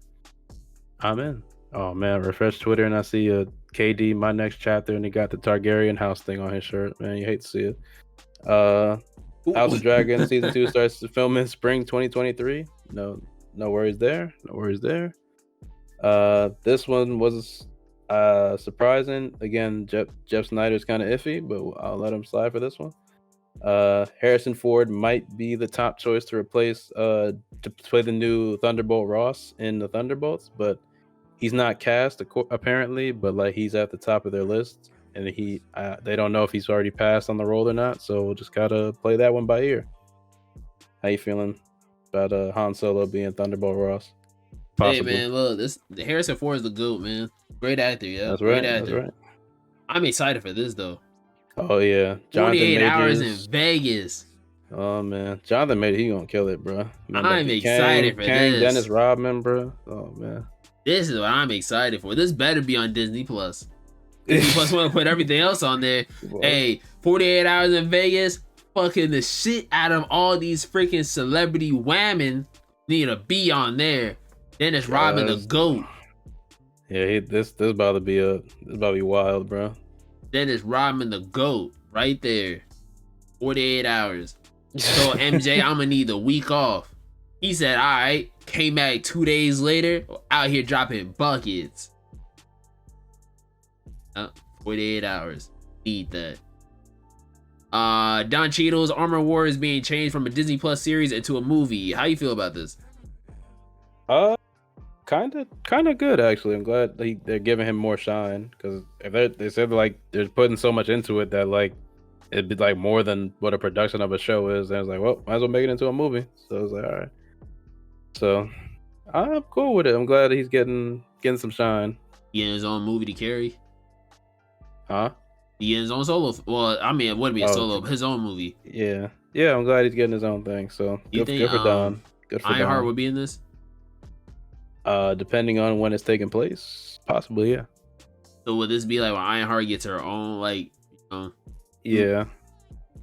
Oh man, refresh Twitter and I see a KD my next chapter and he got the Targaryen house thing on his shirt. Man, you hate to see it. House of Dragon season 2 starts to film in spring 2023. No worries there. This one was surprising. Again, Jeff Snyder's kind of iffy, but I'll let him slide for this one. Harrison Ford might be the top choice to replace to play the new Thunderbolt Ross in the Thunderbolts, but he's not cast apparently, but like he's at the top of their list, and they don't know if he's already passed on the role or not, so we'll just gotta play that one by ear. How you feeling about Han Solo being Thunderbolt Ross? Possibly. Hey man, look, Harrison Ford is the GOAT, man. Great actor, yeah. That's right. That's right. I'm excited for this though. Oh yeah, 48 hours in Vegas. Oh man, Jonathan Majors, he gonna kill it, bro. I'm excited for this. Dennis Rodman, bro. Oh man, this is what I'm excited for. This better be on Disney Plus. Disney Plus want to put everything else on there. Hey, 48 hours in Vegas, fucking the shit out of all these freaking celebrity whammon need to be on there. Dennis Rodman, the GOAT. Yeah, this about to be wild, bro. Dennis Rodman, the GOAT, right there. 48 hours. So MJ, I'm gonna need the week off. He said, all right. Came back 2 days later, out here dropping buckets. 48 hours. Need that. Don Cheadle's Armor War is being changed from a Disney Plus series into a movie. How you feel about this? Kind of good actually. I'm glad they're giving him more shine, because if they said like they're putting so much into it that like it'd be like more than what a production of a show is, and I was like, well, might as well make it into a movie. So I was like, all right. So I'm cool with it. I'm glad he's getting some shine. Getting his own movie to carry. Huh? He getting his own solo. Well, I mean, it wouldn't be a solo, but his own movie. Yeah. I'm glad he's getting his own thing. So good for Don. Good for Ironheart Don. would be in this. Depending on when it's taking place, possibly, yeah. So would this be like when Ironheart gets her own, like, Yeah,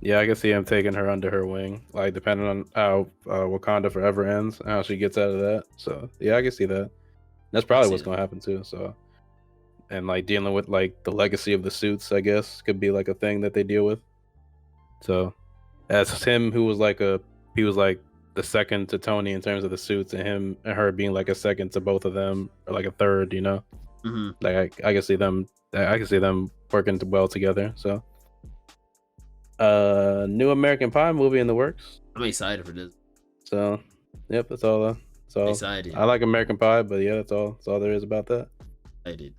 I can see him taking her under her wing, like depending on how Wakanda Forever ends, how she gets out of that. So yeah, I can see that. That's probably what's gonna happen too. So, and like dealing with like the legacy of the suits, I guess could be like a thing that they deal with. So, as him who was like the second to Tony in terms of the suits, and him and her being like a second to both of them, or like a third, you know. Like I can see them. I can see them working well together. So, new American Pie movie in the works. I'm excited for this. So, yep, that's all. So Excited. I like American Pie, but yeah, that's all. That's all there is about that. Excited.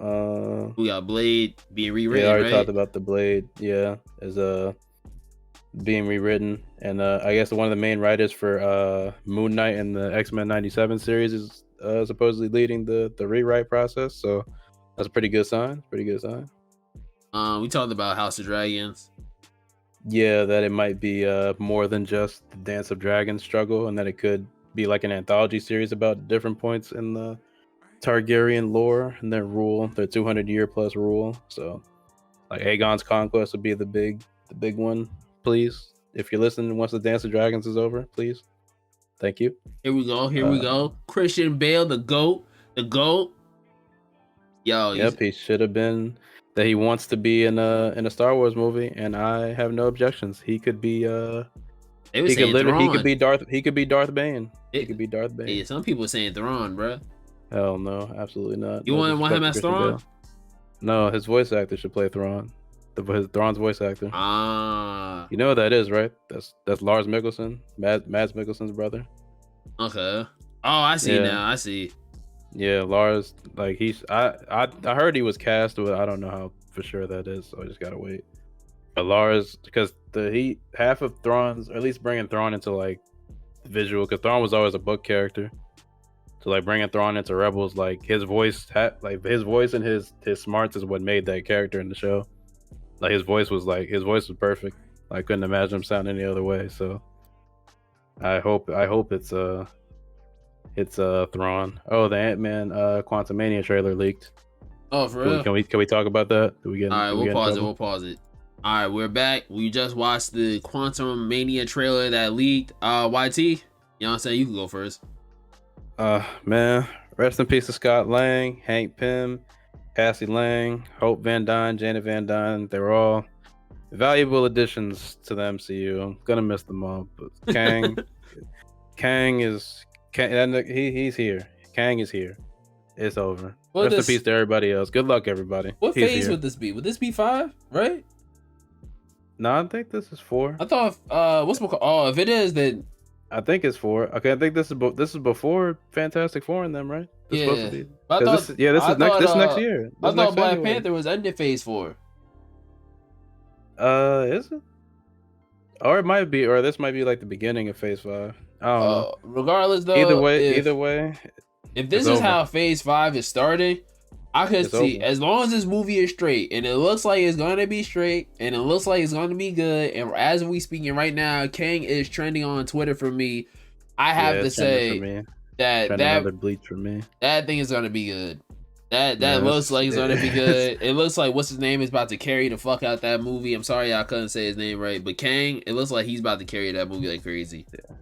Uh, We got Blade being rewritten. yeah, I already right? talked about the Blade. Yeah, is being rewritten, and I guess one of the main writers for Moon Knight and the X-Men '97 series is supposedly leading the rewrite process. So that's a pretty good sign. Pretty good sign. We talked about House of Dragons. Yeah, that it might be more than just the Dance of Dragons struggle, and that it could be like an anthology series about different points in the Targaryen lore and their rule, their 200-year plus rule. So, like Aegon's conquest would be the big one. Please, if you're listening, once the Dance of Dragons is over, please, thank you. Here we go. Here we go. Christian Bale, the GOAT. The GOAT. Yo. Yep, he should have been. That he wants to be in a Star Wars movie, and I have no objections. He could be he could literally he could be Darth Bane. He could be Darth Bane. Yeah, some people saying Thrawn, bro. Hell no, absolutely not. You want him as Thrawn? No, his voice actor should play Thrawn. His Thrawn's voice actor. You know what that is, right? That's Lars Mikkelsen, Mads Mikkelsen's brother. Okay. Oh, I see now. I see. Yeah, Lars, like I heard he was cast, but I don't know how for sure that is, so I just gotta wait. But Lars, because half of Thrawn's, or at least bringing Thrawn into like visual, because Thrawn was always a book character. So like bringing Thrawn into Rebels, like his voice and his smarts is what made that character in the show. Like his voice was perfect. I couldn't imagine him sounding any other way. So I hope it's Thrawn. Oh, the Ant-Man Quantumania trailer leaked. Oh, for real? Can we talk about that? All right, we'll pause it. All right, we're back. We just watched the Quantum Mania trailer that leaked. YT, you know what I'm saying? You can go first. Man, rest in peace to Scott Lang, Hank Pym, Cassie Lang, Hope Van Dyne, Janet Van Dyne. They were all valuable additions to the MCU. I'm gonna miss them all, but he's here. Kang is here. It's over. Rest in peace to everybody else. Good luck, everybody. What phase would this be? Would this be 5? Right? No, I think this is 4. I thought if it is, then I think it's 4. Okay, I think this is before Fantastic Four and them, right? It's supposed to be. This is next year. I thought Black Panther was ended phase 4. Is it? Or it might be, or this might be like the beginning of phase 5. I don't know. Regardless though, either way, if this is how phase 5 is starting, I could see as long as this movie is straight, and it looks like it's going to be straight, and it looks like it's going to be good. And as we speaking right now, Kang is trending on Twitter for me. I have to say that another bleach for me. That thing is going to be good. That looks like it's going to be good. It looks like what's his name is about to carry the fuck out that movie. I'm sorry I couldn't say his name right, but Kang, it looks like he's about to carry that movie like crazy. Yeah.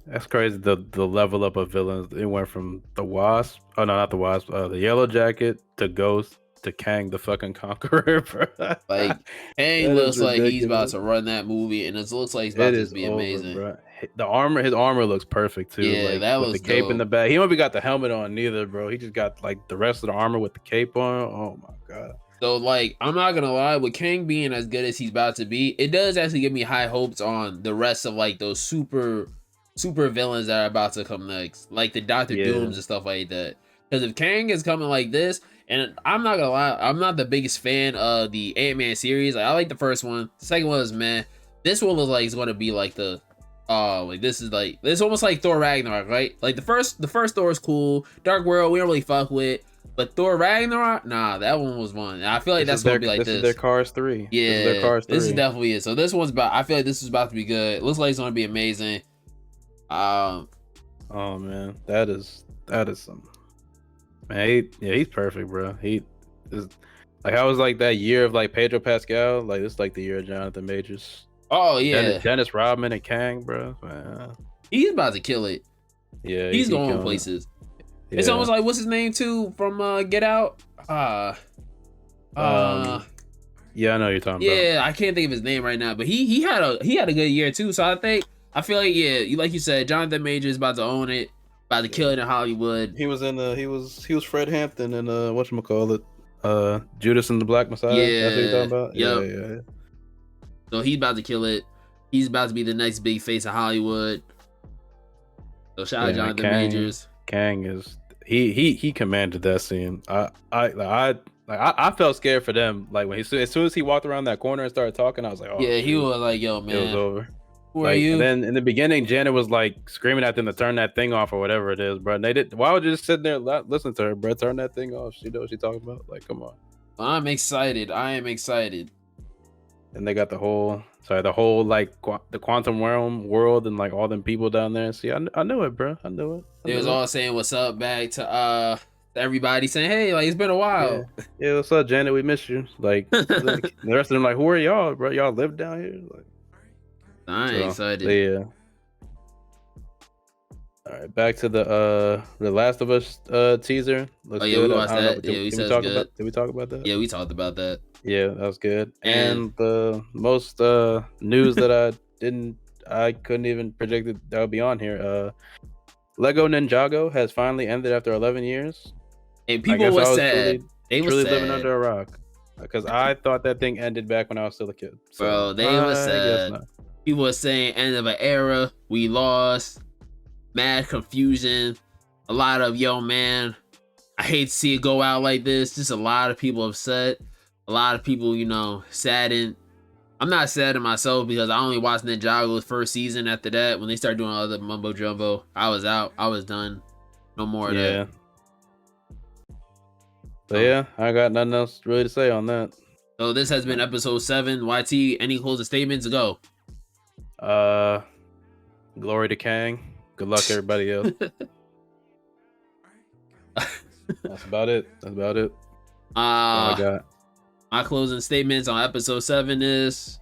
That's crazy. The level up of villains. It went from the Wasp. Oh no, not the Wasp. The Yellow Jacket to Ghost to Kang the fucking Conqueror. Bro. Like Kang looks like he's about to run that movie, and it looks like he's about to be amazing. Bro. His armor looks perfect too. Yeah, like, that with was the cape dope. in the back. He don't even got the helmet on neither, bro. He just got like the rest of the armor with the cape on. Oh my god. So like, I'm not gonna lie, with Kang being as good as he's about to be, it does actually give me high hopes on the rest of like those super villains that are about to come next, like the Doctor Dooms and stuff like that. Because if Kang is coming like this, and I'm not gonna lie, I'm not the biggest fan of the Ant-Man series. Like, I like the first one. The second one is meh. This one looks like it's gonna be like the it's almost like Thor Ragnarok, right? Like the first Thor is cool. Dark World we don't really fuck with, but Thor Ragnarok, nah, that one was one. And I feel like that's gonna be like this. This is their Cars 3. Yeah, this is definitely it. So this one's about. I feel like this is about to be good. It looks like it's gonna be amazing. Oh man, that is some. Man, he's perfect, bro. He is like, I was like that year of like Pedro Pascal. Like this is like the year of Jonathan Majors. Oh yeah, Dennis Rodman and Kang, bro. Man. He's about to kill it. Yeah, he's going places. Yeah. It's almost like what's his name too from Get Out. Yeah, I know what you're talking about. Yeah, I can't think of his name right now, but he had a good year too. So I feel like like you said, Jonathan Majors is about to own it. about to kill it in Hollywood. He was in he was Fred Hampton in whatchamacallit, Judas and the Black Messiah. That's what you're talking about? Yep. Yeah. So he's about to kill it. He's about to be the next big face of Hollywood. So shout out Jonathan Majors. Kang is he commanded that scene. I felt scared for them. Like when as soon as he walked around that corner and started talking, I was like, oh yeah, he was like, yo, man, it was over. Who are you? And then in the beginning, Janet was like screaming at them to turn that thing off or whatever it is, bro. And they did. Why would you just sit there listen to her, bro? Turn that thing off. She knows what she's talking about. Like, come on. I'm excited. I am excited. And they got the whole like the quantum realm world and like all them people down there. See, I knew it, bro. I knew it. They was all saying what's up back to everybody, saying, hey, like it's been a while. Yeah, what's up, Janet? We miss you. Like, the rest of them like, who are y'all, bro? Y'all live down here? Like, I ain't excited. Yeah. All right, back to the Last of Us teaser. Looks we watched that. Yeah, we said did we talk about that? Yeah, we talked about that. Yeah, that was good. And the most news that I couldn't even predict that would be on here. Lego Ninjago has finally ended after 11 years. And people were sad. They were living under a rock because I thought that thing ended back when I was still a kid. So, bro, they were sad. People were saying end of an era. We lost. Mad confusion. A lot of, yo, man, I hate to see it go out like this. Just a lot of people upset. A lot of people, saddened. I'm not saddened myself because I only watched Ninjago's first season. After that, when they started doing other mumbo jumbo, I was out. I was done. No more of that. So yeah, I got nothing else really to say on that. So this has been episode 7. YT, any closing statements? Go. Glory to Kang. Good luck, everybody else. That's about it. All I got. My closing statements on episode 7 is,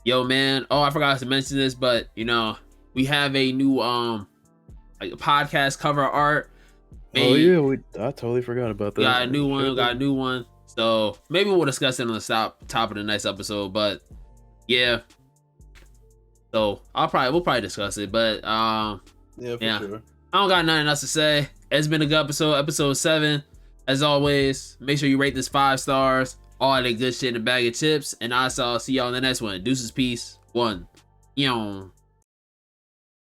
yo, man. Oh, I forgot to mention this, but we have a new like podcast cover art. Oh yeah, I totally forgot about that. Got a new one. So maybe we'll discuss it on the top of the next episode. But yeah. So we'll probably discuss it. But yeah, sure. I don't got nothing else to say. It's been a good episode 7. As always, make sure you rate this 5 stars. All that good shit in a bag of chips. And I'll see y'all in the next one. Deuces, peace. 1.